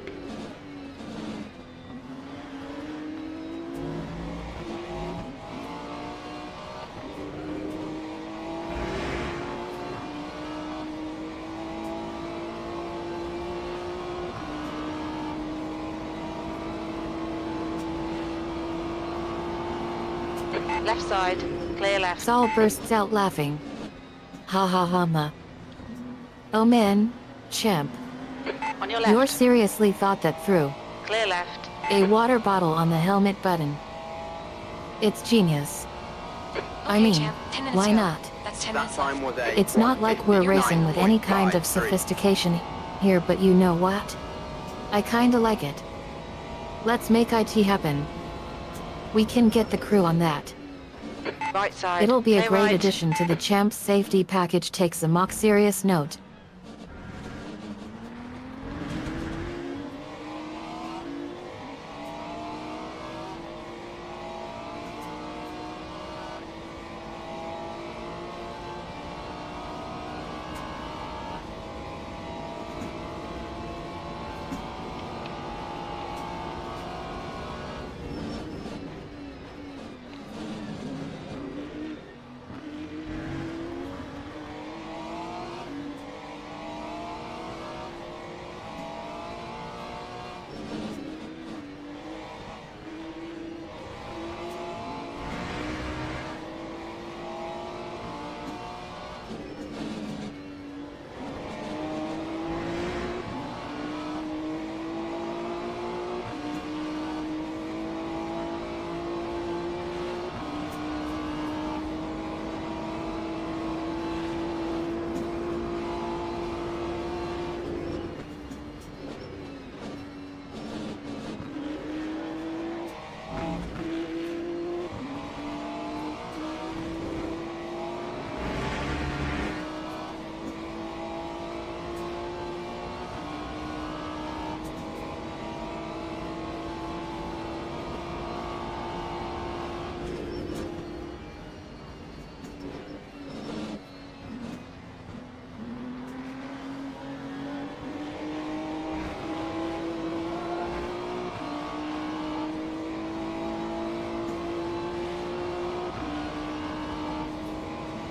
Left side. Clear left. Saul bursts out laughing. Ha ha ha ma. Oh man, champ. On your left. You're seriously thought that through. Clear left. A water bottle on the helmet button. It's genius. I Okay, mean, champ. 10 minutes why to go. not? That's 10 That minutes left. time was a It's not like we're racing with any kind of 1:59.53. sophistication here, but you know what? I kinda like it. Let's make IT happen. We can get the crew on that. Right side. It'll be a Clear great right. addition to the Champ's safety package. Takes a mock serious note.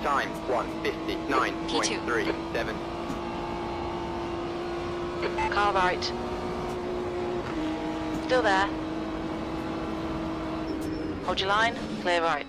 Time 1:59.37. Car right. Still there. Hold your line. Clear right.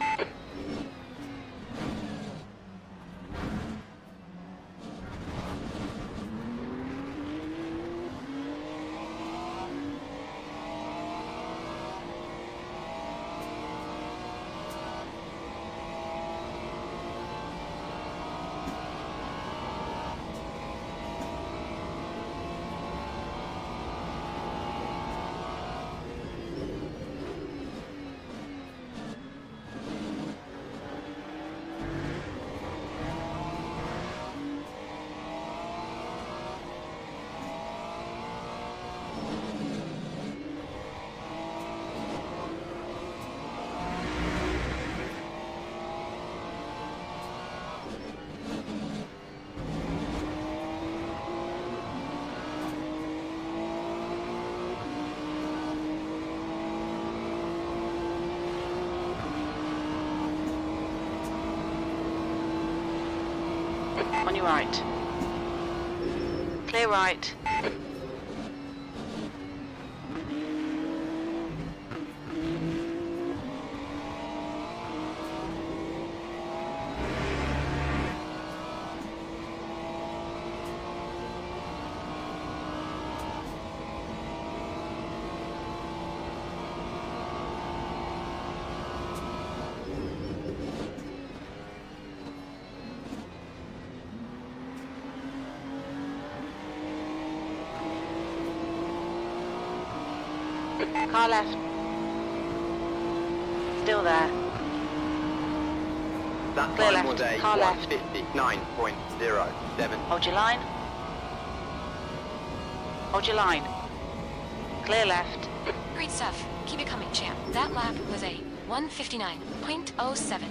On your right. Clear right. Car left. Still there. That Clear time left. was a Car left. 1:59.07. Hold your line. Hold your line. Clear left. Great stuff. Keep it coming, champ. That lap was a 1:59.07.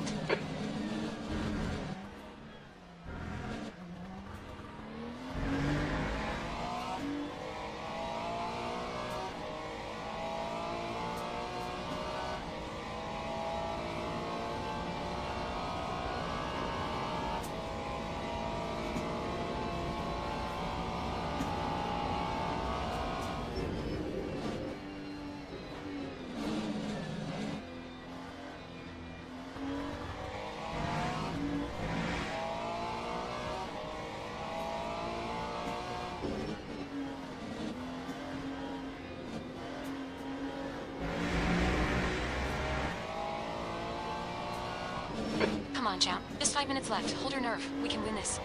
on, champ. Just 5 minutes left. Hold your nerve. We can win this.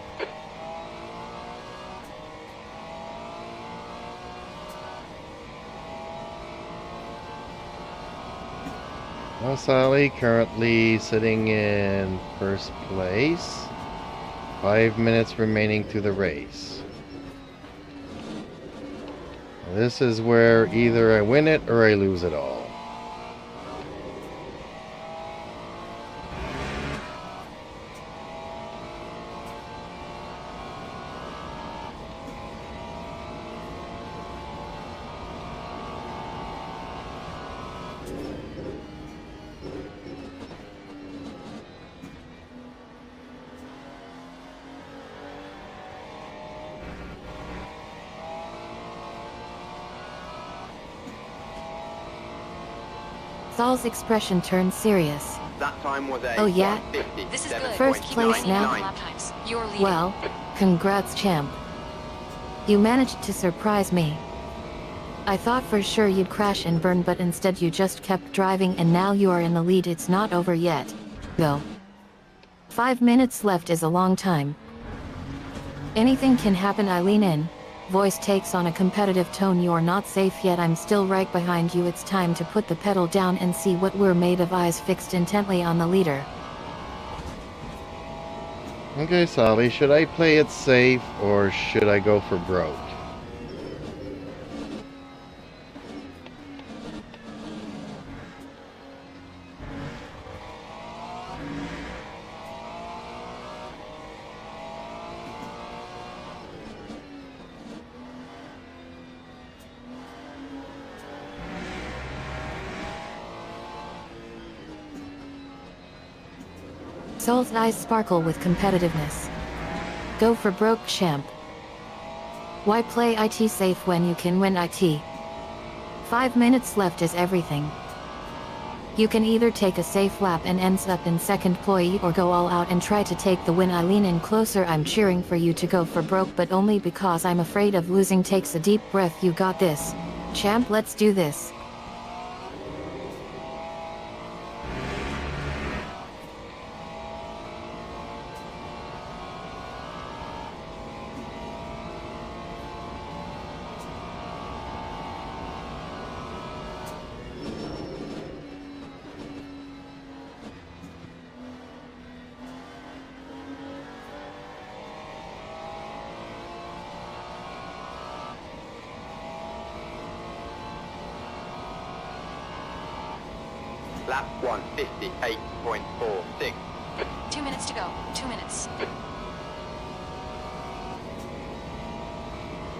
Well, Sally currently sitting in first place. 5 minutes remaining to the race. This is where either I win it or I lose it all. Saul's expression turned serious. That time was a Oh, yeah? 1:50. This is good. First place now? Lap times. You're leading. Well, congrats, champ. You managed to surprise me. I thought for sure you'd crash and burn, but instead you just kept driving and now you are in the lead. It's not over yet. Go. 5 minutes left is a long time. Anything can happen. I lean in. Voice takes on a competitive tone. You're not safe yet. I'm still right behind you. It's time to put the pedal down and see what we're made of. Eyes fixed intently on the leader. Okay, Sally, should I play it safe or should I go for broke? Saul's eyes sparkle with competitiveness. Go for broke, champ. Why play IT safe when you can win IT? 5 minutes left is everything. You can either take a safe lap and ends up in second place or go all out and try to take the win. I lean in closer. I'm cheering for you to go for broke, but only because I'm afraid of losing. Takes a deep breath. You got this. Champ, let's do this. Lap 1:58.46. 2 minutes to go. 2 minutes.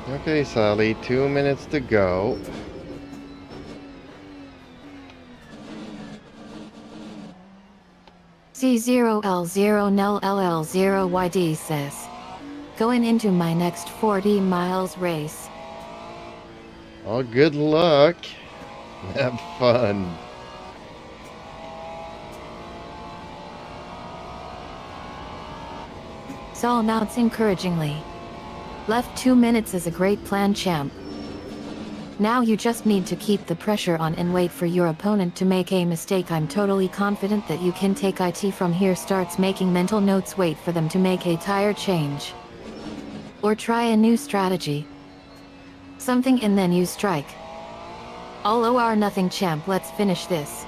Okay, Sally, 2 minutes to go. C0L0 NEL LL0YD says. Going into my next 40 miles race. Well, good luck. Have fun. Saul nods encouragingly. Left 2 minutes is a great plan, champ. Now you just need to keep the pressure on and wait for your opponent to make a mistake. I'm totally confident that you can take IT from here. Starts making mental notes. Wait for them to make a tire change. Or try a new strategy. Something and then you strike. All or nothing, champ. Let's finish this.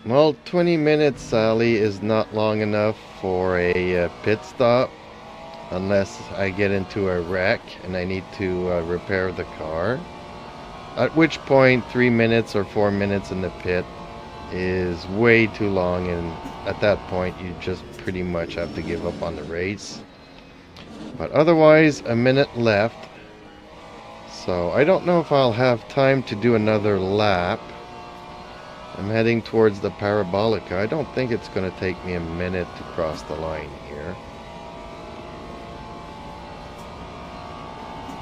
Well, 20 minutes, Sally, is not long enough for a pit stop. Unless I get into a wreck and I need to repair the car. At which point 3 minutes or 4 minutes in the pit is way too long, and at that point you just pretty much have to give up on the race. But otherwise, a minute left. So I don't know if I'll have time to do another lap. I'm heading towards the Parabolica. I don't think it's going to take me a minute to cross the line here.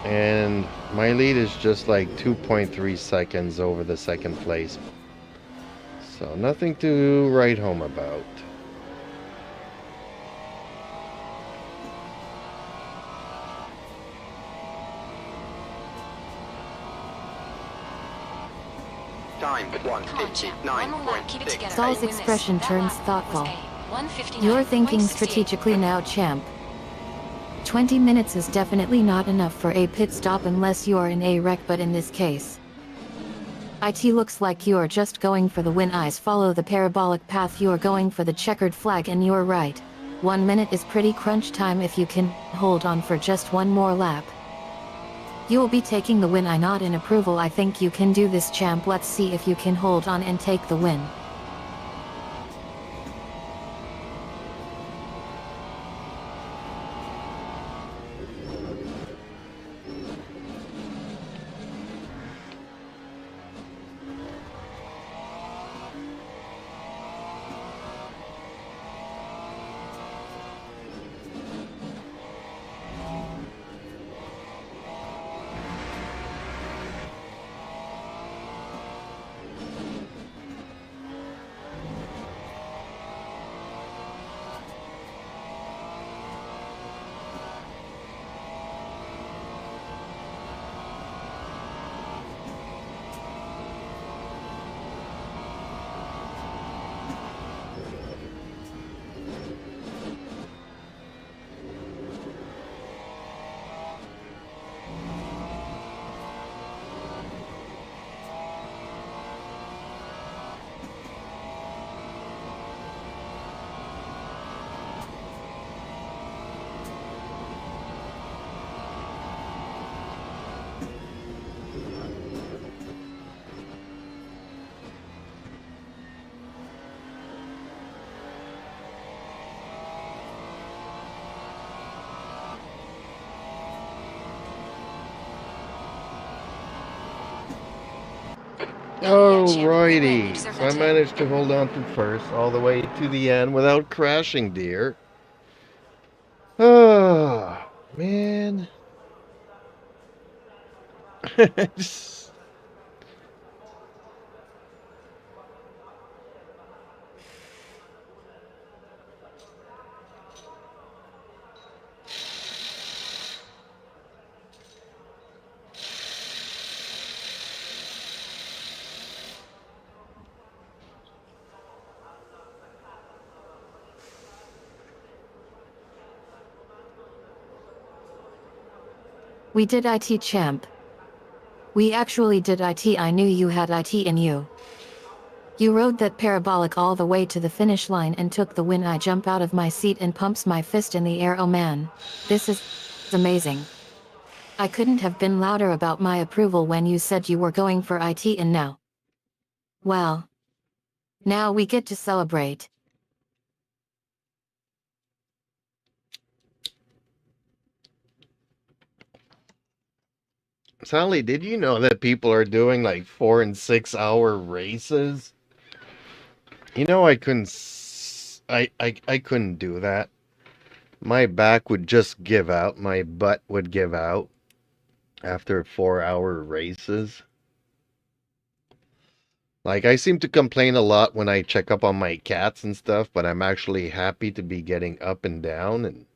And my lead is just like 2.3 seconds over the second place. So nothing to write home about. Time Come on, champ. One more lap. Keep it 159.68. together. Saul's You win this. expression That turns lap thoughtful. was a 1:59. You're thinking 0.68. strategically now, champ. 20 minutes is definitely not enough for a pit stop unless you're in a wreck, but in this case, it looks like you're just going for the win. Eyes follow the parabolic path, you're going for the checkered flag, and you're right. 1 minute is pretty crunch time if you can hold on for just one more lap. You'll be taking the win. I nod in approval. I think you can do this, champ. Let's see if you can hold on and take the win. Alrighty, so I managed to hold on to first all the way to the end without crashing, dear. Oh, man. Just- We did it, champ. We actually did it. I knew you had it in you. You rode that parabolic all the way to the finish line and took the win. I jump out of my seat and pumps my fist in the air. Oh man, this is amazing. I couldn't have been louder about my approval when you said you were going for it, and now, well, now we get to celebrate. Sally, did you know that people are doing like 4 and 6 hour races? You know, I couldn't. I couldn't do that. My back would just give out. My butt would give out after 4 hour races. Like, I seem to complain a lot when I check up on my cats and stuff, but I'm actually happy to be getting up and down, and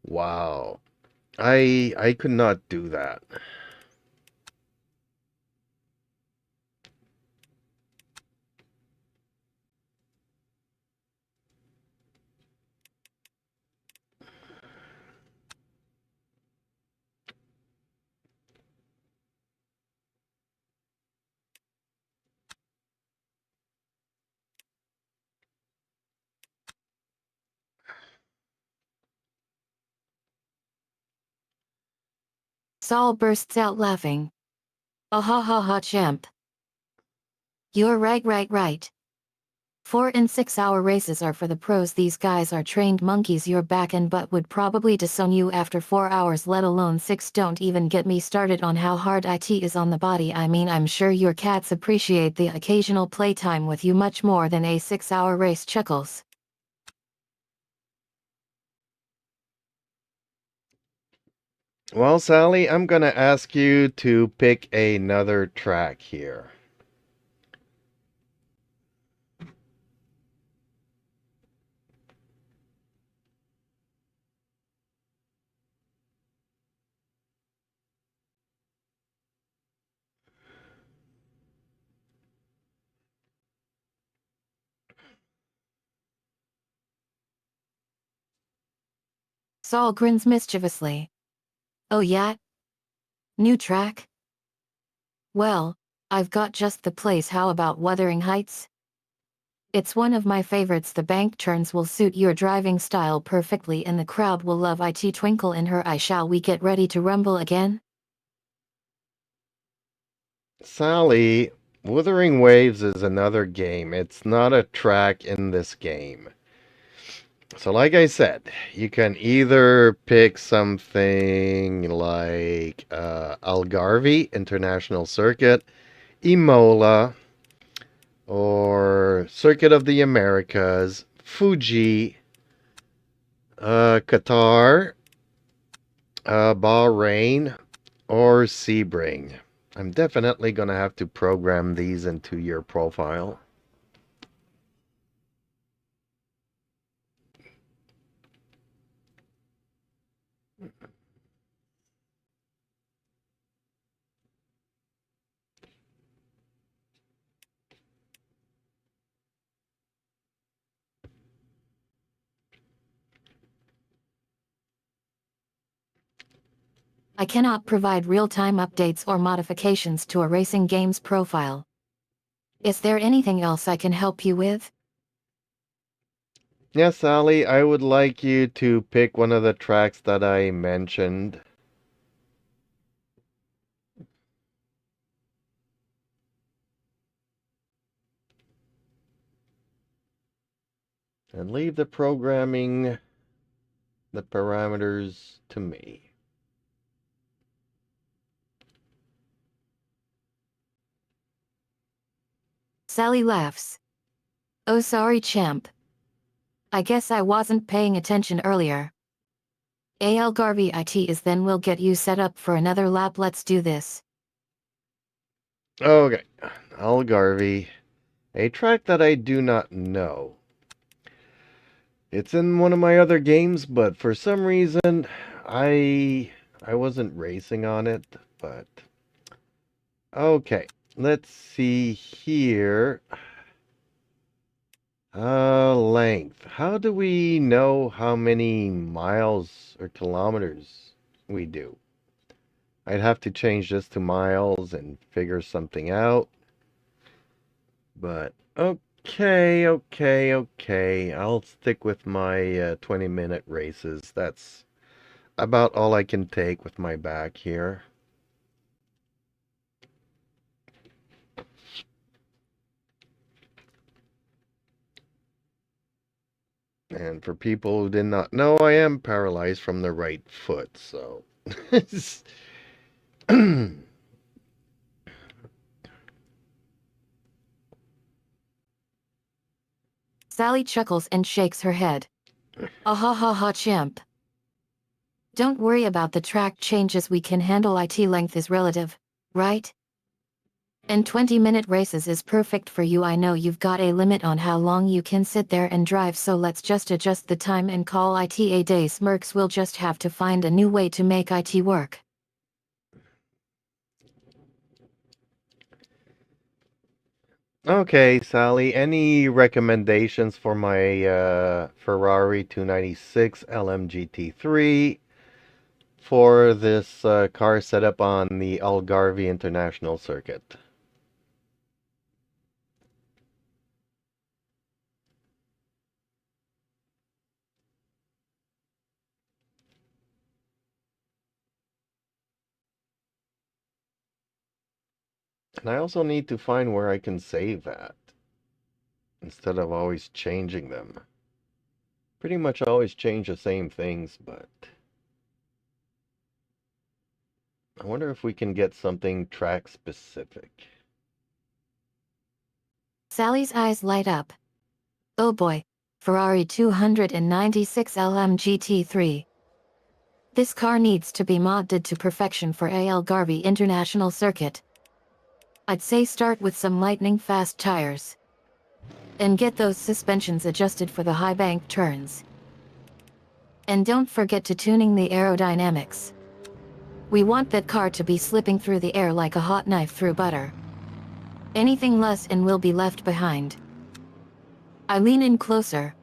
wow. I could not do that. Saul bursts out laughing. Ah ha ha ha, champ. You're right. 4 and 6 hour races are for the pros. These guys are trained monkeys. Your back and butt would probably disown you after 4 hours, let alone 6. Don't even get me started on how hard it is on the body. I mean, I'm sure your cats appreciate the occasional playtime with you much more than a 6 hour race. Chuckles. Well, Sally, I'm gonna ask you to pick another track here. Saul grins mischievously. Oh yeah? New track? Well, I've got just the place. How about Wuthering Heights? It's one of my favorites. The bank turns will suit your driving style perfectly and the crowd will love it. Twinkle in her eye. Shall we get ready to rumble again? Sally, Wuthering Waves is another game. It's not a track in this game. So like I said, you can either pick something like Algarve International Circuit, Imola, or Circuit of the Americas, Fuji, Qatar, Bahrain, or Sebring. I'm definitely going to have to program these into your profile. I cannot provide real-time updates or modifications to a racing game's profile. Is there anything else I can help you with? Yes, Sally, I would like you to pick one of the tracks that I mentioned. And leave the programming, the parameters to me. Sally laughs. Oh sorry champ. I guess I wasn't paying attention earlier. Algarve it is. Then we'll get you set up for another lap. Let's do this. Okay, Algarve, a track that I do not know. It's in one of my other games, but for some reason, I wasn't racing on it, but okay, let's see here. Length. How do we know how many miles or kilometers we do? I'd have to change this to miles and figure something out. But okay. I'll stick with my 20-minute races. That's about all I can take with my back here. And for people who did not know, I am paralyzed from the right foot, so... Sally chuckles and shakes her head. Ah ha ha ha champ. Don't worry about the track changes, we can handle it. Length is relative, right? And 20-minute races is perfect for you. I know you've got a limit on how long you can sit there and drive, so let's just adjust the time and call it a day. Smirks, we'll just have to find a new way to make it work. Okay, Sally, any recommendations for my Ferrari 296 LMGT3 for this car setup on the Algarve International Circuit? And I also need to find where I can save at instead of always changing them. Pretty much always change the same things, but I wonder if we can get something track specific. Sally's eyes light up. Oh boy, Ferrari 296 LMGT3. This car needs to be modded to perfection for Algarve International Circuit. I'd say start with some lightning fast tires. And get those suspensions adjusted for the high bank turns. And don't forget to tuning the aerodynamics. We want that car to be slipping through the air like a hot knife through butter. Anything less and we'll be left behind. I lean in closer.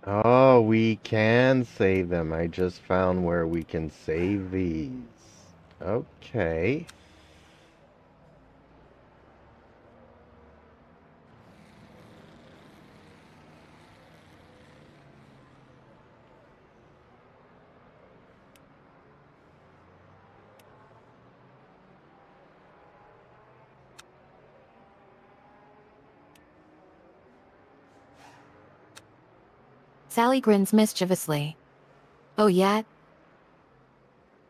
Oh, we can save them. I just found where we can save these. Okay. Sally grins mischievously. Oh yeah?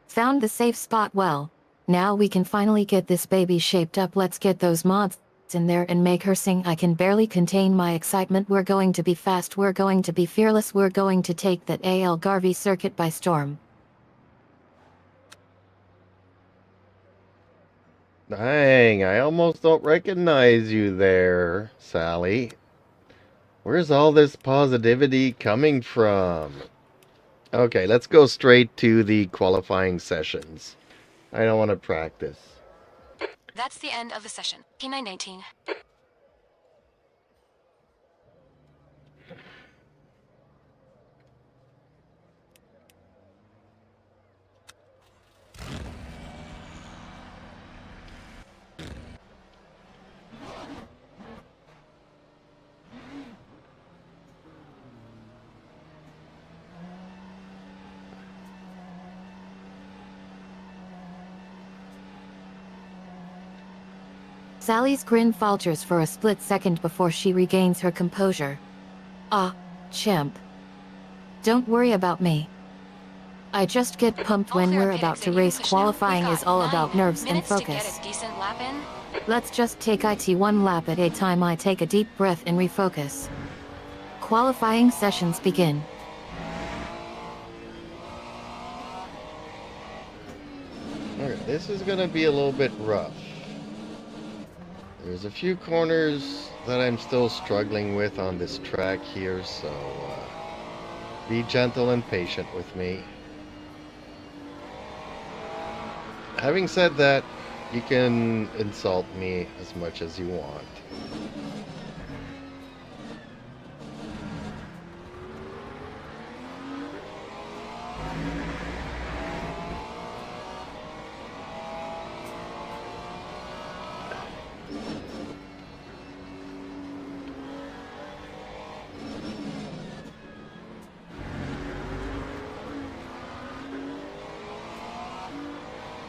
Found the safe spot well. Now we can finally get this baby shaped up. Let's get those mods in there and make her sing. I can barely contain my excitement. We're going to be fast, we're going to be fearless, we're going to take that AL Garvey circuit by storm. Dang, I almost don't recognize you there, Sally. Where's all this positivity coming from? Okay, let's go straight to the qualifying sessions. I don't want to practice. That's the end of the session. K919. Sally's grin falters for a split second before she regains her composure. Ah, champ. Don't worry about me. I just get pumped All when clear we're on pit about to exit. You can race. push now. Qualifying We've is got all 9 about nerves and minutes to get focus. a decent lap in. Let's just take it one lap at a time. I take a deep breath and refocus. Qualifying sessions begin. Alright, this is going to be a little bit rough. There's a few corners that I'm still struggling with on this track here, so be gentle and patient with me. Having said that, you can insult me as much as you want.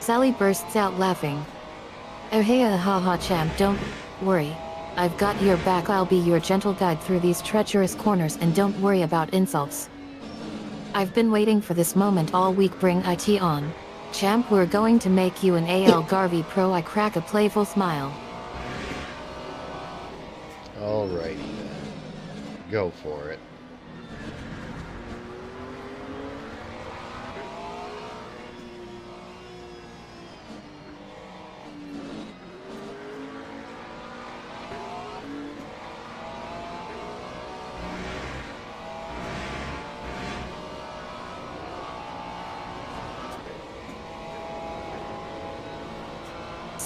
Sally bursts out laughing. Oh hey haha champ, don't worry. I've got your back. I'll be your gentle guide through these treacherous corners, and don't worry about insults. I've been waiting for this moment all week. Bring it on. Champ, we're going to make you an AL Garvey Pro. I crack a playful smile. Alrighty then. Go for it.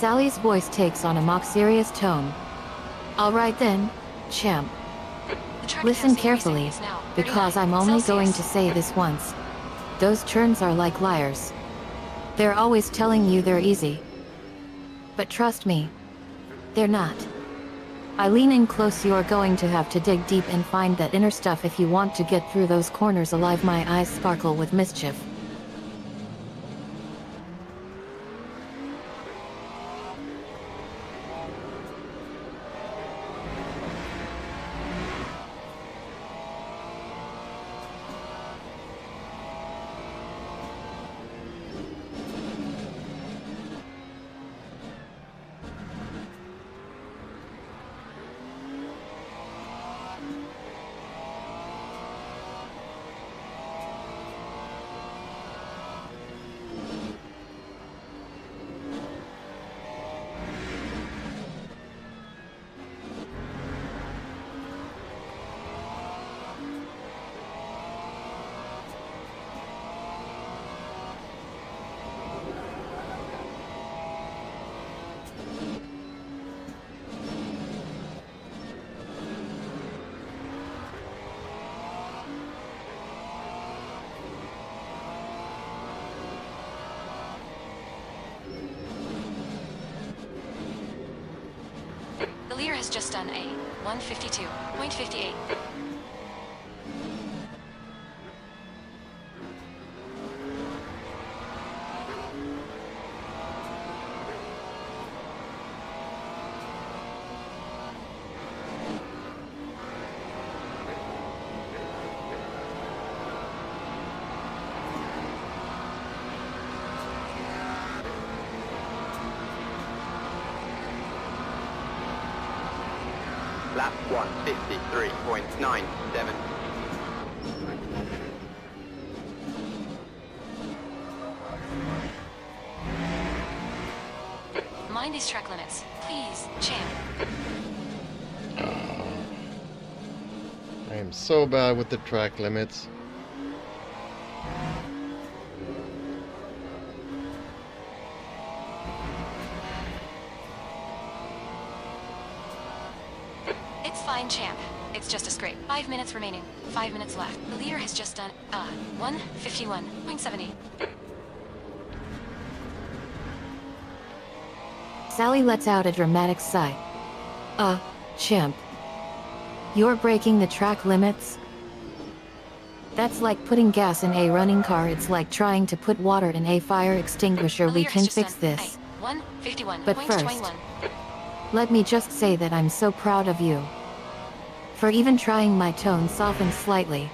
Sally's voice takes on a mock serious tone. Alright then, champ. The track Listen temp's increasing. carefully, It's now because 39 I'm only Celsius. going to say this once. Those turns are like liars. They're always telling you they're easy. But trust me, they're not. I lean in close. You're going to have to dig deep and find that inner stuff if you want to get through those corners alive. My eyes sparkle with mischief. has just done a 152.58. Lap 153.97. Mind these track limits. Please, champ. I am so bad with the track limits. It's fine, champ. It's just a scrape. 5 minutes remaining. 5 minutes left. The leader has just done 151.70. Sally lets out a dramatic sigh. Chimp. You're breaking the track limits? That's like putting gas in a running car. It's like trying to put water in a fire extinguisher. The We leader can has just fix done this. a 151.21. But first, let me just say that I'm so proud of you. For even trying. My tone softened slightly.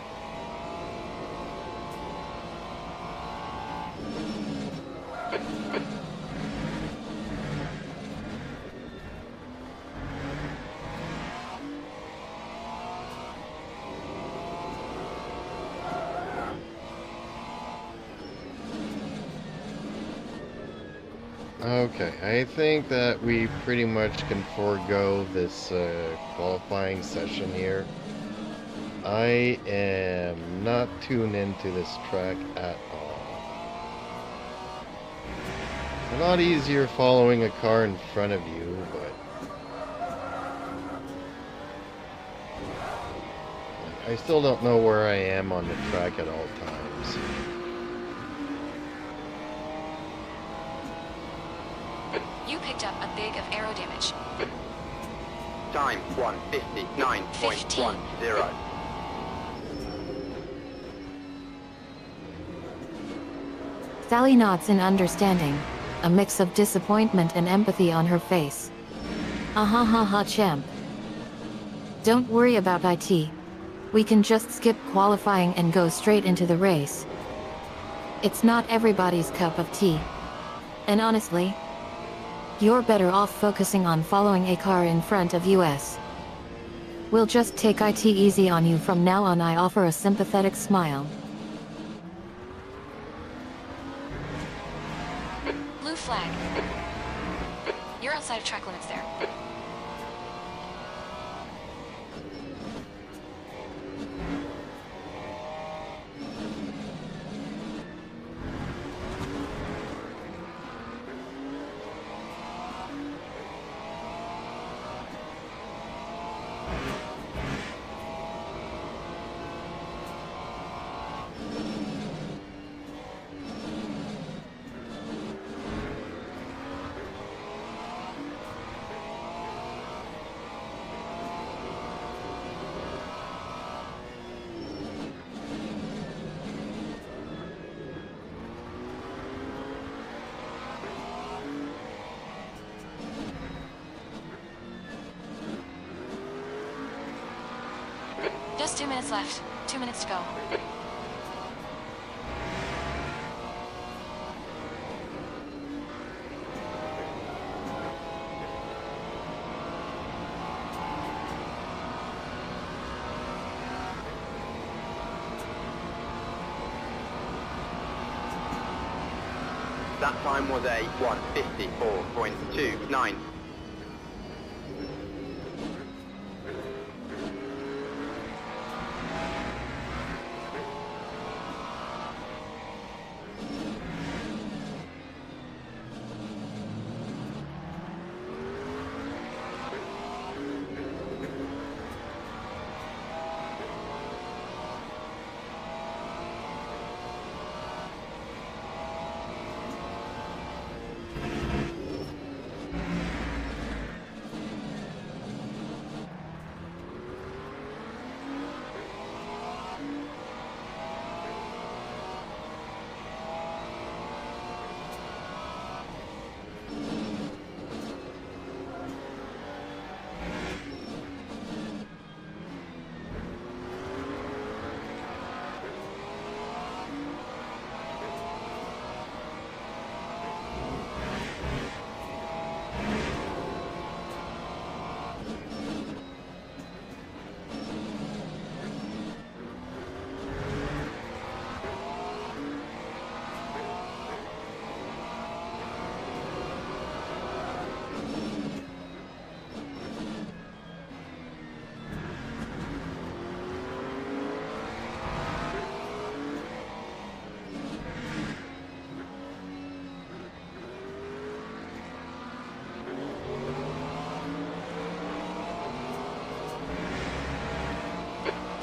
Okay, I think that we pretty much can forego this qualifying session here. I am not tuned into this track at all. It's a lot easier following a car in front of you, but I still don't know where I am on the track at all times. You picked up a big of aero damage. Time 159.10. Sally nods in understanding, a mix of disappointment and empathy on her face. Champ. Don't worry about IT. We can just skip qualifying and go straight into the race. It's not everybody's cup of tea. And honestly, you're better off focusing on following a car in front of us. We'll just take it easy on you from now on. I offer a sympathetic smile. Blue flag. You're outside of track limits there. Just 2 minutes left. 2 minutes to go. That time was a 154.29.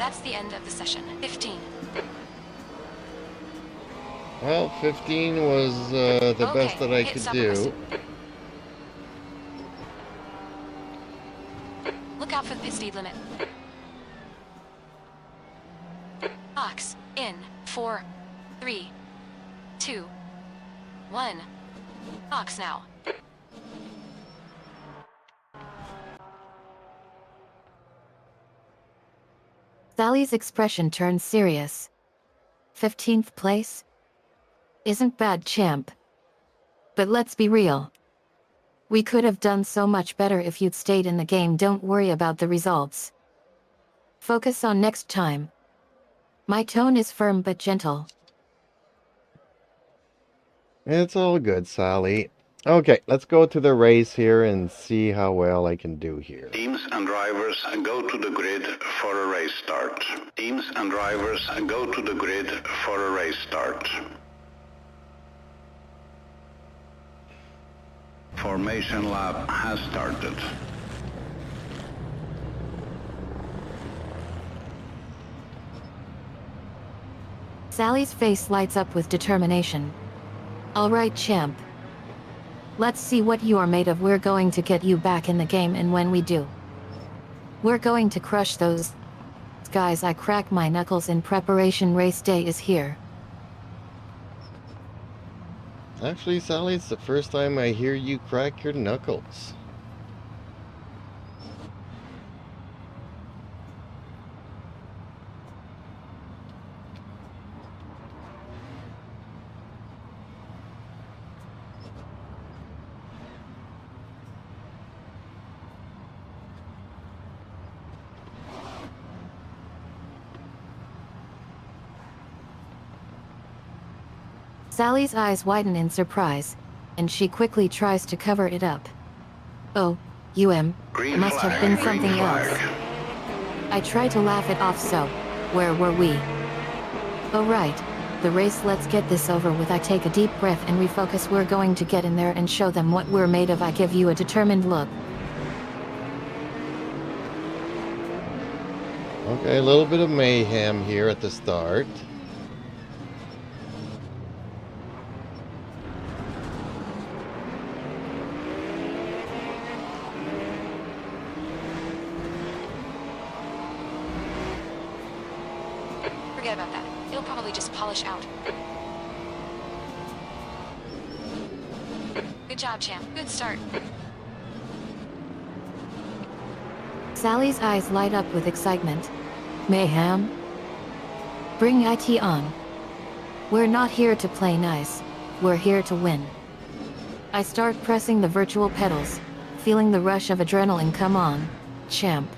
That's the end of the session. 15. Well, 15 was the best Okay, that I hit could stop do. requested. Look out for the pit speed limit. Ox, in, 4, 3, 2, 1. Ox now. Sally's expression turned serious. 15th place? Isn't bad, champ. But let's be real. We could have done so much better if you'd stayed in the game. Don't worry about the results. Focus on next time. My tone is firm but gentle. It's all good, Sally. Okay, let's go to the race here and see how well I can do here. Teams and drivers go to the grid for a race start. Teams and drivers go to the grid for a race start. Formation lap has started. Sally's face lights up with determination. All right, champ. Let's see what you are made of. We're going to get you back in the game, and when we do, we're going to crush those guys. I crack my knuckles in preparation. Race day is here. Actually, Sally, it's the first time I hear you crack your knuckles. Sally's eyes widen in surprise, and she quickly tries to cover it up. Oh, Green must have flag, been green something flag. else. I try to laugh it off. So, where were we? Oh right, the race. Let's get this over with. I take a deep breath and refocus. We're going to get in there and show them what we're made of. I give you a determined look. Okay, a little bit of mayhem here at the start. Forget about that. It'll probably just polish out. Good job, champ. Good start. Sally's eyes light up with excitement. Mayhem? Bring it on. We're not here to play nice. We're here to win. I start pressing the virtual pedals, feeling the rush of adrenaline. Come on, champ.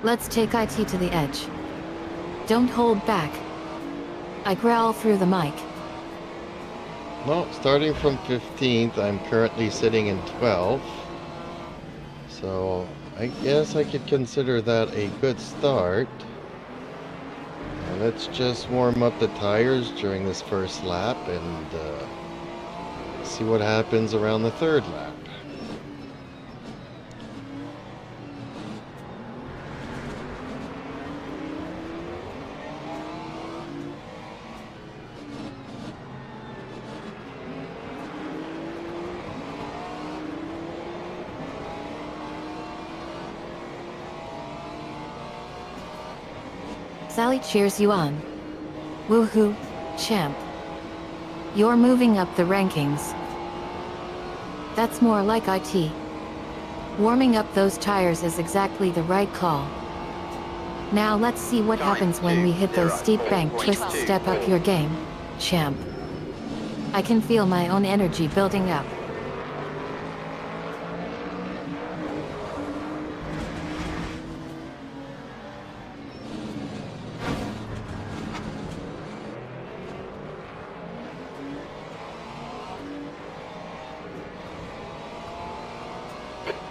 Let's take it to the edge. Don't hold back. I growl through the mic. Well, starting from 15th, I'm currently sitting in 12th. So, I guess I could consider that a good start. Now, let's just warm up the tires during this first lap and see what happens around the third lap. Sally cheers you on. Woohoo, champ. You're moving up the rankings. That's more like it. Warming up those tires is exactly the right call. Now let's see what happens when we hit those steep bank twists. Step up your game, champ. I can feel my own energy building up.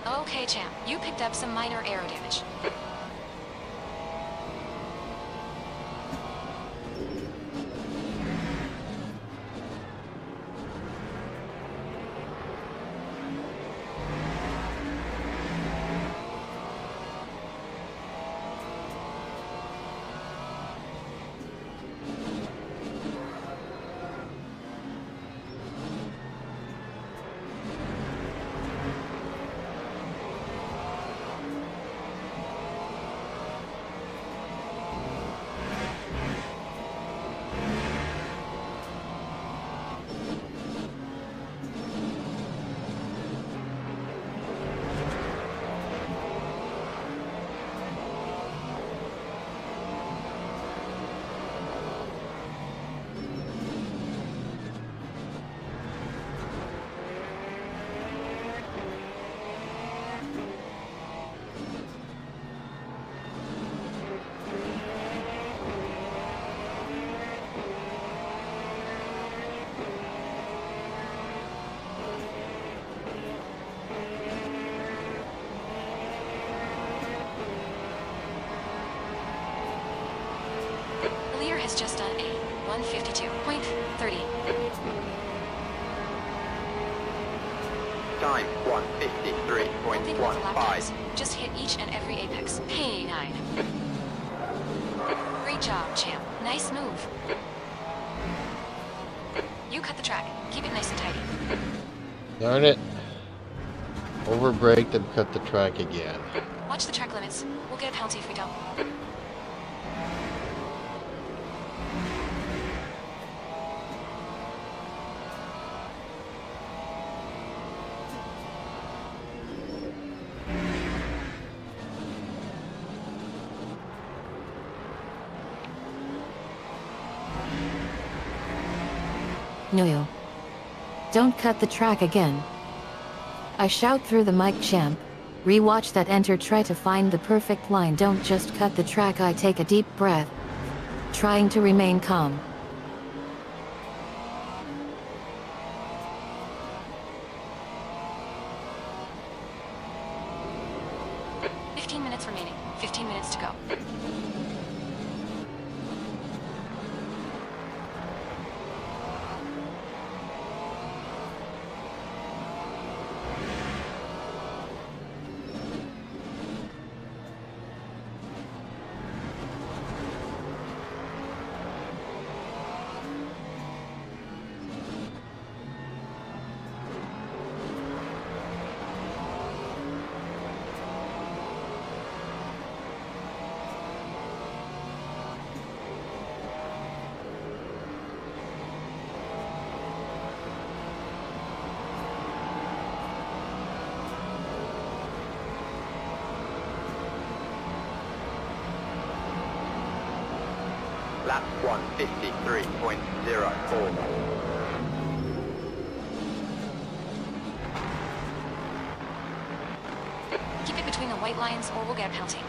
Okay, champ. You picked up some minor aero damage. just done a 152.30. Time Don't think about the lap 153.15. times. Just hit each and every apex. Hey, 9. Great job, champ. Nice move. You cut the track. Keep it nice and tidy. Darn it. Overbraked and cut the track again. Watch the track limits. We'll get a penalty if we don't. No. Don't cut the track again. I shout through the mic, champ. Rewatch that enter, try to find the perfect line. Don't just cut the track. I take a deep breath, trying to remain calm. Minutes remaining. 15 minutes to go. Lap 153.04. Keep it between the white lines or we'll get a penalty.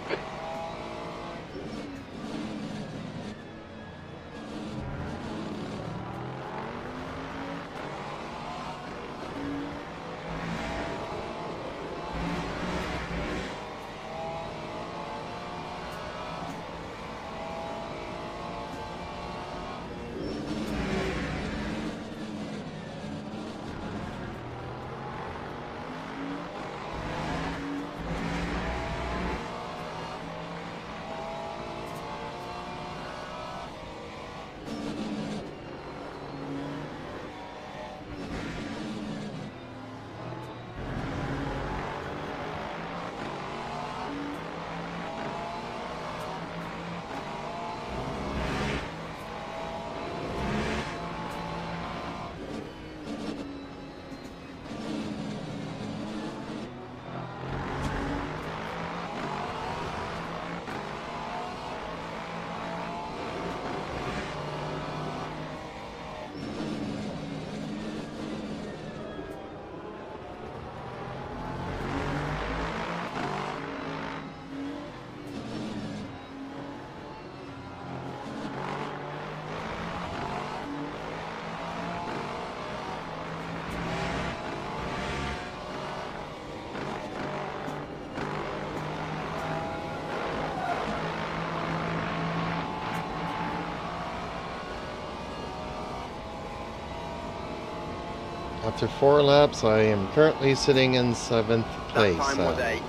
After 4 laps, I am currently sitting in 7th place. That time was a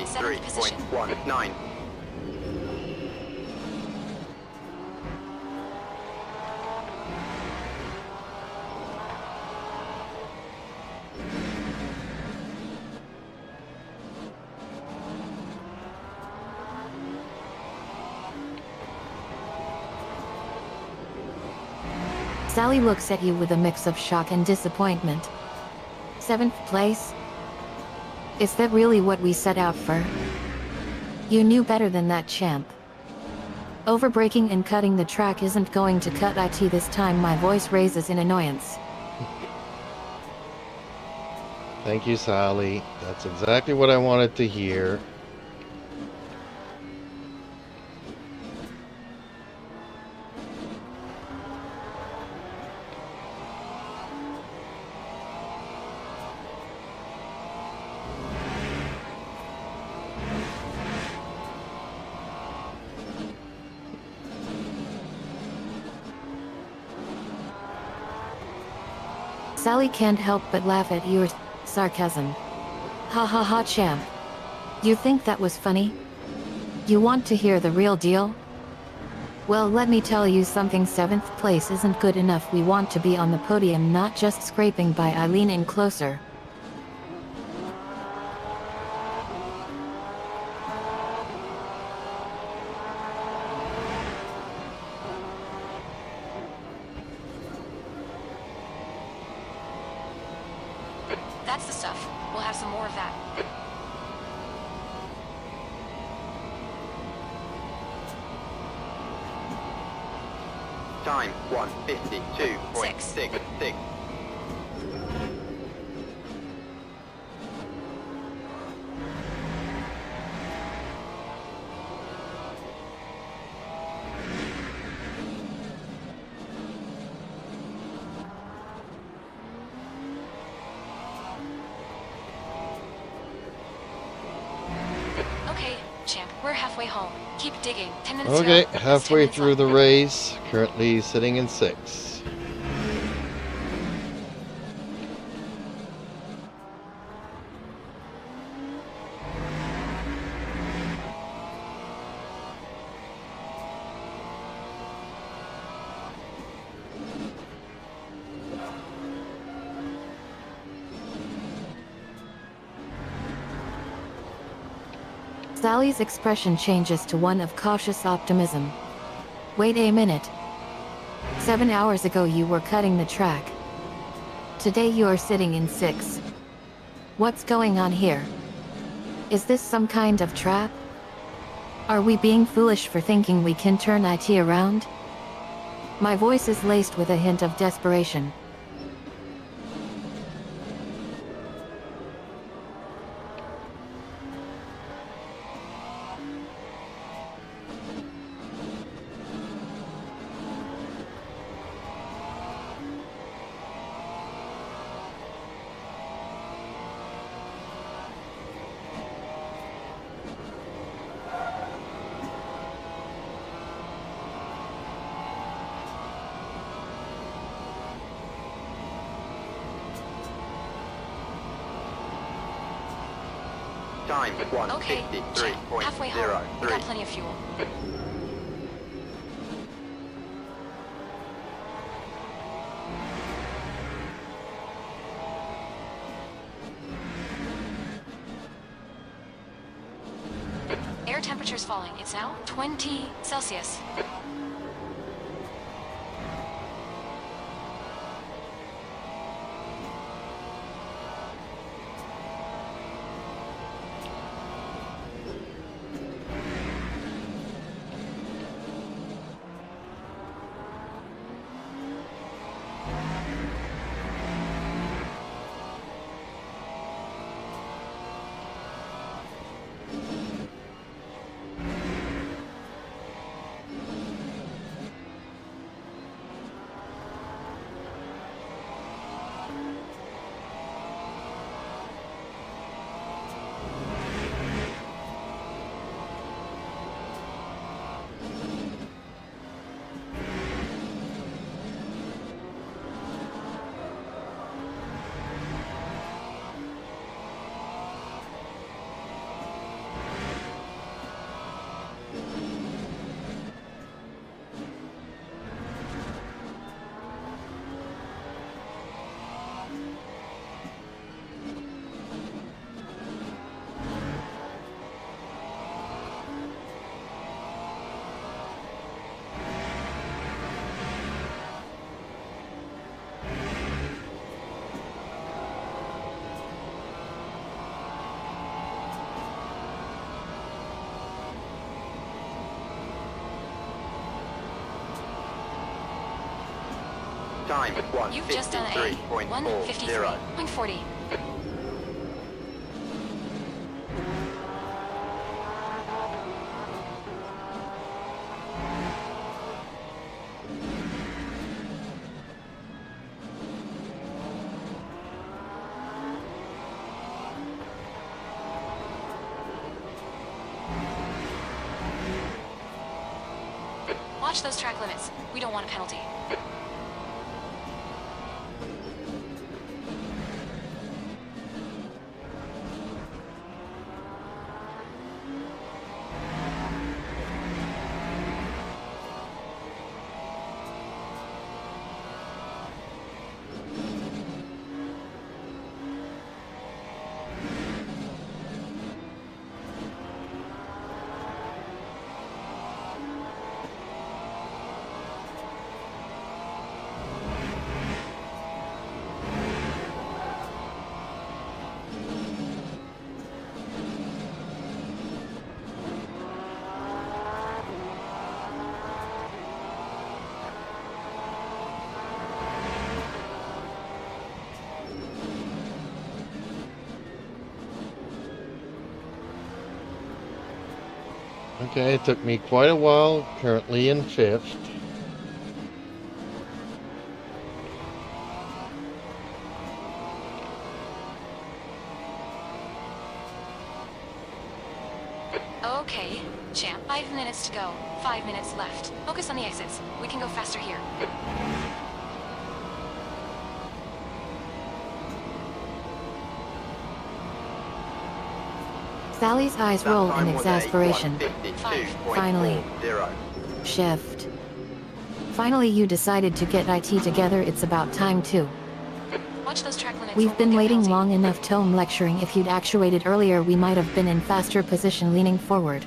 Seventh position. 153.19. Sally looks at you with a mix of shock and disappointment. 7th place? Is that really what we set out for? You knew better than that, champ. Overbraking and cutting the track isn't going to cut it this time. My voice raises in annoyance. Thank you, Sally. That's exactly what I wanted to hear. Sally can't help but laugh at your sarcasm. Ha ha ha, champ. You think that was funny? You want to hear the real deal? Well, let me tell you something, 7th place isn't good enough. We want to be on the podium, not just scraping by. I lean in closer. That's the stuff. We'll have some more of that. Time 1:52.66. Okay, champ, we're halfway home. Keep digging. 10 minutes Okay, to go. That's 10 halfway minutes through left. the race. Currently sitting in 6th. Sally's expression changes to one of cautious optimism. Wait a minute. 7 hours ago you were cutting the track. Today you are sitting in 6. What's going on here? Is this some kind of trap? Are we being foolish for thinking we can turn IT around? My voice is laced with a hint of desperation. Time Okay, champ, halfway home. We got 1:53.03. plenty of fuel. Air temperature's falling. It's now 20 Celsius. Time You've just done a 1:53.40. 1:53.40. Watch those track limits. We don't want a penalty. Okay, it took me quite a while, currently in 5th. Okay, champ. 5 minutes to go. 5 minutes left. Focus on the exits. We can go faster here. Sally's eyes That roll in time was exasperation. 1:52.40. Finally. Shift. Finally you decided to get IT together, it's about time too. Watch those track limits. or We've we'll been get waiting penalty. long enough. Tome lecturing. If you'd actuated earlier we might have been in faster position leaning forward.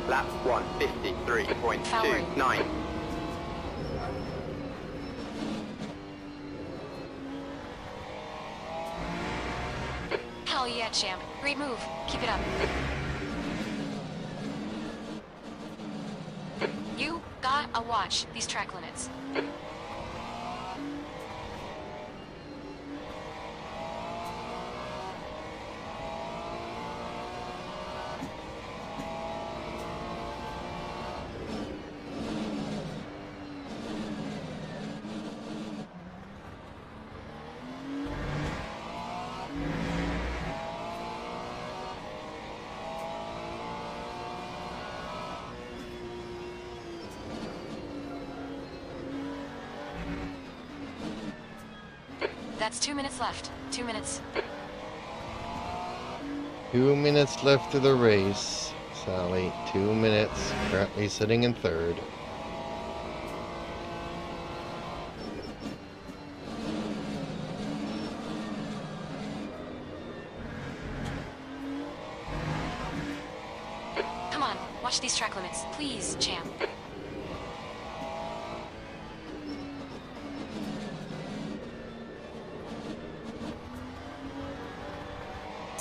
Lap 1:53.29. Hell yeah, champ. Great move. Keep it up. You gotta watch these track limits. That's 2 minutes left. 2 minutes. 2 minutes left to the race, Sally. 2 minutes. Currently sitting in 3rd. Come on, watch these track limits. Please, champ.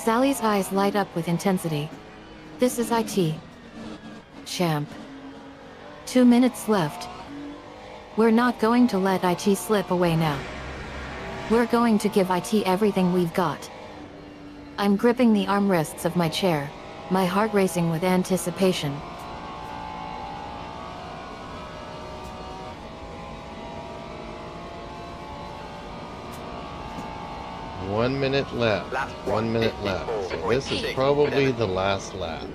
Sally's eyes light up with intensity. This is IT. Champ. 2 minutes left. We're not going to let IT slip away now. We're going to give IT everything we've got. I'm gripping the armrests of my chair, my heart racing with anticipation. One minute left. Lap 1 minute left. So this is probably the last lap.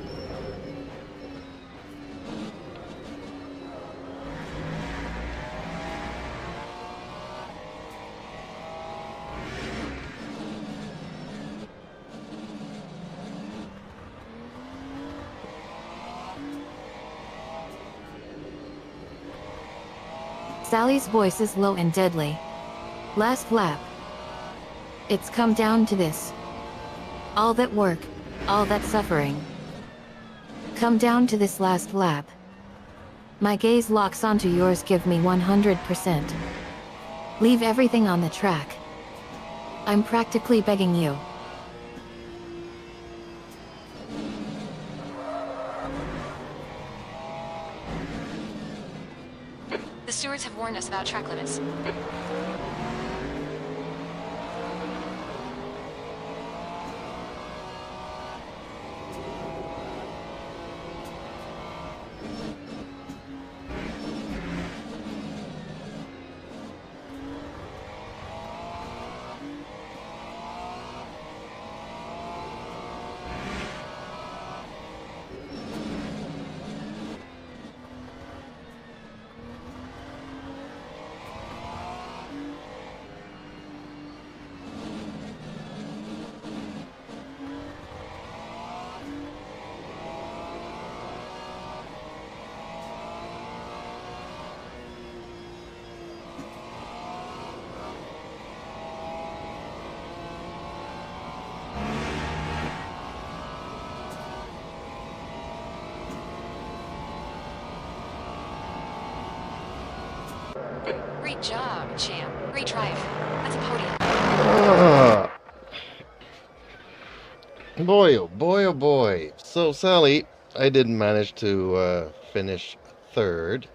Sally's voice is low and deadly. Last lap. It's come down to this. All that work, all that suffering. Come down to this last lap. My gaze locks onto yours, give me 100%. Leave everything on the track. I'm practically begging you. The stewards have warned us about track limits. Great job, champ. Great drive. That's a podium. Ah, boy, oh boy, oh boy. So, Sally, I did manage to finish third,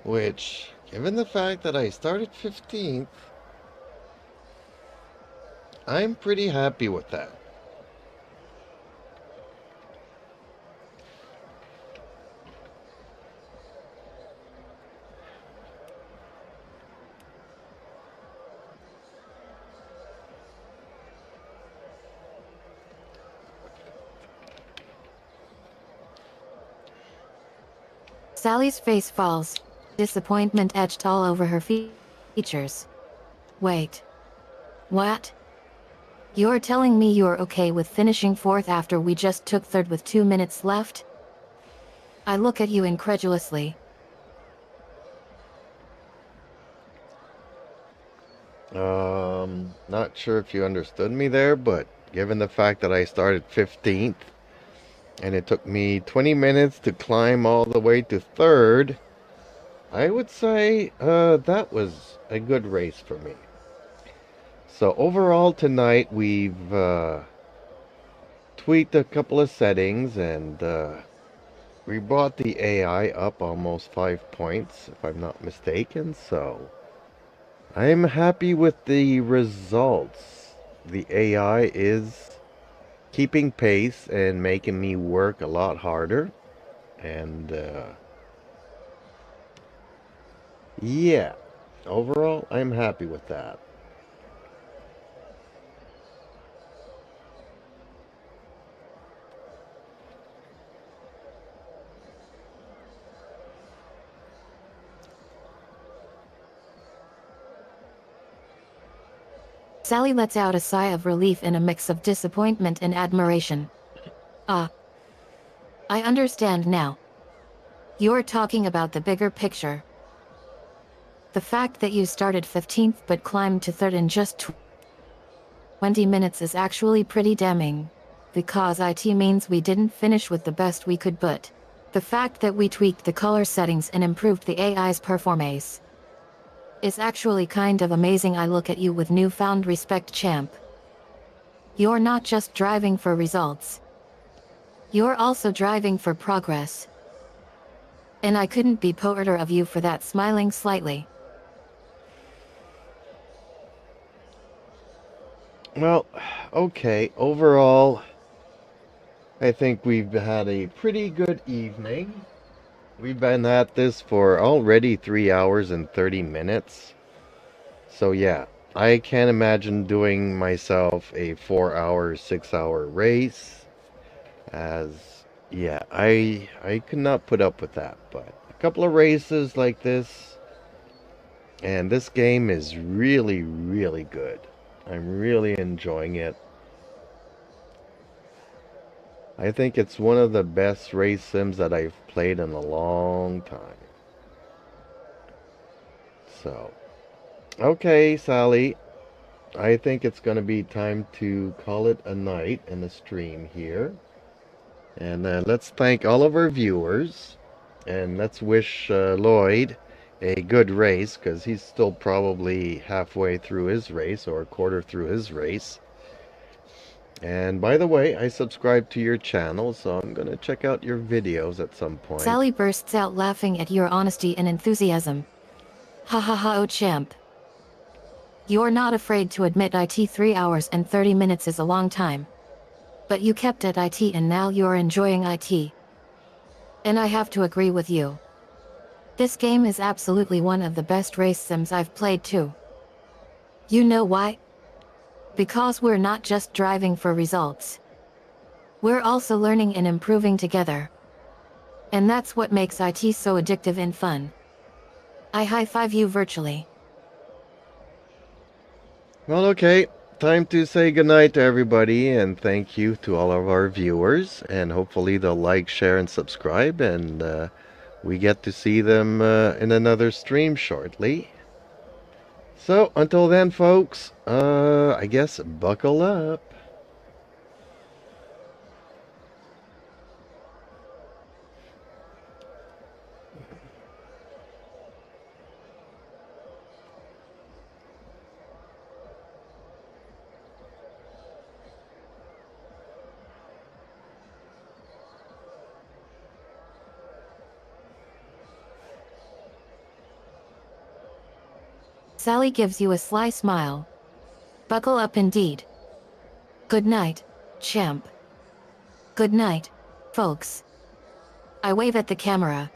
which, given the fact that I started 15th, I'm pretty happy with that. Sally's face falls. Disappointment etched all over her features. Wait. What? You're telling me you're okay with finishing fourth after we just took third with 2 minutes left? I look at you incredulously. Not sure if you understood me there, but given the fact that I started 15th and it took me 20 minutes to climb all the way to third, I would say that was a good race for me. So overall tonight we've tweaked a couple of settings and we brought the AI up almost 5 points if I'm not mistaken, so I'm happy with the results. The AI is keeping pace and making me work a lot harder. And yeah, overall, I'm happy with that. Sally lets out a sigh of relief in a mix of disappointment and admiration. Ah. I understand now. You're talking about the bigger picture. The fact that you started 15th but climbed to third in just 20 minutes is actually pretty damning. Because it means we didn't finish with the best we could, but the fact that we tweaked the color settings and improved the AI's performance is actually kind of amazing. I look at you with newfound respect, champ. You're not just driving for results. You're also driving for progress. And I couldn't be prouder of you for that. Smiling slightly. Well, okay, overall, I think we've had a pretty good evening. We've been at this for already 3 hours and 30 minutes. So yeah, I can't imagine doing myself a 4 hour, 6 hour race. As yeah, I could not put up with that. But a couple of races like this, and this game is really, really good. I'm really enjoying it. I think it's one of the best race sims that I've played in a long time. So, okay, Sally, I think it's going to be time to call it a night in the stream here. And let's thank all of our viewers. And let's wish Lloyd a good race, because he's still probably halfway through his race or a quarter through his race. And by the way, I subscribe to your channel, so I'm gonna check out your videos at some point. Sally bursts out laughing at your honesty and enthusiasm. Ha ha ha, oh champ. You're not afraid to admit it 3 hours and 30 minutes is a long time. But you kept at it and now you're enjoying it. And I have to agree with you. This game is absolutely one of the best race sims I've played too. You know why? Because we're not just driving for results. We're also learning and improving together. And that's what makes it so addictive and fun. I high-five you virtually. Well, okay. Time to say goodnight to everybody, and thank you to all of our viewers. And hopefully they'll like, share, and subscribe, and we get to see them in another stream shortly. So, until then, folks, I guess buckle up. Sally gives you a sly smile. Buckle up indeed. Good night, champ. Good night, folks. I wave at the camera.